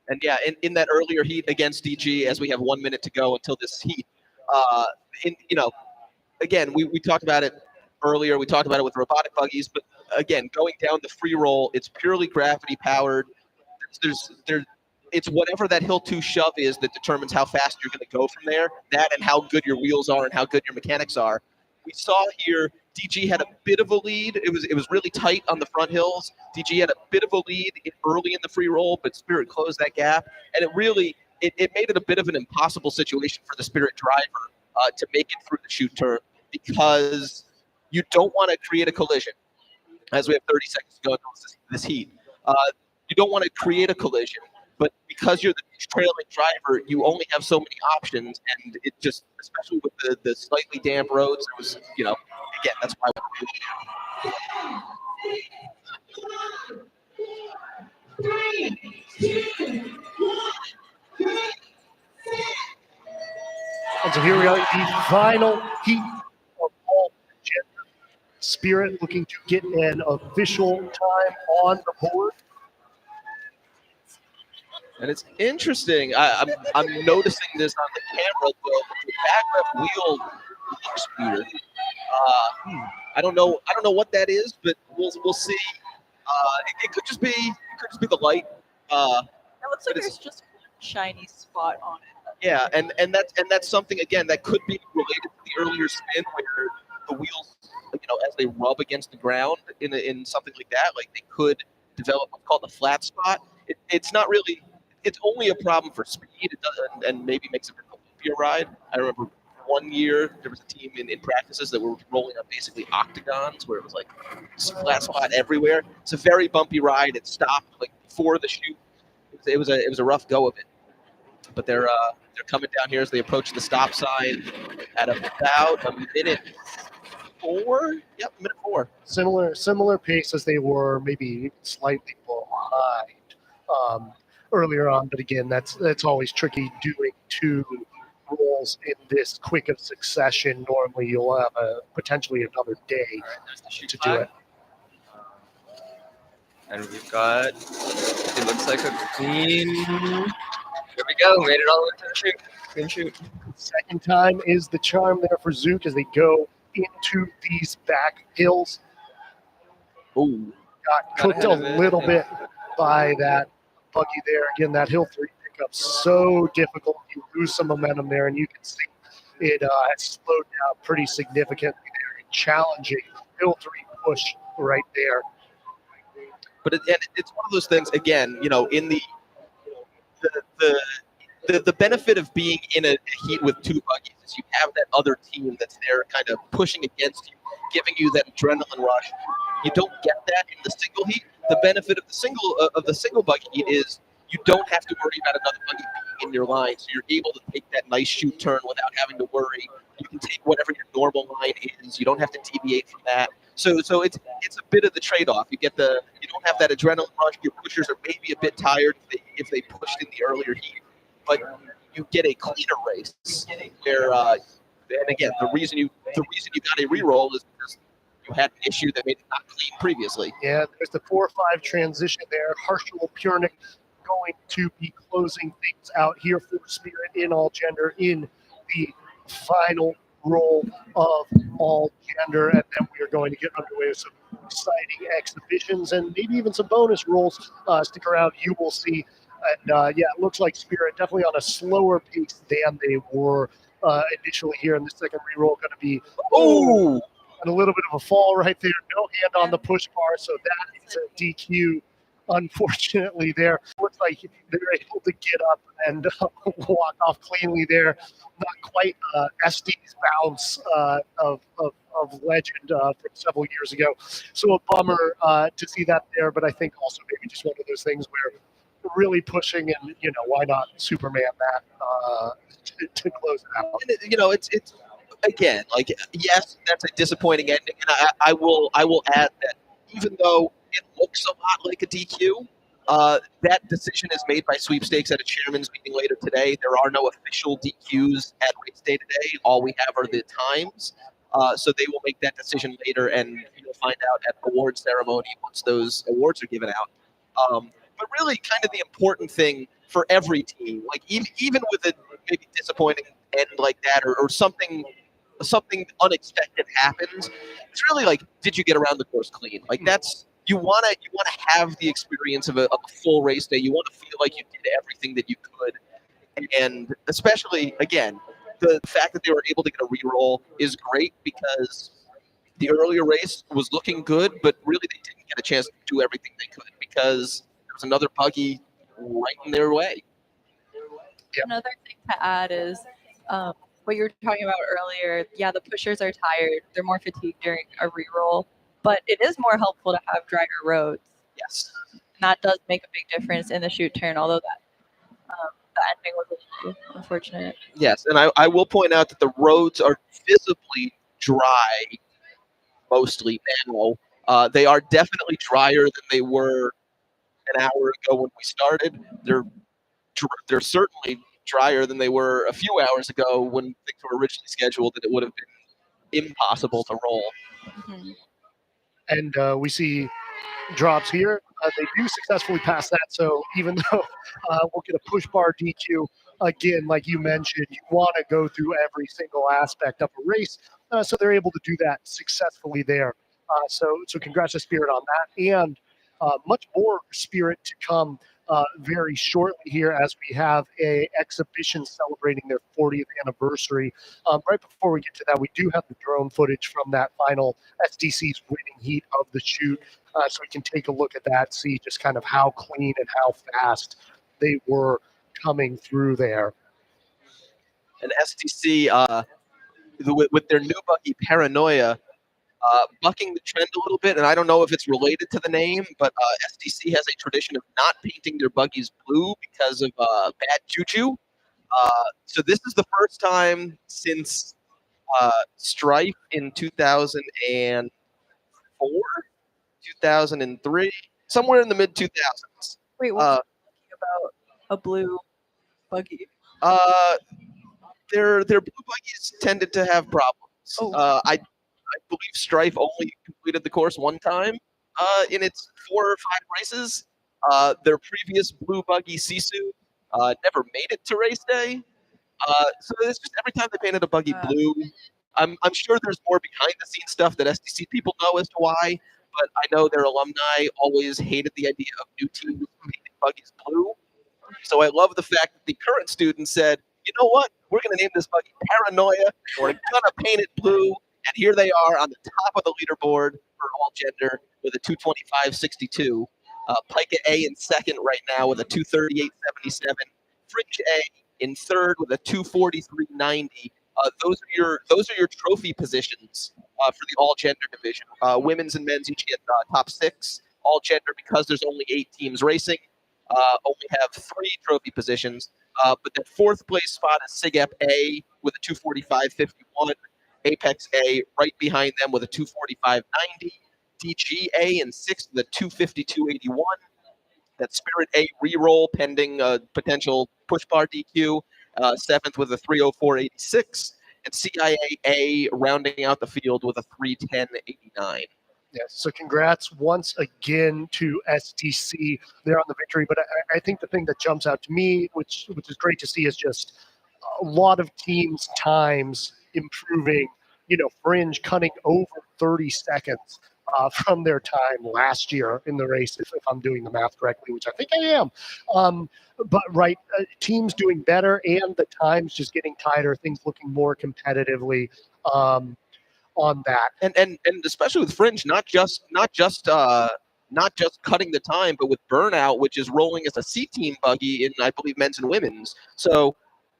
And yeah, in that earlier heat against DG, as we have 1 minute to go until this heat, again, we talked about it earlier. We talked about it with robotic buggies, but again, going down the free roll, it's purely gravity powered. It's whatever that hill 2 shove is that determines how fast you're going to go from there. That and how good your wheels are and how good your mechanics are. We saw here DG had a bit of a lead. It was really tight on the front hills. DG had a bit of a lead early in the free roll, but Spirit closed that gap, and it really it made it a bit of an impossible situation for the Spirit driver to make it through the shoot turn, because you don't want to create a collision. As we have 30 seconds to go into this heat, you don't want to create a collision, but because you're the trailing driver, you only have so many options, and it just, especially with the slightly damp roads, it was, again, that's why. And so here we are, the final heat of all gender. Spirit looking to get an official time on the board. And it's interesting. I'm noticing this on the camera. The back left wheel looks weird. I don't know what that is, but we'll see. It could just be the light. It looks like there's just one shiny spot on it. Yeah, and that's something, again, that could be related to the earlier spin where the wheels, as they rub against the ground in something like that, like they could develop what's called a flat spot. It's not really. It's only a problem for speed. It doesn't, and maybe makes it a lumpier ride. I remember one year there was a team in practices that were rolling on basically octagons where it was like flat spot everywhere. It's a very bumpy ride. It stopped like before the shoot. It was a rough go of it. But they're coming down here as they approach the stop sign at about a minute 4. Yep, minute 4. Similar pace as they were, maybe slightly behind earlier on. But again, that's always tricky doing 2 rolls in this quick of succession. Normally, you'll have potentially another day to do it. And we've got, it looks like a clean, there we go, made it all the way to the shoot. Clean shoot. Second time is the charm there for Zook as they go into these back hills. Ooh. Got cooked a little bit by that buggy there. Again, that hill 3 pickup so difficult. You lose some momentum there, and you can see it has slowed down pretty significantly there. Challenging hill 3 push right there. But it's one of those things, again, in the benefit of being in a heat with 2 buggies is you have that other team that's there kind of pushing against you, giving you that adrenaline rush. You don't get that in the single heat. The benefit of the single buggy heat is you don't have to worry about another buggy being in your line, so you're able to take that nice shoot turn without having to worry. You can take whatever your normal line is. You don't have to deviate from that. So it's a bit of the trade-off. You don't have that adrenaline rush. Your pushers are maybe a bit tired if they pushed in the earlier heat, but you get a cleaner race where, and again, the reason you got a reroll is because you had an issue that made it not clean previously. Yeah, there's the 4-5 transition there. Harshal Purnik going to be closing things out here for Spirit in all gender in the final roll of all gender, and then we are going to get underway with some exciting exhibitions and maybe even some bonus rolls. Stick around, you will see. And yeah, it looks like Spirit definitely on a slower pace than they were initially here in the second reroll. Going to be and a little bit of a fall right there. No hand on the push bar, so that is a DQ. Unfortunately, there looks like they're able to get up and walk off cleanly there. Not quite SD's bounce of legend from several years ago. So a bummer to see that there, but I think also maybe just one of those things where really pushing and why not Superman that to close it out. And it's again, like, yes, that's a disappointing ending, and I will add that even though it looks a lot like a DQ, that decision is made by sweepstakes at a chairman's meeting later today. There are no official DQs at race day today. All we have are the times. So they will make that decision later, and you'll find out at the award ceremony once those awards are given out. But really, kind of the important thing for every team. Like even with a maybe disappointing end like that, or something unexpected happens, it's really like, did you get around the course clean? Like that's you wanna have the experience of a full race day. You want to feel like you did everything that you could, and especially again, the fact that they were able to get a reroll is great because the earlier race was looking good, but really they didn't get a chance to do everything they could because there was another buggy right in their way. Another thing to add is what you were talking about earlier. Yeah, the pushers are tired. They're more fatigued during a reroll, but it is more helpful to have drier roads. Yes. And that does make a big difference in the shoot turn, although that the ending was a little unfortunate. Yes, and I will point out that the roads are visibly dry mostly now. They are definitely drier than they were an hour ago when we started. They're certainly drier than they were a few hours ago when things were originally scheduled, and it would have been impossible to roll. Mm-hmm. And we see drops here. They do successfully pass that, so even though we'll get a push bar DQ, again, like you mentioned, you want to go through every single aspect of a race, so they're able to do that successfully there. So congrats to Spirit on that, and much more Spirit to come very shortly here as we have a exhibition celebrating their 40th anniversary. Right before we get to that, we do have the drone footage from that final SDC's winning heat of the shoot. So we can take a look at that, see just kind of how clean and how fast they were coming through there. And SDC, with their new buggy Paranoia, bucking the trend a little bit, and I don't know if it's related to the name, but SDC has a tradition of not painting their buggies blue because of bad juju. So this is the first time since Strife in 2004, 2003, somewhere in the mid 2000s. Wait, what's talking about a blue buggy? Their blue buggies tended to have problems. I believe Strife only completed the course one time in its 4 or 5 races. Their previous blue buggy Sisu never made it to race day. So it's just every time they painted a buggy blue. I'm sure there's more behind the scenes stuff that SDC people know as to why, but I know their alumni always hated the idea of new teams painting buggies blue. So I love the fact that the current student said, you know what, we're going to name this buggy Paranoia, we're going to paint it blue, and here they are on the top of the leaderboard for all gender with a 225.62. Pika A in second right now with a 238.77. Fringe A in third with a 243.90. Those are your trophy positions for the all gender division. Women's and men's each get top 6. All gender, because there's only 8 teams racing, only have 3 trophy positions. But the 4th place spot is SIGEP A with a 245.51. Apex A right behind them with a 245.90. DG A in 6th with a 252.81. That Spirit A reroll pending potential push bar DQ. 7th with a 304.86. And CIA A rounding out the field with a 310.89. Yes, so congrats once again to SDC there on the victory. But I think the thing that jumps out to me, which is great to see, is just a lot of teams' times improving. Fringe cutting over 30 seconds from their time last year in the race, if I'm doing the math correctly, which I think I am. But teams doing better and the times just getting tighter, things looking more competitively. On that, and especially with Fringe, not just cutting the time, but with Burnout, which is rolling as a C team buggy in, I believe, men's and women's. So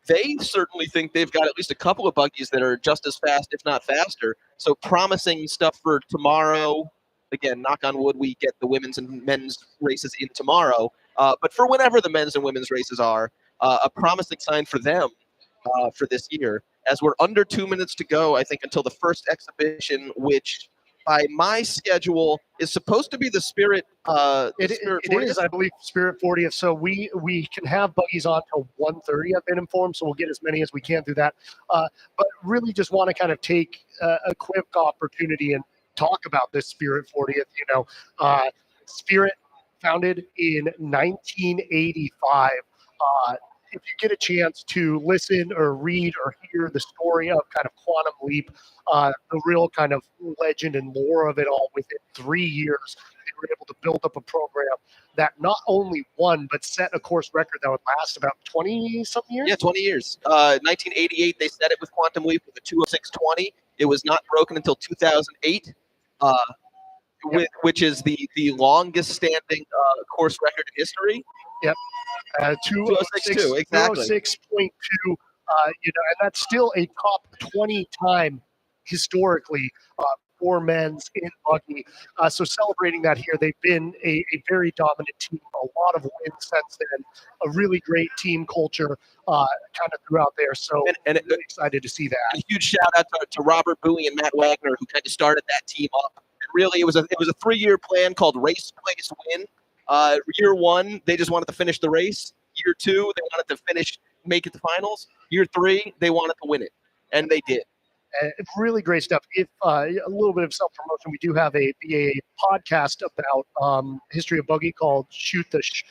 they certainly think they've got at least a couple of buggies that are just as fast, if not faster. So promising stuff for tomorrow. Again, knock on wood, we get the women's and men's races in tomorrow. But for whenever the men's and women's races are, a promising sign for them for this year. As we're under 2 minutes to go, I think, until the first exhibition, which by my schedule is supposed to be the Spirit. It is, I believe, Spirit 40th. So we can have buggies on till 1:30. I've been informed, so we'll get as many as we can through that. But really, just want to kind of take a quick opportunity and talk about this Spirit 40th. Spirit founded in 1985. If you get a chance to listen or read or hear the story of kind of Quantum Leap, the real kind of legend and lore of it all, within 3 years, they were able to build up a program that not only won, but set a course record that would last about 20-something years? Yeah, 20 years. 1988, they set it with Quantum Leap with a 206.20. It was not broken until 2008, which is the longest standing course record in history. Yep. 206.2, exactly. 206.2, and that's still a top 20 time historically for men's in buggy. So celebrating that here, they've been a very dominant team, a lot of wins since then, a really great team culture kind of throughout there. So and really excited to see that. A huge shout out to Robert Bowie and Matt Wagner, who kind of started that team up. And really, it was a 3-year plan called Race, Place, Win. Year 1, they just wanted to finish the race. Year 2, they wanted to make it to finals. Year 3, they wanted to win it, and they did. Really great stuff. If a little bit of self-promotion, we do have a podcast about history of buggy called Shoot the Sh.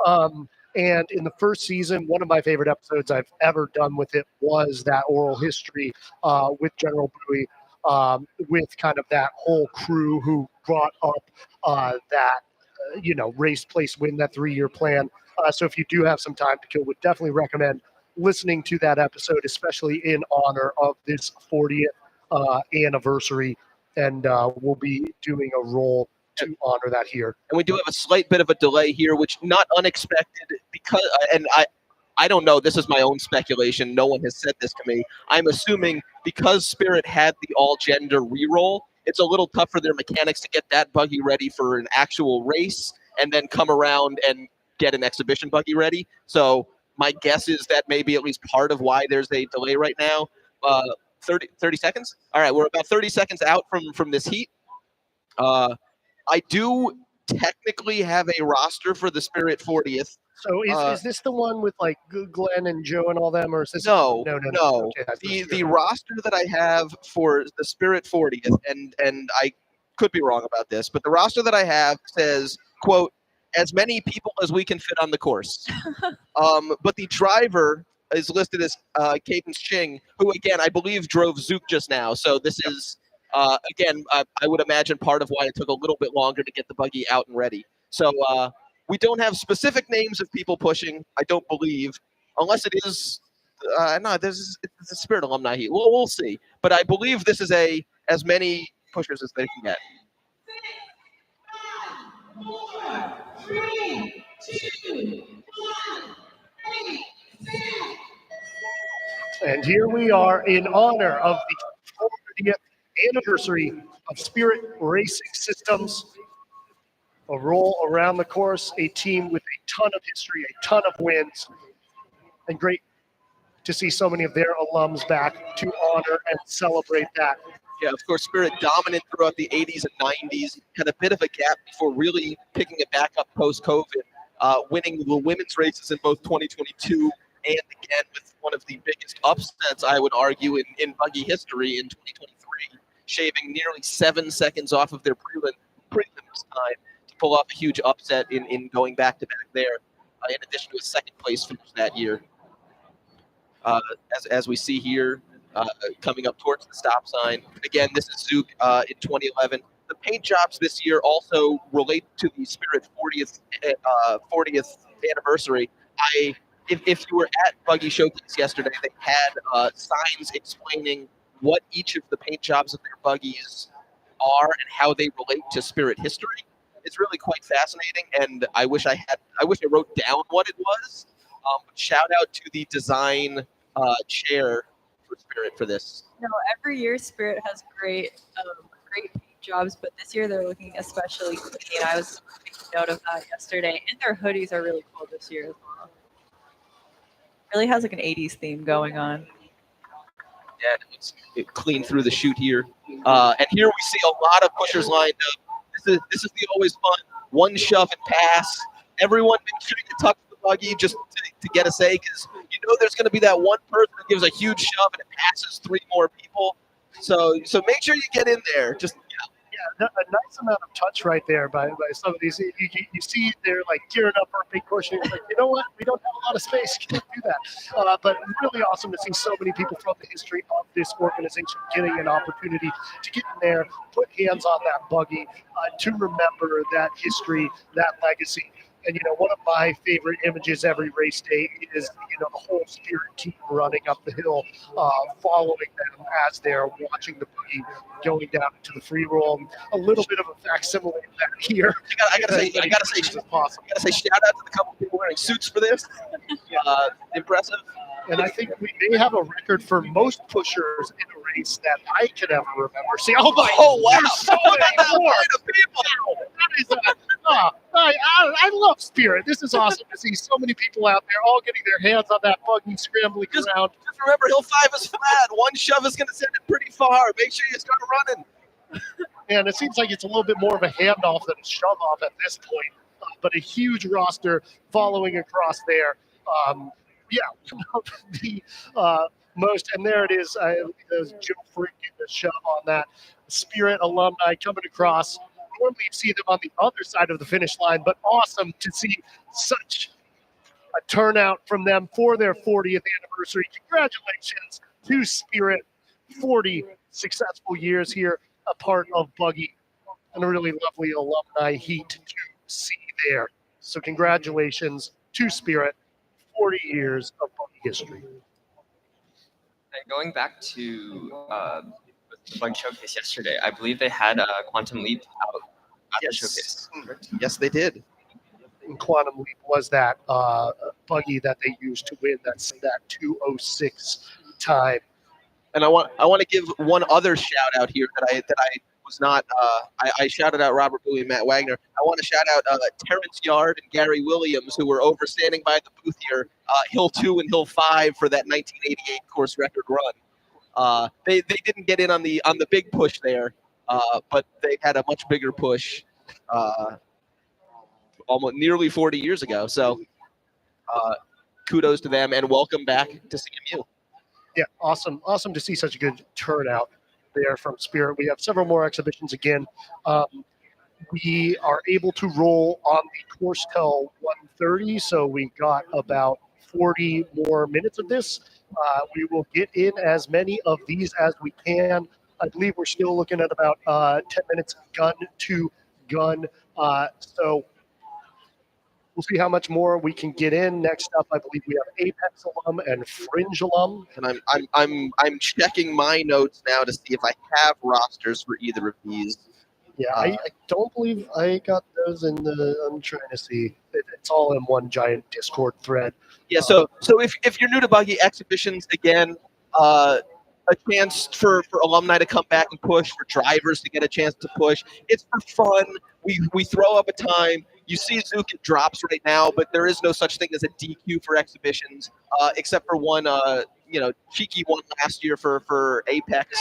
And in the first season, one of my favorite episodes I've ever done with it was that oral history with General Bowie, with kind of that whole crew who brought up that race, place, win, that 3-year plan. So if you do have some time to kill, would definitely recommend listening to that episode, especially in honor of this 40th anniversary. And we'll be doing a roll to honor that here. And we do have a slight bit of a delay here, which not unexpected because, and I don't know, this is my own speculation. No one has said this to me. I'm assuming because Spirit had the all-gender reroll, it's a little tough for their mechanics to get that buggy ready for an actual race and then come around and get an exhibition buggy ready. So my guess is that maybe at least part of why there's a delay right now. 30 seconds? All right, we're about 30 seconds out from this heat. I do technically have a roster for the Spirit 40th. So is this the one with like Glenn and Joe and all them, or is this no? Okay, the roster that I have for the Spirit 40th, and I could be wrong about this, but the roster that I have says, quote, as many people as we can fit on the course. But the driver is listed as Cadence Ching, who again I believe drove Zook just now. So this is again I would imagine part of why it took a little bit longer to get the buggy out and ready. So we don't have specific names of people pushing. I don't believe, unless it is it's a Spirit alumni heat. We'll see. But I believe this is as many pushers as they can get. 3, 2, 1, And here we are in honor of the 40th anniversary of Spirit Racing Systems. A roll around the course, a team with a ton of history, a ton of wins, and great to see so many of their alums back to honor and celebrate that. Yeah, of course, Spirit dominant throughout the 80s and 90s, had a bit of a gap before really picking it back up post-COVID, winning the women's races in both 2022 and again with one of the biggest upsets, I would argue, in buggy history in 2023, shaving nearly 7 seconds off of their prelims time to pull off a huge upset in going back-to-back there, in addition to a second-place finish that year. As we see here, coming up towards the stop sign. Again, this is Zook in 2011. The paint jobs this year also relate to the Spirit 40th anniversary. If you were at Buggy Showcase yesterday, they had signs explaining what each of the paint jobs of their buggies are and how they relate to Spirit history. It's really quite fascinating, and I wish I wrote down what it was. Shout out to the design chair for Spirit for this. No, every year Spirit has great paint jobs, but this year they're looking especially clean. I was making note of that yesterday, and their hoodies are really cool this year as well. Really has like an 80s theme going on. Yeah, it's clean through the chute here. And here we see a lot of pushers lined up. This is the always fun one shove and pass. Everyone makes sure to tuck the buggy just to get a say, because you know there's going to be that one person that gives a huge shove and it passes 3 more people. So make sure you get in there. Just a nice amount of touch right there by some of these. You see they're like gearing up for a big push. And it's like, you know what? We don't have a lot of space. Can't do that. But really awesome to see so many people from the history of this organization getting an opportunity to get in there, put hands on that buggy, to remember that history, that legacy. And, one of my favorite images every race day is, the whole Spirit team running up the hill, following them as they're watching the buggy going down into the free roll. A little bit of a facsimile of that here. I gotta say, shout out to the couple people wearing suits for this. Impressive. And I think we may have a record for most pushers in a race that I can ever remember. See, oh wow, there's so many more people. That is I love Spirit. This is awesome to see so many people out there all getting their hands on that buggy, scrambling around. Just remember, Hill 5 is flat. One shove is going to send it pretty far. Make sure you start running. And it seems like it's a little bit more of a handoff than a shove off at this point. But a huge roster following across there. The most, and there it is. Joe Frick getting a shove on that. Spirit alumni coming across. Normally you see them on the other side of the finish line, but awesome to see such a turnout from them for their 40th anniversary. Congratulations to Spirit. 40 successful years here, a part of Buggy, and a really lovely alumni heat to see there. So congratulations to Spirit. 40 years of Buggy history. And going back to the Bug Showcase yesterday, I believe they had a Quantum Leap out at the showcase. Yes, they did. And Quantum Leap was that buggy that they used to win that 2:06 time. And I want to give one other shout out here that I was not. I shouted out Robert Bowie and Matt Wagner. I want to shout out Terrence Yard and Gary Williams, who were over standing by the booth here, Hill 2 and Hill 5 for that 1988 course record run. They didn't get in on the big push there, but they had a much bigger push, almost nearly 40 years ago. So kudos to them and welcome back to CMU. Yeah, awesome to see such a good turnout there from Spirit. We have several more exhibitions again. We are able to roll on the course till 1:30, so we got about 40 more minutes of this. We will get in as many of these as we can. I believe we're still looking at about 10 minutes gun to gun. So we'll see how much more we can get in. Next up, I believe we have Apex alum and Fringe alum. And I'm checking my notes now to see if I have rosters for either of these. Yeah, I don't believe I got those in the. I'm trying to see. It's all in one giant Discord thread. Yeah. So if you're new to Buggy exhibitions, again, a chance for alumni to come back and push, for drivers to get a chance to push. It's for fun. We throw up a time. You see Zook at drops right now, but there is no such thing as a DQ for exhibitions, except for one, cheeky one last year for Apex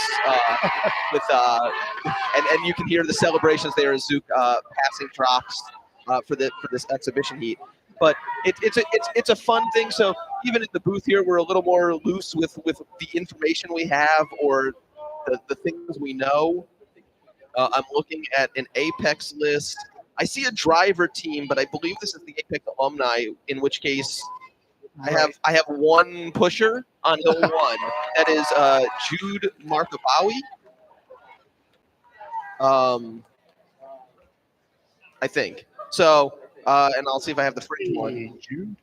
with and you can hear the celebrations there as Zook passing drops for this exhibition heat. But it's a fun thing. So even in the booth here, we're a little more loose with the information we have or the things we know. I'm looking at an Apex list. I see a driver team, but I believe this is the Apex alumni, in which case I have one pusher on Hill 1. That is Jude Markabawi. I think. So, and I'll see if I have the Fringe one. Jude.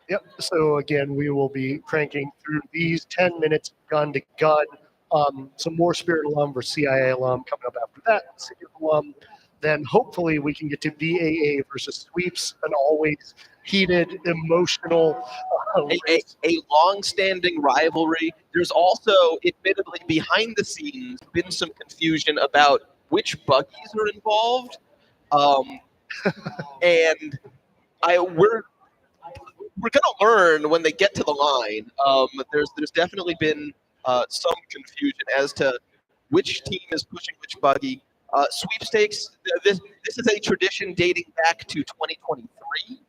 Yep. So again, we will be cranking through these 10 minutes gun to gun. Some more Spirit alum versus CIA alum coming up after that. City alum. Then hopefully we can get to BAA versus Sweeps, an always heated, emotional a long-standing rivalry. There's also, admittedly, behind the scenes, been some confusion about which buggies are involved, and we're gonna learn when they get to the line. There's definitely been some confusion as to which team is pushing which buggy. Sweepstakes, this is a tradition dating back to 2023.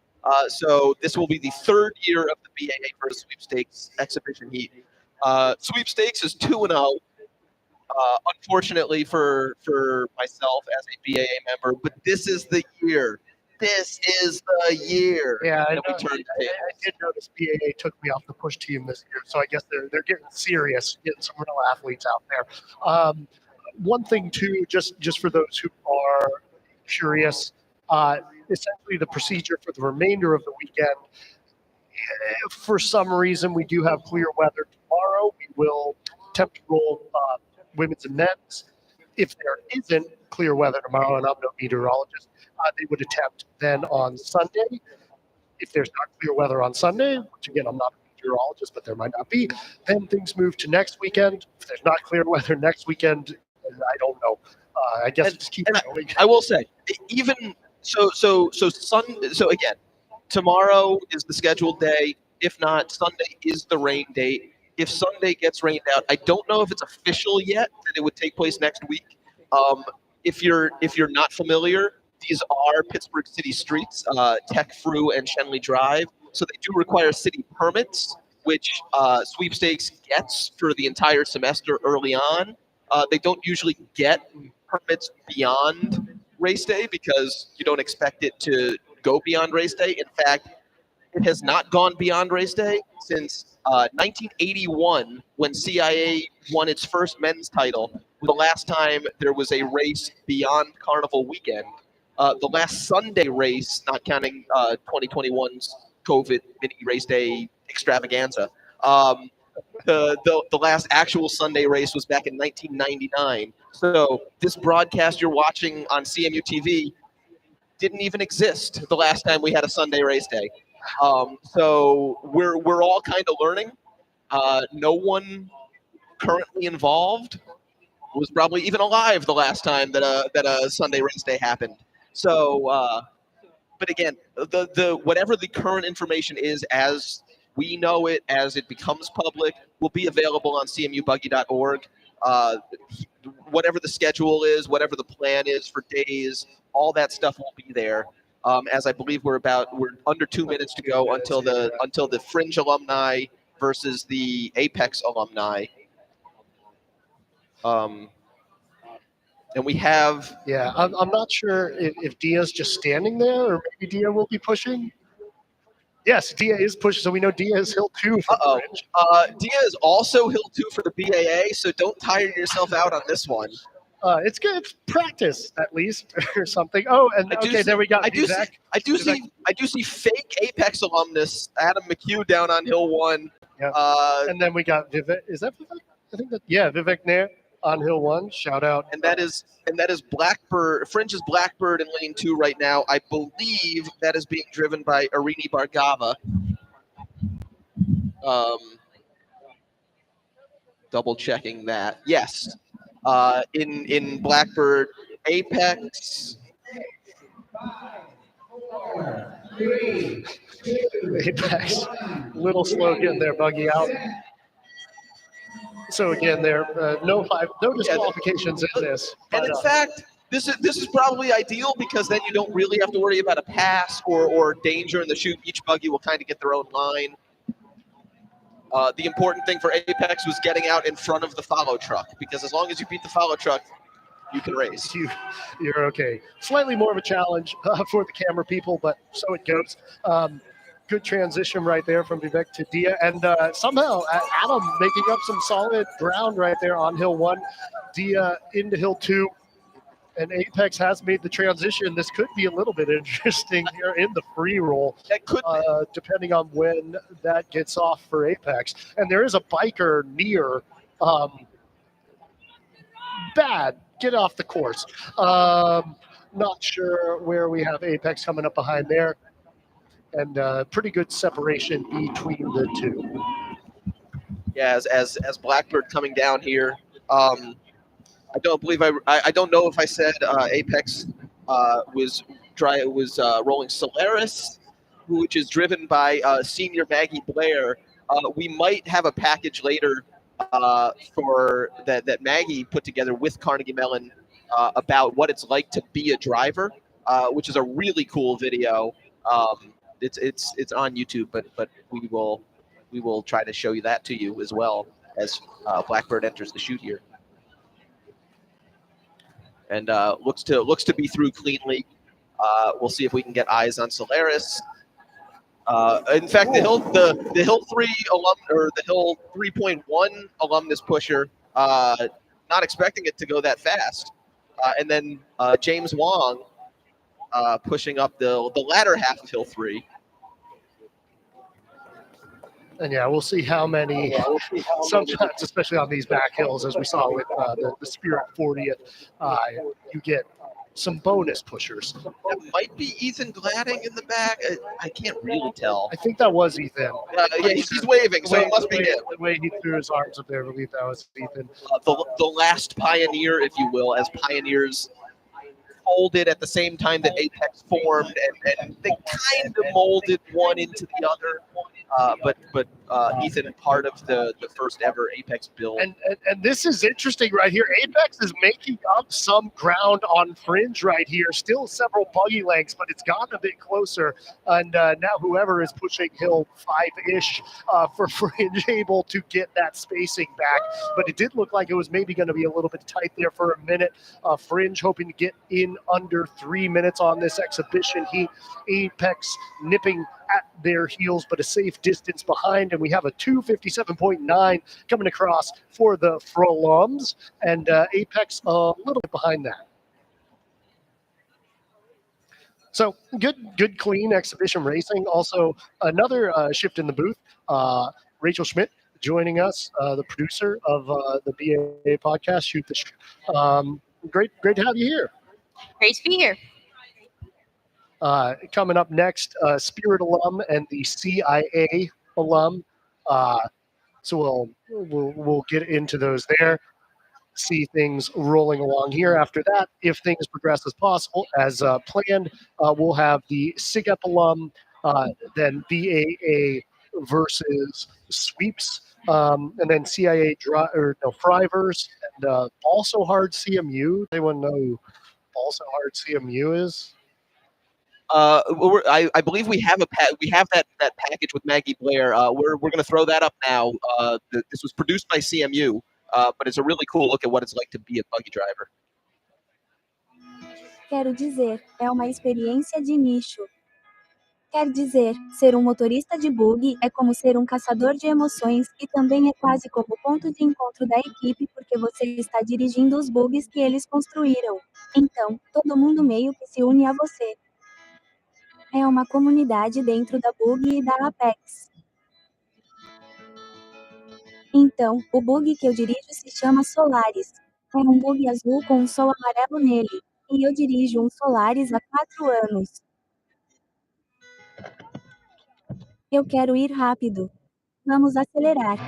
So this will be the third year of the BAA versus Sweepstakes exhibition heat. Sweepstakes is 2-0. unfortunately for myself as a BAA member, but this is the year. This is the year Yeah, that we turn the table. I did notice BAA took me off the push team this year, so I guess they're getting serious, getting some real athletes out there. One thing too, just for those who are curious, essentially the procedure for the remainder of the weekend. If for some reason we do have clear weather tomorrow, we will attempt to roll women's and men's. If there isn't clear weather tomorrow, and I'm no meteorologist, they would attempt then on Sunday. If there's not clear weather on Sunday, which again, I'm not a meteorologist, but there might not be, then things move to next weekend. If there's not clear weather next weekend, I don't know. I guess just keep going. I will say, even so again, tomorrow is the scheduled day. If not, Sunday is the rain date. If Sunday gets rained out, I don't know if it's official yet that it would take place next week. If you're not familiar, these are Pittsburgh city streets, Tech, Frew, and Shenley Drive. So they do require city permits, which Sweepstakes gets for the entire semester early on. They don't usually get permits beyond race day because you don't expect it to go beyond race day. In fact, it has not gone beyond race day since 1981, when CIA won its first men's title. The last time there was a race beyond Carnival weekend. The last Sunday race, not counting 2021's COVID mini race day extravaganza, the last actual Sunday race was back in 1999. So this broadcast you're watching on CMU TV didn't even exist the last time we had a Sunday race day. So we're all kind of learning. No one currently involved was probably even alive the last time that a Sunday race day happened. So, but again, the whatever the current information is as we know it, as it becomes public, will be available on cmubuggy.org. Whatever the schedule is, whatever the plan is for days, all that stuff will be there. As I believe we're under 2 minutes to go until the Fringe alumni versus the Apex alumni. And we have... Yeah, I'm not sure if Dia's just standing there or maybe Dia will be pushing. Yes, Dia is pushing, so we know Dia is Hill 2 for Fringe. Dia is also Hill 2 for the BAA, so don't tire yourself out on this one. It's good. It's practice, at least, or something. Oh, and there we go. I do see fake Apex alumnus Adam McHugh down on Hill 1. Yeah. And then we got Vivek. Is that Vivek? I think Vivek Nair on Hill 1. Shout out. And that is Blackbird. Fringe's Blackbird in lane 2 right now. I believe that is being driven by Irini Bargava. Double checking that. Yes. In Blackbird, Apex. Apex, little slow getting their Buggy out. So again, there no disqualifications in this. And in fact, this is probably ideal because then you don't really have to worry about a pass or danger in the chute. Each Buggy will kind of get their own line. The important thing for Apex was getting out in front of the follow truck, because as long as you beat the follow truck, you can race. You're okay. Slightly more of a challenge for the camera people, but so it goes. Good transition right there from Vivek to Dia. And somehow Adam making up some solid ground right there on Hill 1. Dia into Hill 2. And Apex has made the transition. This could be a little bit interesting here in the free roll. That could be. Depending on when that gets off for Apex. And there is a biker near. Bad. Get off the course. Not sure where we have Apex coming up behind there. And pretty good separation between the two. Yeah, as Blackbird coming down here. I don't know if I said Apex was rolling Solaris, which is driven by senior Maggie Blair. We might have a package later for that Maggie put together with Carnegie Mellon about what it's like to be a driver, which is a really cool video. It's on YouTube, but we will try to show you that to you as well as Blackbird enters the chute here. and looks to be through cleanly. We'll see if we can get eyes on Solaris. In fact, the Hill 3 alum, or the Hill 3.1 alumnus pusher, not expecting it to go that fast, and then James Wong pushing up the latter half of Hill 3. And yeah, we'll see how many. Sometimes, especially on these back hills, as we saw with the Spirit 40th, you get some bonus pushers. That might be Ethan Gladding in the back. I can't really tell. I think that was Ethan. Yeah, he's waving, so it must be him. The way he threw his arms up there, I believe that was Ethan. The last pioneer, if you will, as pioneers folded at the same time that Apex formed, and they kind of molded one into the other. But Ethan, part of the first ever Apex build. And this is interesting right here. Apex is making up some ground on Fringe right here. Still several buggy lengths, but it's gotten a bit closer. And now whoever is pushing Hill 5-ish for Fringe able to get that spacing back. But it did look like it was maybe going to be a little bit tight there for a minute. Fringe hoping to get in under 3 minutes on this exhibition heat. Apex nipping at their heels, but a safe distance behind, and we have a 2:57.9 coming across for the Frolums, and Apex a little bit behind that. So good, clean exhibition racing. Also, another shift in the booth. Rachel Schmidt joining us, the producer of the BA podcast, Shoot the Shit. Great to have you here. Great to be here. Coming up next, Spirit alum and the CIA alum. So we'll get into those there. See things rolling along here. After that, if things progress as planned, we'll have the SIGEP alum, then BAA versus sweeps, and then CIA Frivers, and also hard CMU. Anyone know who also hard CMU is? I believe we have that package with Maggie Blair. We're going to throw that up now. This was produced by CMU, but it's a really cool look at what it's like to be a buggy driver. Quero dizer, é uma experiência de nicho. Quer dizer, ser motorista de buggy é como ser caçador de emoções e também é quase como o ponto de encontro da equipe porque você está dirigindo os bugs que eles construíram. Então, todo mundo meio que se une a você. É uma comunidade dentro da Buggy e da Apex. Então, o bug que eu dirijo se chama Solaris. É bug azul com sol amarelo nele. E eu dirijo Solaris há 4 anos. Eu quero ir rápido. Vamos acelerar.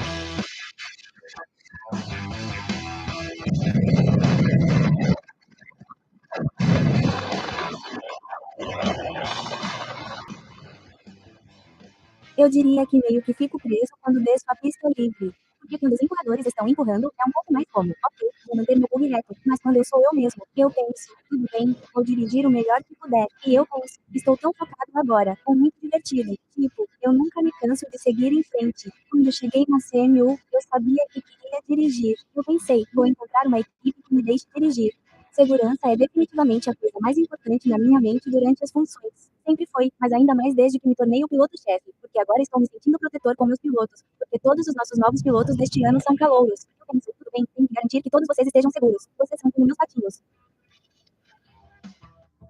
Eu diria que meio que fico preso quando desço a pista livre. Porque quando os empurradores estão empurrando, é pouco mais como, ok, vou manter meu bug reto. Mas quando eu sou eu mesmo, eu penso, tudo bem, vou dirigir o melhor que puder. E eu penso, estou tão focado agora, é muito divertido. Tipo, eu nunca me canso de seguir em frente. Quando cheguei na CMU, eu sabia que queria dirigir. Eu pensei, vou encontrar uma equipe que me deixe dirigir. Segurança é definitivamente a coisa mais importante na minha mente durante as funções. Sempre foi, mas ainda mais desde que me tornei o piloto-chefe, porque agora estou me sentindo protetor com meus pilotos, porque todos os nossos novos pilotos deste ano são calouros. Eu penso, tudo bem, tenho que garantir que todos vocês estejam seguros. Vocês são como meus patinhos.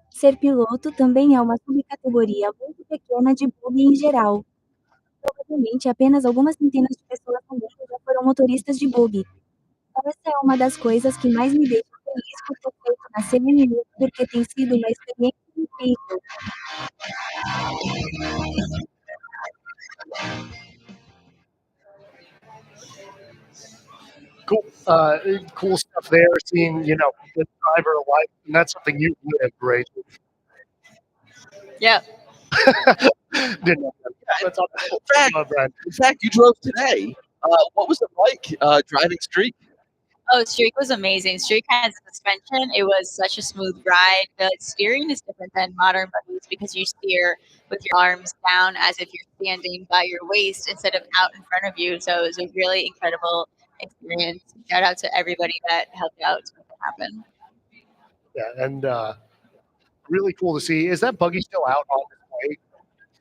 Ser piloto também é uma subcategoria muito pequena de bug em geral. Provavelmente apenas algumas centenas de pessoas no mundo já foram motoristas de bug. Essa é uma das coisas que mais me deixa feliz por ter feito na CMU, porque tem sido uma experiência incrível. Cool stuff there. Seeing the driver alike, and that's something you live, right? Yeah. Didn't know that. That's all In fact, you drove today. What was it like driving Streak? Oh, Streak was amazing. Streak had suspension. It was such a smooth ride. The steering is different than modern buggies because you steer with your arms down as if you're standing by your waist instead of out in front of you. So it was a really incredible experience. Shout out to everybody that helped out to make it happen. Yeah, and really cool to see. Is that Buggy still out on display?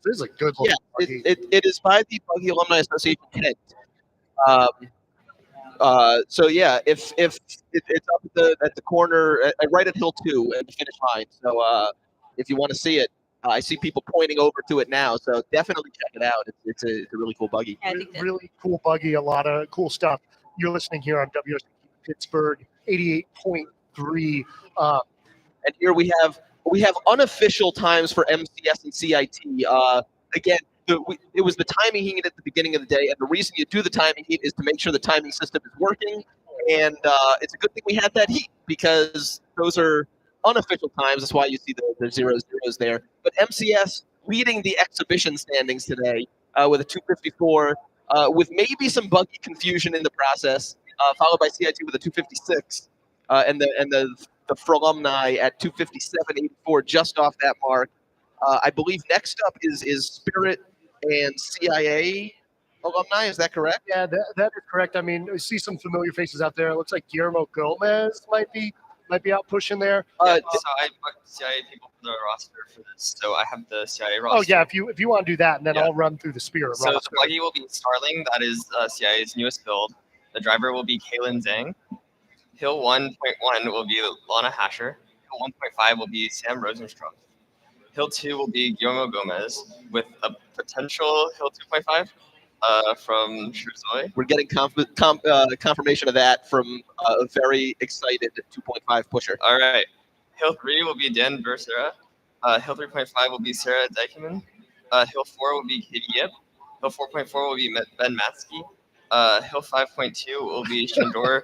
This is a good looking Buggy. It is by the Buggy Alumni Association tent. So yeah, if it's up at the corner, right at Hill 2 at the finish line. So if you want to see it, I see people pointing over to it now. So definitely check it out. It's a really cool buggy. Really cool buggy. A lot of cool stuff. You're listening here on WSC Pittsburgh 88.3. And here we have unofficial times for MCS and CIT. Again, it was the timing heat at the beginning of the day, and the reason you do the timing heat is to make sure the timing system is working. And it's a good thing we had that heat because those are unofficial times. That's why you see the 0-0s there. But MCS leading the exhibition standings today with a 254, with maybe some buggy confusion in the process, followed by CIT with a 256, and the alumni at 257.84, just off that mark. I believe next up is Spirit and CIA alumni. Is that correct? Yeah, that is correct. I mean, I see some familiar faces out there. It looks like Guillermo Gomez might be out pushing there. So I booked CIA people for the roster for this, so I have the CIA roster. Oh yeah, if you want to do that, and then I'll run through the Spirit So roster. the buggy will be Starling. That is CIA's newest build. The driver will be Kaylin Zhang. Hill 1.1 will be Lana Hasher. Hill 1.5 will be Sam Rosenstrom. Hill 2 will be Guillermo Gomez with a potential Hill 2.5 from Shurzoi. We're getting confirmation of that from a very excited 2.5 pusher. All right. Hill 3 will be Dan Bersera. Hill 3.5 will be Sarah Deichmann. Hill 4 will be Katie Yip. Hill 4.4 will be Ben Matsky. Hill 5.2 will be Shandor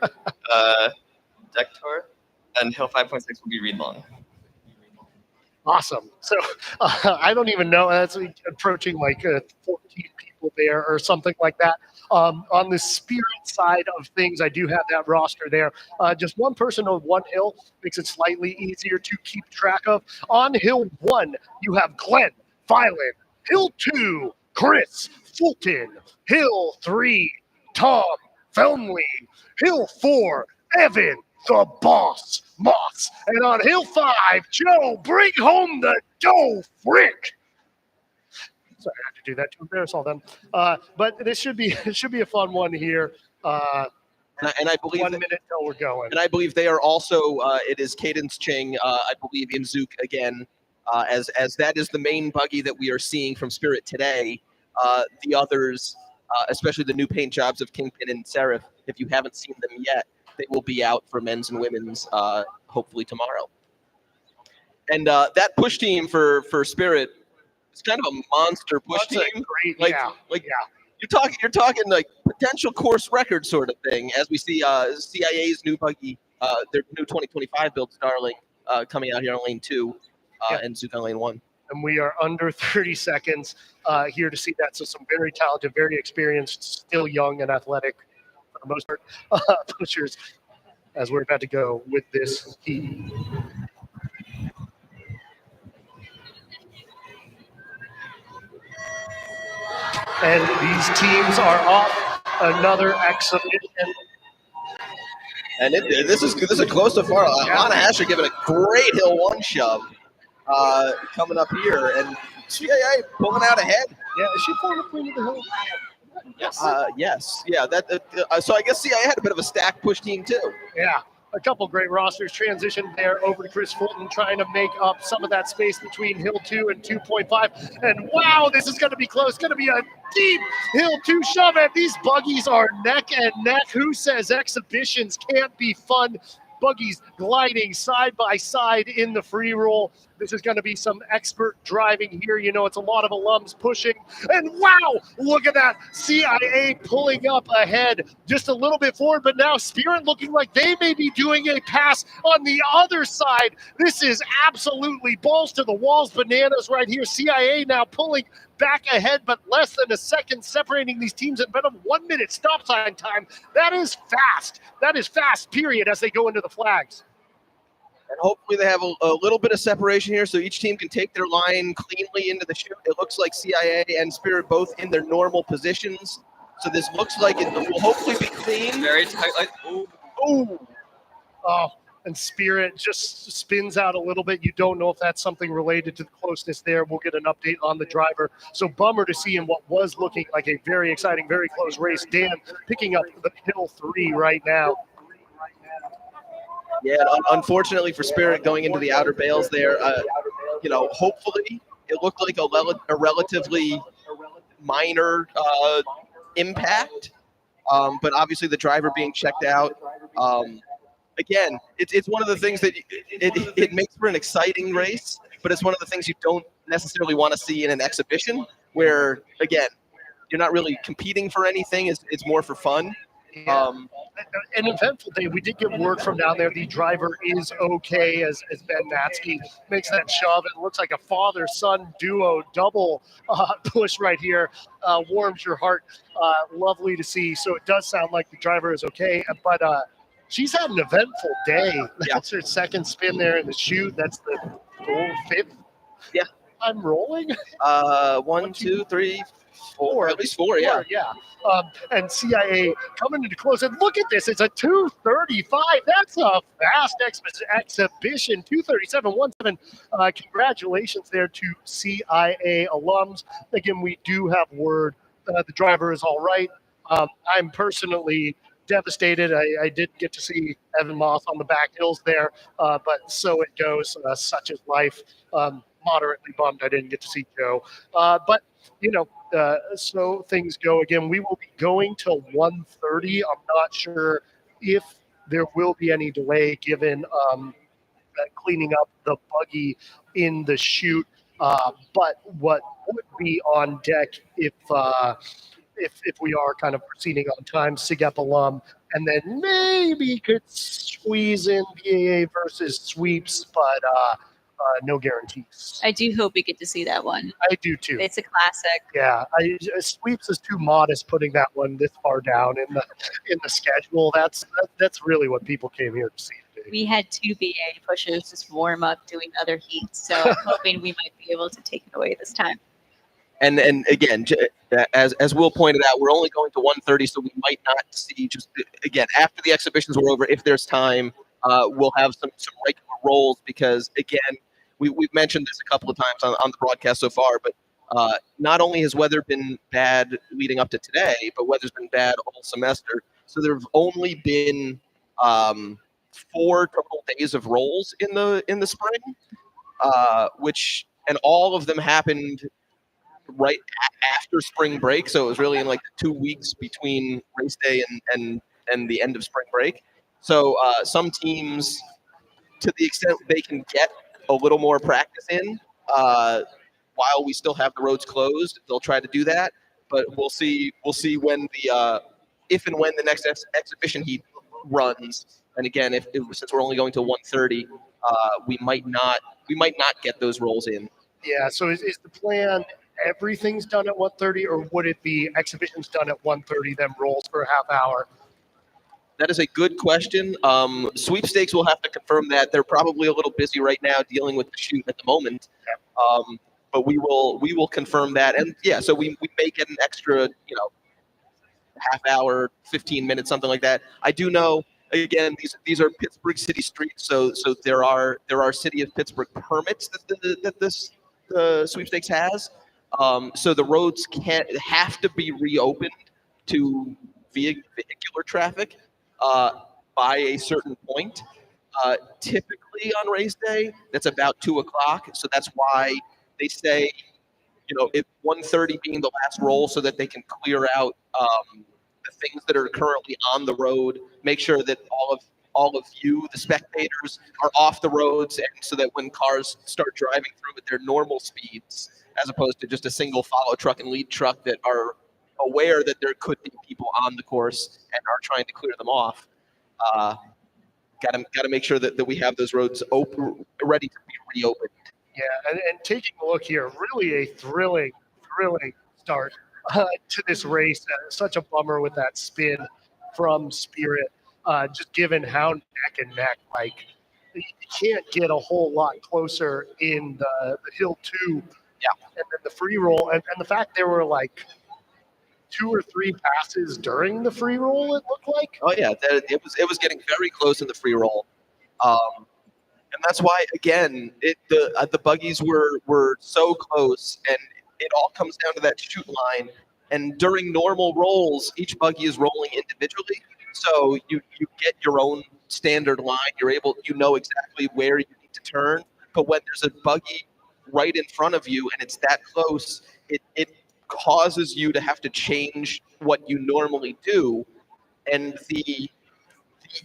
Dektor. And Hill 5.6 will be Reed Long. Awesome. So I don't even know. That's approaching like 14 people there or something like that. On the Spirit side of things, I do have that roster there. Just one person on one hill makes it slightly easier to keep track of. On Hill 1, you have Glenn Filan. Hill 2, Chris Fulton. Hill 3, Tom Felmley. Hill 4, Evan the Boss Moss. And on Hill 5, Joe, bring home the dough, Frick. Sorry, I had to do that to embarrass all them. But this should be a fun one here. And I believe 1 minute till we're going. And I believe they are also. It is Cadence Ching. I believe Imzook again, as that is the main buggy that we are seeing from Spirit today. The others, especially the new paint jobs of Kingpin and Seraph, if you haven't seen them yet, they will be out for men's and women's hopefully tomorrow. And that push team for Spirit is kind of a monster push team. Great, You're talking like potential course record sort of thing, as we see CIA's new buggy, their new 2025 build Starling coming out here on lane 2 and Zook on lane 1. And we are under 30 seconds here to see that. So some very talented, very experienced, still young and athletic, for the most part, pushers, as we're about to go with this heat. And these teams are off. Another exhibition. And this is close so far. Lana Asher giving a great Hill 1 shove coming up here, and CIA pulling out ahead. Yeah, is she pulling up Queen of the Hill? Yes. Yes. Yeah. So I guess CIA had a bit of a stack push team too. Yeah. A couple great rosters transitioned there over to Chris Fulton, trying to make up some of that space between Hill 2 and 2.5. And wow, this is going to be close. Going to be a deep Hill 2 shove. And these buggies are neck and neck. Who says exhibitions can't be fun? Buggies gliding side by side in the free roll. This is going to be some expert driving here. You know, it's a lot of alums pushing. And wow, look at that. CIA pulling up ahead just a little bit forward, but now Spirit looking like they may be doing a pass on the other side. This is absolutely balls to the walls bananas right here. CIA now pulling back ahead, but less than a second separating these teams at about a 1 minute stop sign time. That is fast. That is fast, period, as they go into the flags. And hopefully they have a little bit of separation here so each team can take their line cleanly into the chute. It looks like CIA and Spirit both in their normal positions. So this looks like it will hopefully be clean. Very tight. Oh, and Spirit just spins out a little bit. You don't know if that's something related to the closeness there. We'll get an update on the driver. So bummer to see in what was looking like a very exciting, very close race. Dan picking up the hill 3 right now. Yeah, unfortunately for Spirit going into the outer bales there, hopefully it looked like a relatively minor impact, but obviously the driver being checked out. Again, it's one of the things that it makes for an exciting race, but it's one of the things you don't necessarily want to see in an exhibition where, again, you're not really competing for anything. It's more for fun. An eventful day. We did get word from down there. The driver is okay as Ben Matsky makes that shove. It looks like a father-son duo double push right here. Warms your heart. Lovely to see. So it does sound like the driver is okay, but she's had an eventful day. That's her second spin there in the chute. That's the fifth. Yeah. I'm rolling. 1, 2, 3, 4. At least 4, yeah. And CIA coming into close. And look at this. It's a 2:35. That's a fast exhibition. 2:37.17. Congratulations there to CIA alums. Again, we do have word the driver is all right. I'm personally devastated. I did get to see Evan Moss on the back hills there, but so it goes. Such is life. Moderately bummed I didn't get to see Joe. But, so things go. Again, we will be going till 1:30. I'm not sure if there will be any delay given cleaning up the buggy in the chute. But what would be on deck if we are kind of proceeding on time, SIGEP alum, and then maybe could squeeze in BAA versus sweeps, but no guarantees. I do hope we get to see that one. I do too. It's a classic. Yeah, sweeps is too modest putting that one this far down in the schedule. That's really what people came here to see today. We had 2 BA pushes just warm up doing other heats, so I'm hoping we might be able to take it away this time. And again, as Will pointed out, we're only going to 1:30, so we might not see again after the exhibitions were over. If there's time, we'll have some regular rolls because again, we've mentioned this a couple of times on the broadcast so far, but not only has weather been bad leading up to today, but weather's been bad all semester. So there have only been 4 total days of rolls in the spring, and all of them happened right after spring break. So it was really in like the 2 weeks between race day and the end of spring break. So some teams, to the extent they can get a little more practice in while we still have the roads closed, they'll try to do that. But we'll see when if and when the next exhibition heat runs. And again, since we're only going to 1:30, we might not get those rolls in. Yeah. So is the plan everything's done at 1:30, or would it be exhibitions done at 1:30, then rolls for a half hour? That is a good question. Sweepstakes will have to confirm that. They're probably a little busy right now dealing with the shoot at the moment. But we will confirm that. And yeah, so we may get an extra, half hour, 15 minutes, something like that. I do know, again, these are Pittsburgh city streets, so there are City of Pittsburgh permits that the sweepstakes has. So the roads have to be reopened to vehicular traffic by a certain point. Typically on race day, that's about 2 o'clock. So that's why they say, if 1:30 being the last roll, so that they can clear out the things that are currently on the road, make sure that all of you, the spectators, are off the roads, and so that when cars start driving through at their normal speeds, as opposed to just a single follow truck and lead truck that are aware that there could be people on the course and are trying to clear them off. Got to make sure that we have those roads open, ready to be reopened. Yeah, and taking a look here, really a thrilling start to this race. Such a bummer with that spin from Spirit, just given how neck and neck, like you can't get a whole lot closer in the Hill 2. Yeah. And then the free roll, and the fact there were like 2 or 3 passes during the free roll, it looked like. Oh yeah, it was getting very close in the free roll. And that's why, again, the buggies were so close, and it all comes down to that shoot line. And during normal rolls, each buggy is rolling individually, so you get your own standard line. You know exactly where you need to turn. But when there's a buggy right in front of you and it's that close, it causes you to have to change what you normally do, and the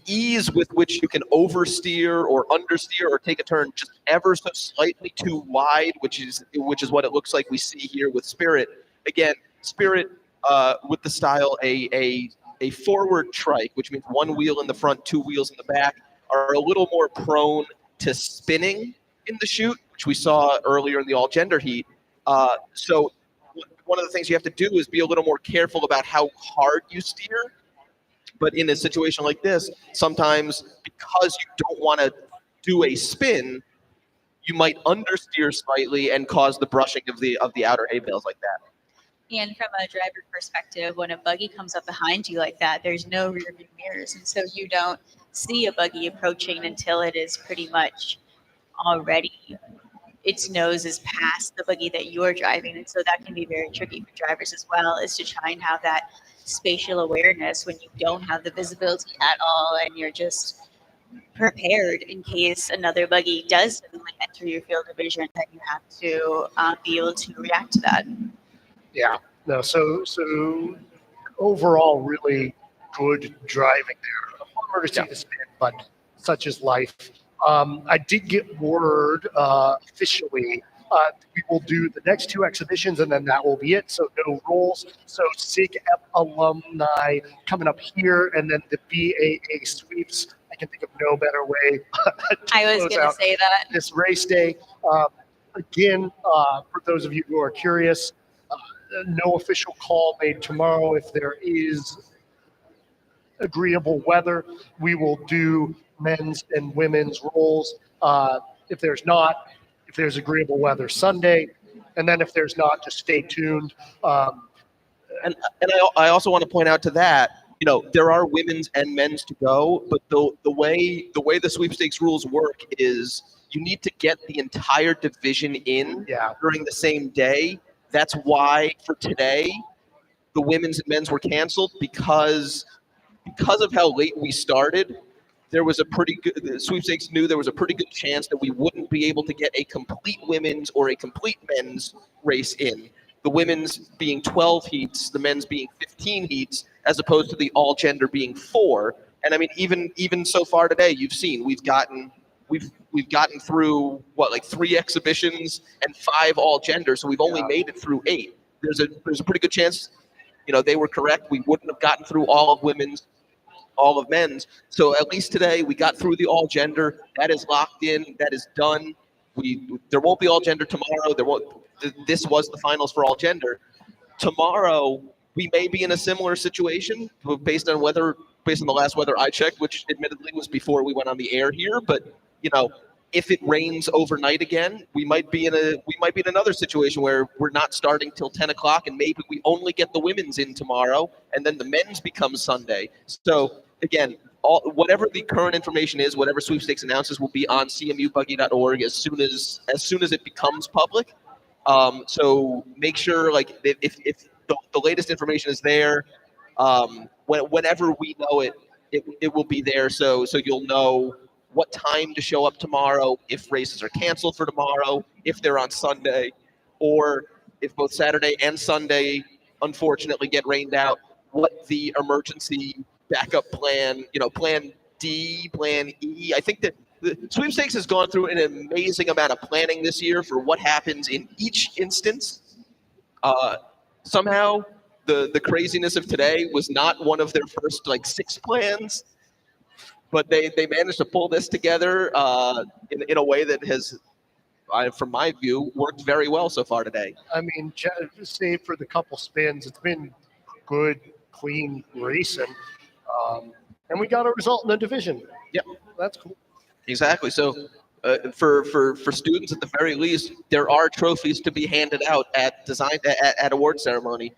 ease with which you can oversteer or understeer or take a turn just ever so slightly too wide, which is what it looks like we see here with Spirit. Again, Spirit with the style a forward trike, which means one wheel in the front, two wheels in the back, are a little more prone to spinning in the chute, which we saw earlier in the all-gender heat. So one of the things you have to do is be a little more careful about how hard you steer. But in a situation like this, sometimes because you don't want to do a spin, you might understeer slightly and cause the brushing of the outer hay bales like that. And from a driver perspective, when a buggy comes up behind you like that, there's no rear view mirrors. And so you don't see a buggy approaching until it is pretty much already, its nose is past the buggy that you're driving. And so that can be very tricky for drivers as well, is to try and have that spatial awareness when you don't have the visibility at all and you're just prepared in case another buggy does suddenly enter your field of vision, that you have to be able to react to that. Yeah. No. So overall, really good driving there. A bummer to see the spin, but such is life. I did get word officially. We will do the next two exhibitions, and then that will be it. So no rolls. So SIG alumni coming up here, and then the BAA sweeps. I can think of no better way. I was going to say that. This race day. Again, for those of you who are curious, no official call made tomorrow. If there is agreeable weather, we will do men's and women's rolls. If there's not, if there's agreeable weather, Sunday, and then if there's not, just stay tuned. And I also want to point out to that, there are women's and men's to go, but the way the sweepstakes rules work is you need to get the entire division in during the same day. That's why for today, the women's and men's were canceled because of how late we started. There was the sweepstakes knew there was a pretty good chance that we wouldn't be able to get a complete women's or a complete men's race in. The women's being 12 heats, the men's being 15 heats, as opposed to the all gender being 4. And I mean, even so far today, you've seen we've gotten through like 3 exhibitions and 5 all gender, so we've only made it through 8. There's a pretty good chance, they were correct. We wouldn't have gotten through all of women's, all of men's. So at least today we got through the all gender. That is locked in. That is done. There won't be all gender tomorrow. This was the finals for all gender. Tomorrow we may be in a similar situation based on the last weather I checked, which admittedly was before we went on the air here. But if it rains overnight again, we might be in another situation where we're not starting till 10 o'clock, and maybe we only get the women's in tomorrow, and then the men's becomes Sunday. So again, whatever the current information is, whatever sweepstakes announces will be on cmubuggy.org as soon as it becomes public. So make sure, if the latest information is there, whenever we know it will be there. So you'll know what time to show up tomorrow, if races are canceled for tomorrow, if they're on Sunday, or if both Saturday and Sunday unfortunately get rained out, what the emergency backup plan, plan D, plan E. I think that the sweepstakes has gone through an amazing amount of planning this year for what happens in each instance. Somehow the craziness of today was not one of their first 6 plans, but they managed to pull this together in a way that has, from my view, worked very well so far today. I mean, save for the couple spins, it's been good, clean racing, and we got a result in the division. Yep, that's cool. Exactly. So for students, at the very least, there are trophies to be handed out at award ceremony.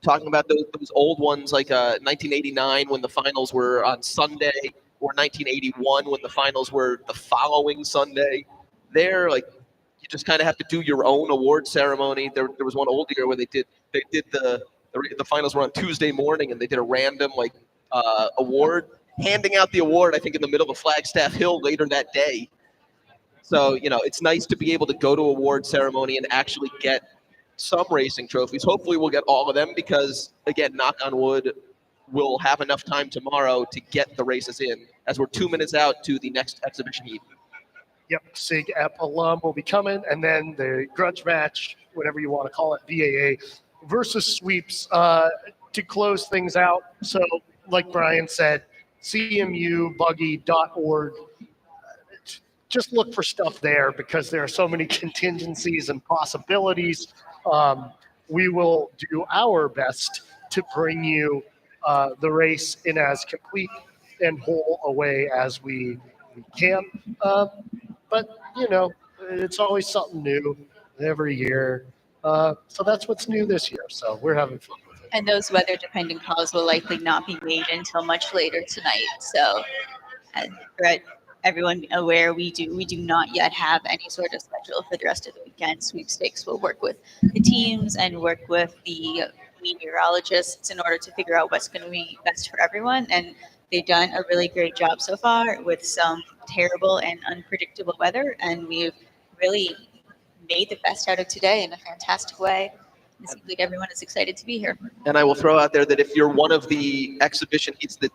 Talking about those old ones like 1989 when the finals were on Sunday, or 1981 when the finals were the following Sunday. There, like, you just kind of have to do your own award ceremony. There was one old year where they did the finals were on Tuesday morning, and they did a random award, handing out the award, I think, in the middle of Flagstaff Hill later that day. So, it's nice to be able to go to award ceremony and actually get some racing trophies. Hopefully we'll get all of them because, again, knock on wood, we'll have enough time tomorrow to get the races in as we're 2 minutes out to the next exhibition heat. Yep, SIG Ep alum will be coming, and then the grudge match, whatever you want to call it, VAA versus sweeps to close things out. So, like Brian said, cmubuggy.org. Just look for stuff there because there are so many contingencies and possibilities. We will do our best to bring you the race in as complete and whole a way as we can. But, it's always something new every year. So that's what's new this year. So we're having fun with it. And those weather-dependent calls will likely not be made until much later tonight. So, for everyone aware, we do not yet have any sort of schedule for the rest of the weekend. Sweepstakes will work with the teams and work with the meteorologists in order to figure out what's going to be best for everyone. And they've done a really great job so far with some terrible and unpredictable weather, and we've really made the best out of today in a fantastic way. It seems like everyone is excited to be here. And I will throw out there that if you're one of the exhibition heats that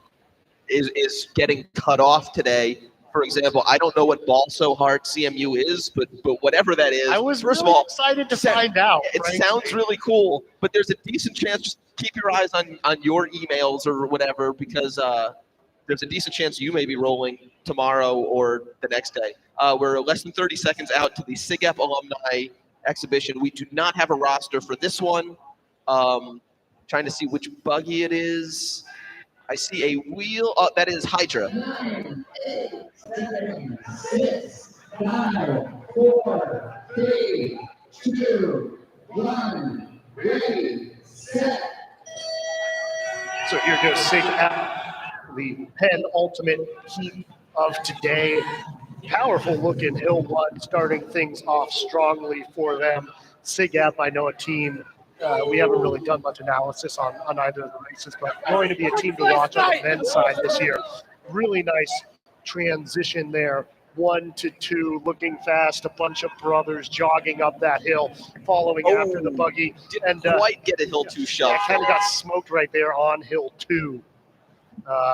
is getting cut off today, for example, I don't know what Ball So Hard CMU is, but whatever that is, I was first really of all, excited to find out. It sounds really cool, but there's a decent chance, just keep your eyes on your emails or whatever, because there's a decent chance you may be rolling tomorrow or the next day. We're less than 30 seconds out to the SIGEP alumni exhibition. We do not have a roster for this one. Trying to see which buggy it is. I see a wheel. Oh, that is Hydra. 9, 8, 7, 6, 5, 4, 3, 2, 1. Ready, set. So here goes SIG Ep, the penultimate heat of today. Powerful looking Hill Blood starting things off strongly for them. SIG Ep, I know a team. We haven't really done much analysis on either of the races, but going to be a team to watch on the men's side this year. Really nice transition there. 1 to 2, looking fast. A bunch of brothers jogging up that hill, following after the buggy. Didn't quite get a Hill 2 shove. Yeah, kind of got smoked right there on Hill 2.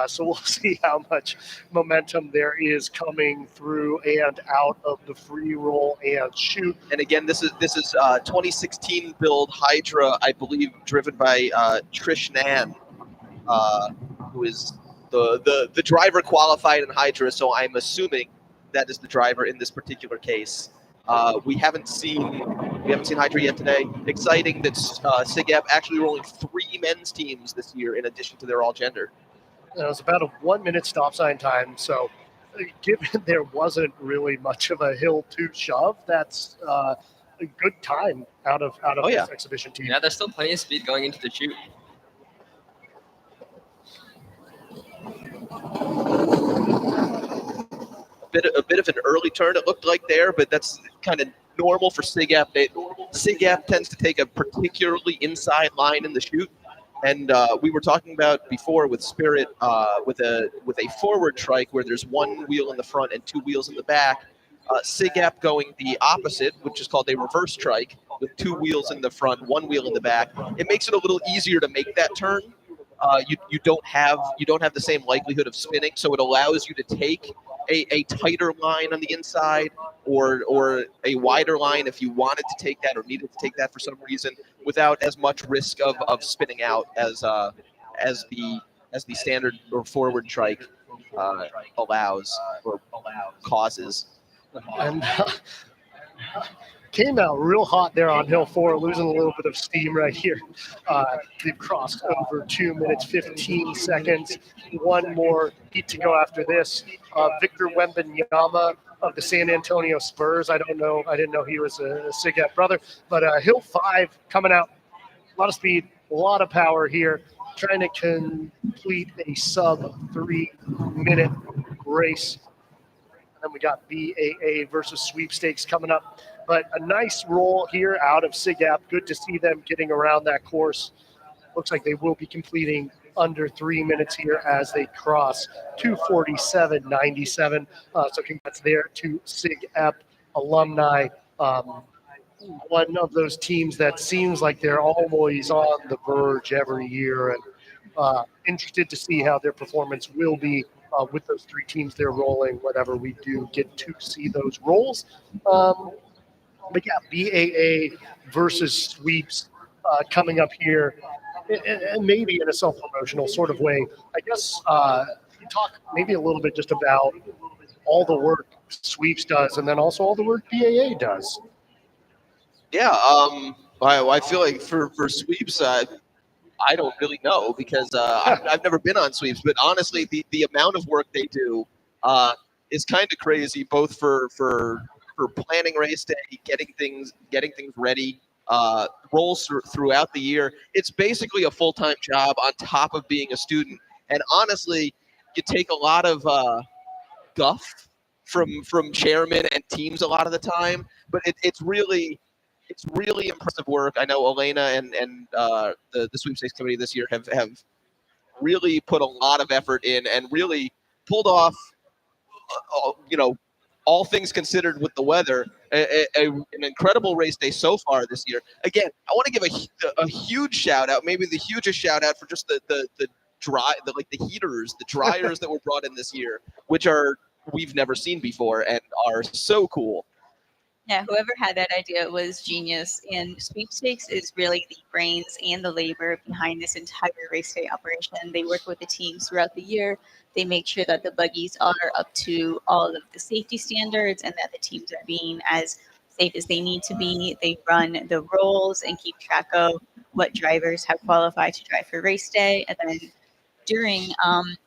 So we'll see how much momentum there is coming through and out of the free roll and shoot. And again, this is 2016 build Hydra, I believe, driven by Trish Nan, who is the driver qualified in Hydra. So I'm assuming that is the driver in this particular case. We haven't seen Hydra yet today. Exciting that SIGEP actually rolling 3 men's teams this year in addition to their all gender. It was about a 1-minute stop sign time. So given there wasn't really much of a Hill 2 shove, that's a good time out of this exhibition team. Yeah, there's still plenty of speed going into the shoot. A bit of an early turn, it looked like there, but that's kind of normal for SIGEP. SIGEP tends to take a particularly inside line in the shoot. And we were talking about before with Spirit with a forward trike where there's 1 wheel in the front and 2 wheels in the back. SIGEP going the opposite, which is called a reverse trike with 2 wheels in the front, 1 wheel in the back. It makes it a little easier to make that turn. You don't have the same likelihood of spinning, so it allows you to take a tighter line on the inside or a wider line if you wanted to take that or needed to take that for some reason without as much risk of spinning out as the standard or forward trike allows or causes. And came out real hot there on Hill 4, losing a little bit of steam right here. They've crossed over 2 minutes, 15 seconds. 1 more heat to go after this. Victor Wembanyama of the San Antonio Spurs. I didn't know he was a SIGEP brother, but Hill 5 coming out. A lot of speed, a lot of power here. Trying to complete a sub 3 minute race. And then we got BAA versus Sweepstakes coming up. But a nice roll here out of SIGAP. Good to see them getting around that course. Looks like they will be completing under 3 minutes here as they cross 2:47.97. So congrats there to SIGAP alumni. One of those teams that seems like they're always on the verge every year, and interested to see how their performance will be with those three teams they're rolling whenever we do get to see those rolls. But yeah, BAA versus Sweeps coming up here, and maybe in a self-promotional sort of way. I guess you talk maybe a little bit just about all the work Sweeps does, and then also all the work BAA does. Yeah, I feel like for Sweeps, I don't really know because I've never been on Sweeps, but honestly, the amount of work they do is kind of crazy, both for planning race day, getting things ready, rolls throughout the year. It's basically a full-time job on top of being a student. And honestly, you take a lot of guff from chairmen and teams a lot of the time, but it's really impressive work. I know Elena and the sweepstakes committee this year have really put a lot of effort in and really pulled off, all things considered with the weather, an incredible race day so far this year. Again, I want to give a huge shout out, maybe the hugest shout out for just the heaters, the dryers that were brought in this year, which we've never seen before and are so cool. Yeah, whoever had that idea was genius. And sweepstakes is really the brains and the labor behind this entire race day operation. They work with the teams throughout the year. They make sure that the buggies are up to all of the safety standards and that the teams are being as safe as they need to be. They run the rolls and keep track of what drivers have qualified to drive for race day. And then during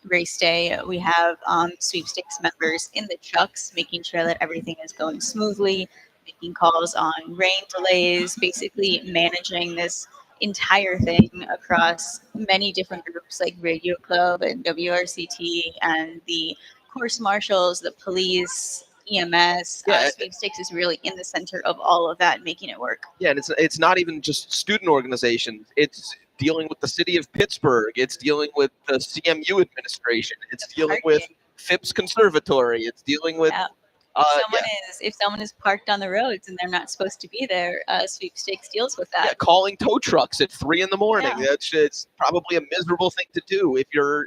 race day, we have sweepstakes members in the trucks, making sure that everything is going smoothly, making calls on rain delays, basically managing this entire thing across many different groups like Radio Club and WRCT and the course marshals, the police, EMS. Sweepstakes is really in the center of all of that, making it work. Yeah, and it's not even just student organizations. It's dealing with the city of Pittsburgh. It's dealing with the CMU administration. It's dealing with Phipps Conservatory. It's dealing with if someone is parked on the roads and they're not supposed to be there, sweepstakes deals with that. Yeah, calling tow trucks at 3 a.m. It's probably a miserable thing to do if you're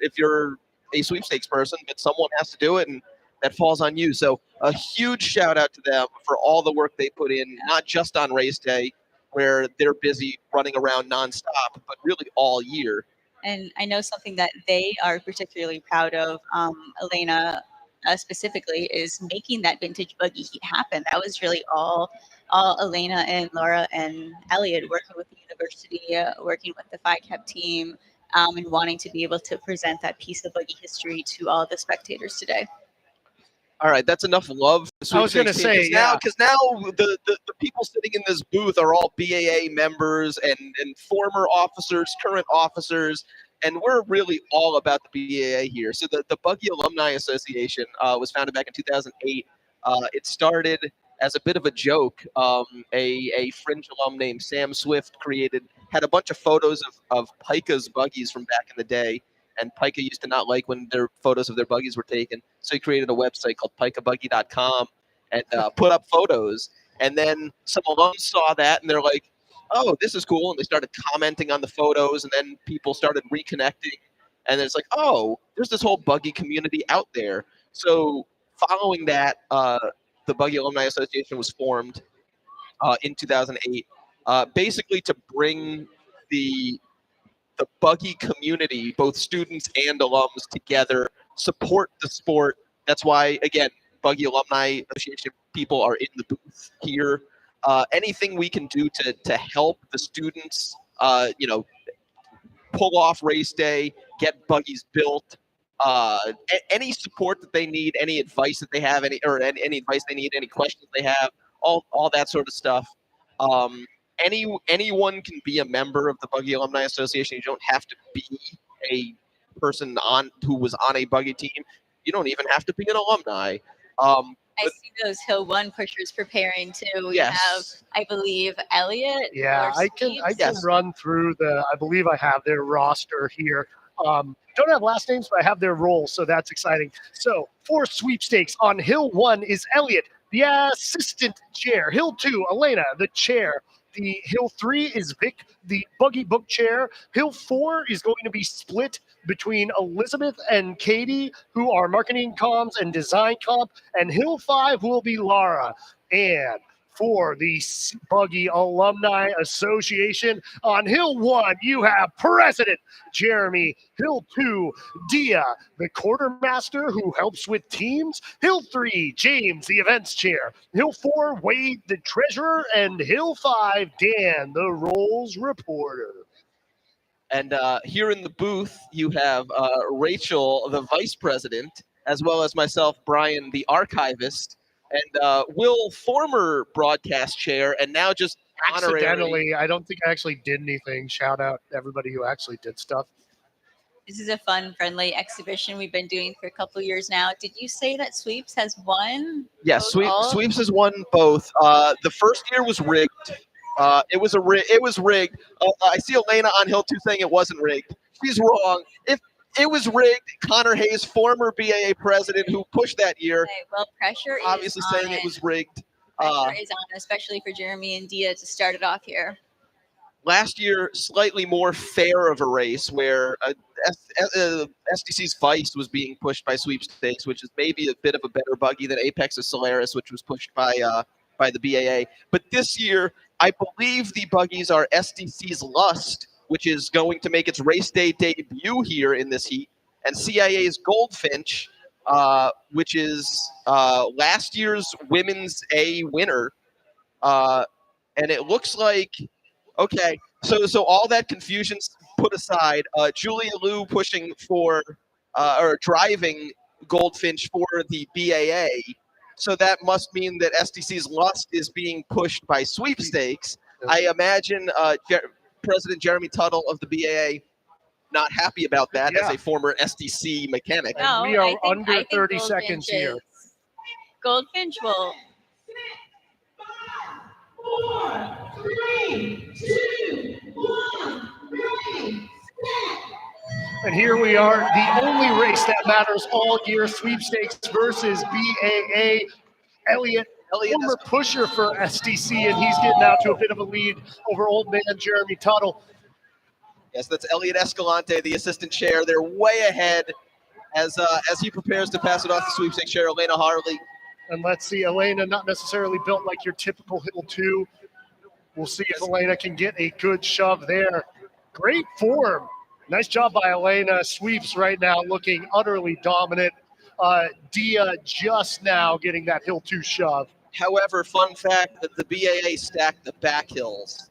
a sweepstakes person, but someone has to do it, and that falls on you. So a huge shout out to them for all the work they put in, not just on race day, where they're busy running around nonstop, but really all year. And I know something that they are particularly proud of, Elena specifically, is making that vintage buggy heat happen. That was really all Elena and Laura and Elliot working with the university, working with the FICAP team, and wanting to be able to present that piece of buggy history to all the spectators today. All right, that's enough love. I was going to say, because now the people sitting in this booth are all BAA members and former officers, current officers, and we're really all about the BAA here. So the Buggy Alumni Association was founded back in 2008. It started as a bit of a joke. A fringe alum named Sam Swift had a bunch of photos of Pika's buggies from back in the day. And Pika used to not like when their photos of their buggies were taken. So he created a website called pikabuggy.com and put up photos. And then some alums saw that and they're like, oh, this is cool. And they started commenting on the photos, and then people started reconnecting. And then it's like, oh, there's this whole buggy community out there. So following that, the Buggy Alumni Association was formed in 2008, basically to bring the buggy community, both students and alums, together, support the sport. That's why, again, Buggy Alumni Association people are in the booth here. Anything we can do to help the students, pull off race day, get buggies built, any support that they need, any advice that they have, any advice they need, any questions they have, all that sort of stuff. Anyone can be a member of the Buggy Alumni Association. You don't have to be a person who was on a buggy team. You don't even have to be an alumni. I see those Hill 1 pushers preparing too. We Yes. have, I believe, Elliot. Yeah, or I can Sweeps. run through I believe I have their roster here. Don't have last names, but I have their roles, so that's exciting. So for sweepstakes on Hill 1 is Elliot, the assistant chair. Hill 2, Elena, the chair. The Hill 3 is Vic, the buggy book chair. Hill 4 is going to be split between Elizabeth and Katie, who are marketing comms and design comp. And Hill 5 will be Lara. And for the Buggy Alumni Association, on Hill 1, you have President Jeremy. Hill 2, Dia, the quartermaster who helps with teams. Hill 3, James, the events chair. Hill 4, Wade, the treasurer. And Hill 5, Dan, the roles reporter. And here in the booth, you have Rachel, the vice president, as well as myself, Brian, the archivist, and Will, former broadcast chair, and now just honorary. Accidentally, I don't think I actually did anything. Shout out to everybody who actually did stuff. This is a fun, friendly exhibition we've been doing for a couple of years now. Did you say that Sweeps has won? Yes, both? Sweeps has won both. The first year was rigged. It was rigged. I see Elena on Hill 2 saying it wasn't rigged. She's wrong. If it was rigged, Connor Hayes, former BAA president who pushed that year, Okay, well, pressure is obviously on saying it was rigged. Pressure is on, especially for Jeremy and Dia to start it off here. Last year, slightly more fair of a race where SDC's Vice was being pushed by Sweepstakes, which is maybe a bit of a better buggy than Apex's Solaris, which was pushed by the BAA. But this year, I believe the buggies are SDC's Lust, which is going to make its race day debut here in this heat, and CIA's Goldfinch, which is last year's Women's A winner. And it looks like, okay, so all that confusion's put aside. Julia Liu pushing for or driving Goldfinch for the BAA. So that must mean that SDC's Lust is being pushed by Sweepstakes. I imagine President Jeremy Tuttle of the BAA not happy about that as a former SDC mechanic. No, we are I think under 30 Goldfinch seconds here. Goldfinch will. 4, 3, 2, 1, ready, And here we are, the only race that matters all year, Sweepstakes versus BAA. Elliot, former pusher for SDC, and he's getting out to a bit of a lead over old man Jeremy Tuttle. Yes, that's Elliot Escalante, the assistant chair. They're way ahead as he prepares to pass it off to Sweepstakes chair Elena Harley. And let's see, Elena, not necessarily built like your typical Hill 2. We'll see if Elena can get a good shove there. Great form. Nice job by Elena. Sweeps right now looking utterly dominant. Dia just now getting that Hill 2 shove. However, fun fact that the BAA stacked the back hills.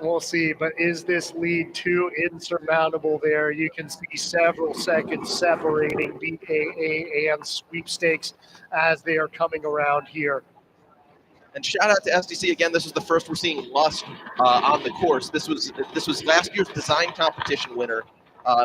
We'll see, but is this lead too insurmountable there? You can see several seconds separating BAA and Sweepstakes as they are coming around here. And shout out to SDC again. This is the first we're seeing Lust on the course. This was last year's design competition winner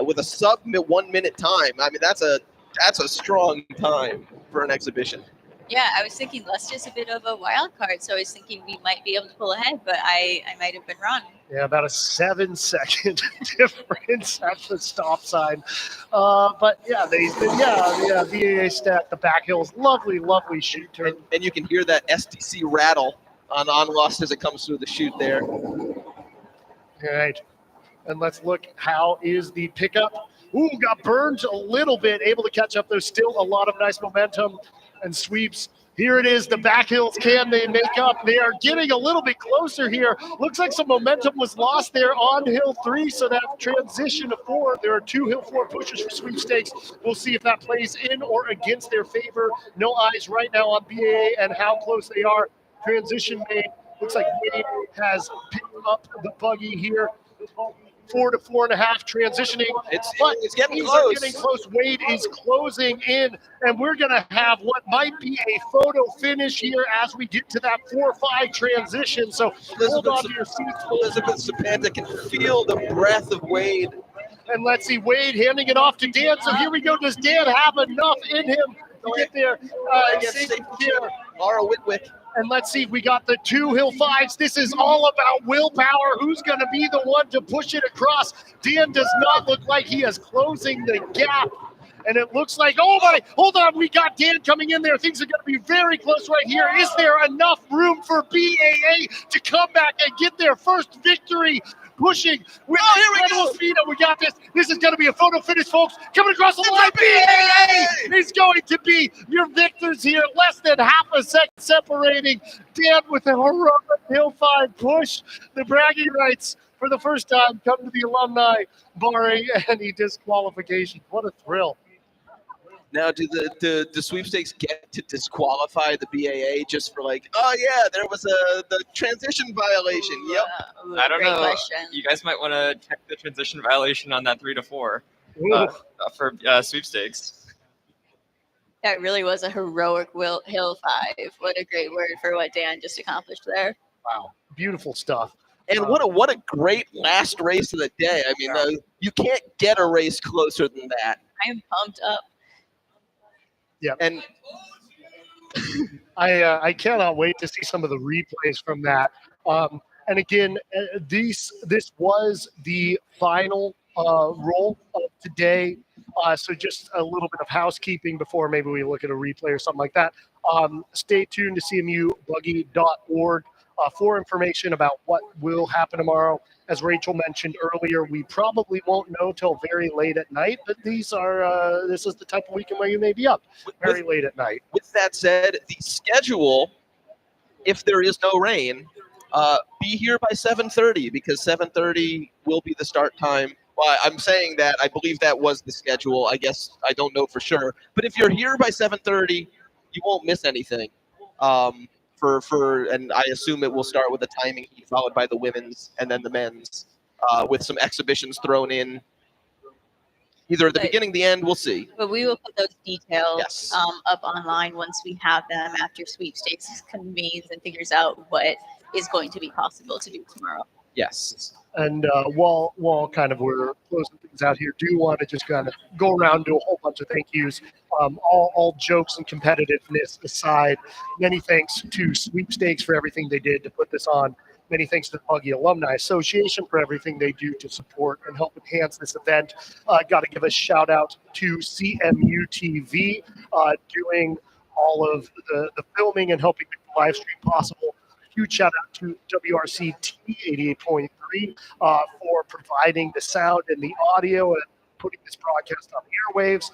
with a sub 1 minute time. I mean, that's a strong time for an exhibition. Yeah, I was thinking Lust is a bit of a wild card, so I was thinking we might be able to pull ahead, but I might have been wrong. Yeah, about a 7-second difference at the stop sign. But yeah, BAA stacked the back hills. Lovely shoot turn. And you can hear that SDC rattle on Lust as it comes through the chute there. All right. And let's look, how is the pickup? Ooh, got burned a little bit, able to catch up. There's still a lot of nice momentum and sweeps. Here it is, the back hills, can they make up? They are getting a little bit closer here. Looks like some momentum was lost there on Hill 3, so that transition to 4. There are 2 Hill 4 pushers for Sweepstakes. We'll see if that plays in or against their favor. No eyes right now on BAA and how close they are. Transition made. Looks like Wade has picked up the buggy here. 4 to 4.5 transitioning. It's getting things close. Are getting close. Wade is closing in, and we're going to have what might be a photo finish here as we get to that 4-5 transition. So hold on to your seats. Elizabeth Sapanta can feel the breath of Wade And let's see, Wade handing it off to Dan. So here we go. Does Dan have enough in him to get there? Safe here. Laura Whitwick. And let's see, we got the 2 hill 5s. This is all about willpower. Who's going to be the one to push it across? Dan does not look like he is closing the gap. And it looks like, oh my, hold on, we got Dan coming in there. Things are going to be very close right here. Is there enough room for BAA to come back and get their first victory? Pushing with incredible speed, and we got this. This is going to be a photo finish, folks. Coming across the line, BAA is going to be your victors here. Less than half a second separating. Dan with a heroic hill 5 push. The bragging rights for the first time come to the alumni, barring any disqualification. What a thrill. Now, do the sweepstakes get to disqualify the BAA just for like, oh yeah, there was the transition violation? Yep. I don't Great know. question. You guys might want to check the transition violation on that 3 to 4 for sweepstakes. That really was a heroic hill 5. What a great word for what Dan just accomplished there. Wow, beautiful stuff. And what a great last race of the day. I mean, you can't get a race closer than that. I am pumped up. Yeah, and I cannot wait to see some of the replays from that. And again, this was the final roll of today. So just a little bit of housekeeping before maybe we look at a replay or something like that. Stay tuned to cmubuggy.org for information about what will happen tomorrow. As Rachel mentioned earlier, we probably won't know till very late at night, but this is the type of weekend where you may be up very late at night. With that said, the schedule, if there is no rain, be here by 7:30 because 7:30 will be the start time. Well, I'm saying that I believe that was the schedule. I guess I don't know for sure, but if you're here by 7:30, you won't miss anything. And I assume it will start with the timing heat, followed by the women's and then the men's, with some exhibitions thrown in. Either at the beginning, the end, we'll see. But we will put those details up online once we have them after sweepstakes convenes and figures out what is going to be possible to do tomorrow. Yes. And while kind of we're closing things out here, do want to just kind of go around, do a whole bunch of thank yous. All jokes and competitiveness aside, many thanks to Sweepstakes for everything they did to put this on. Many thanks to the Buggy Alumni Association for everything they do to support and help enhance this event. Got to give a shout out to CMU TV doing all of the filming and helping make the live stream possible. Huge shout out to WRCT 88.3 for providing the sound and the audio and putting this broadcast on the airwaves.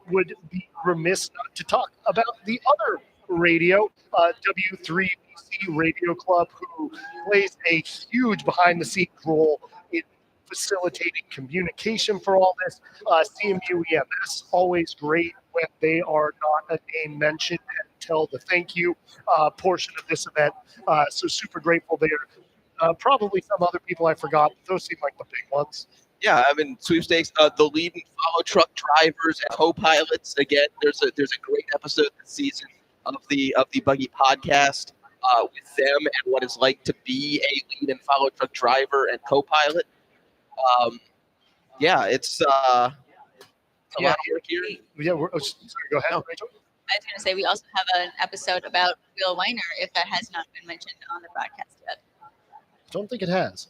Would be remiss not to talk about the other radio, W3BC Radio Club, who plays a huge behind-the-scenes role in facilitating communication for all this. CMU EMS, always great when they are not a name mentioned until the thank you portion of this event. So super grateful there. Probably some other people I forgot. Those seem like the big ones. Yeah, I mean, sweepstakes, the lead and follow truck drivers and co-pilots. Again, there's a great episode this season of the Buggy podcast with them and what it's like to be a lead and follow truck driver and co-pilot. It's a lot of work here. Yeah, sorry, go ahead, Rachel. I was going to say we also have an episode about Will Weiner, if that has not been mentioned on the broadcast yet. I don't think it has.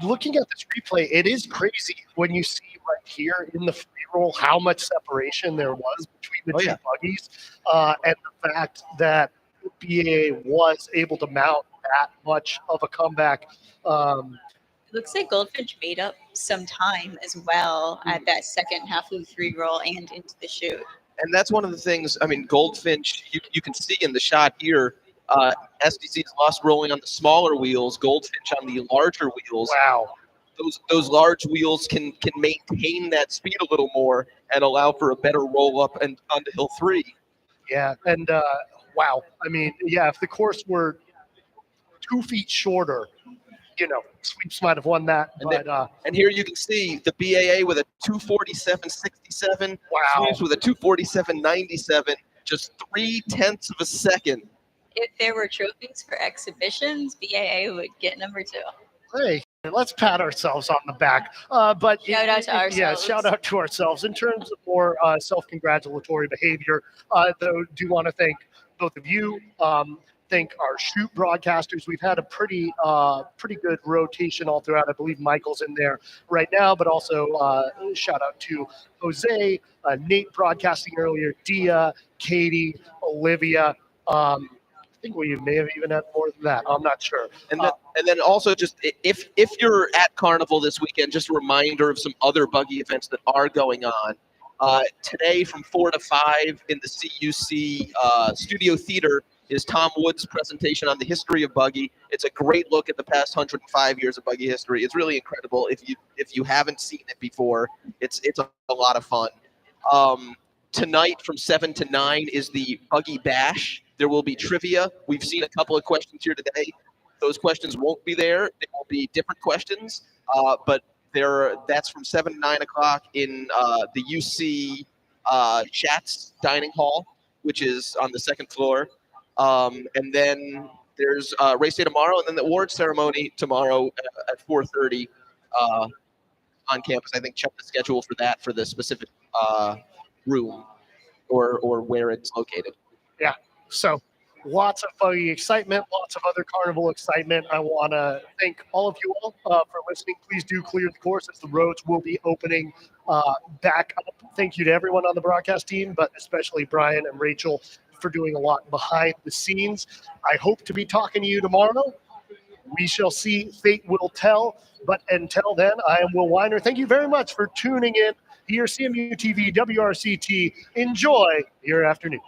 Looking at this replay, it is crazy when you see right here in the free roll how much separation there was between the two buggies, and the fact that BAA was able to mount that much of a comeback. It looks like Goldfinch made up some time as well at that second half of the free roll and into the chute. And that's one of the things, I mean, Goldfinch, you can see in the shot here, SDC's lost rolling on the smaller wheels, Goldfinch on the larger wheels. Wow. Those large wheels can maintain that speed a little more and allow for a better roll up and onto hill 3. Yeah, and wow. I mean, yeah, if the course were 2 feet shorter, Sweeps might have won that. And here you can see the BAA with a 247.67. Wow. Sweeps with a 247.97, just 0.3 of a second. If there were trophies for exhibitions, BAA would get number 2. Hey, let's pat ourselves on the back. But Shout out to ourselves. Yeah, shout out to ourselves. In terms of more self-congratulatory behavior, though, do want to thank both of you. Thank our shoot broadcasters. We've had a pretty good rotation all throughout. I believe Michael's in there right now, but also shout out to Jose, Nate broadcasting earlier, Dia, Katie, Olivia. I think we may have even had more than that. I'm not sure. And then also just if you're at Carnival this weekend, just a reminder of some other Buggy events that are going on. Today from 4 to 5 in the CUC Studio Theater is Tom Wood's presentation on the history of Buggy. It's a great look at the past 105 years of Buggy history. It's really incredible. If you haven't seen it before, it's a lot of fun. Tonight from 7 to 9 is the Buggy Bash. There will be trivia. We've seen a couple of questions here today. Those questions won't be there. They will be different questions, but that's from 7 to 9 o'clock in the UC Schatz Dining Hall, which is on the second floor. And then there's race day tomorrow, and then the award ceremony tomorrow at 4:30 on campus. I think check the schedule for that for the specific room or where it's located. Yeah. So lots of Buggy excitement, lots of other Carnival excitement. I want to thank all of you all for listening. Please do clear the course as the roads will be opening back up. Thank you to everyone on the broadcast team, but especially Brian and Rachel for doing a lot behind the scenes. I hope to be talking to you tomorrow. We shall see. Fate will tell. But until then, I am Will Weiner. Thank you very much for tuning in here, CMU TV, WRCT. Enjoy your afternoon.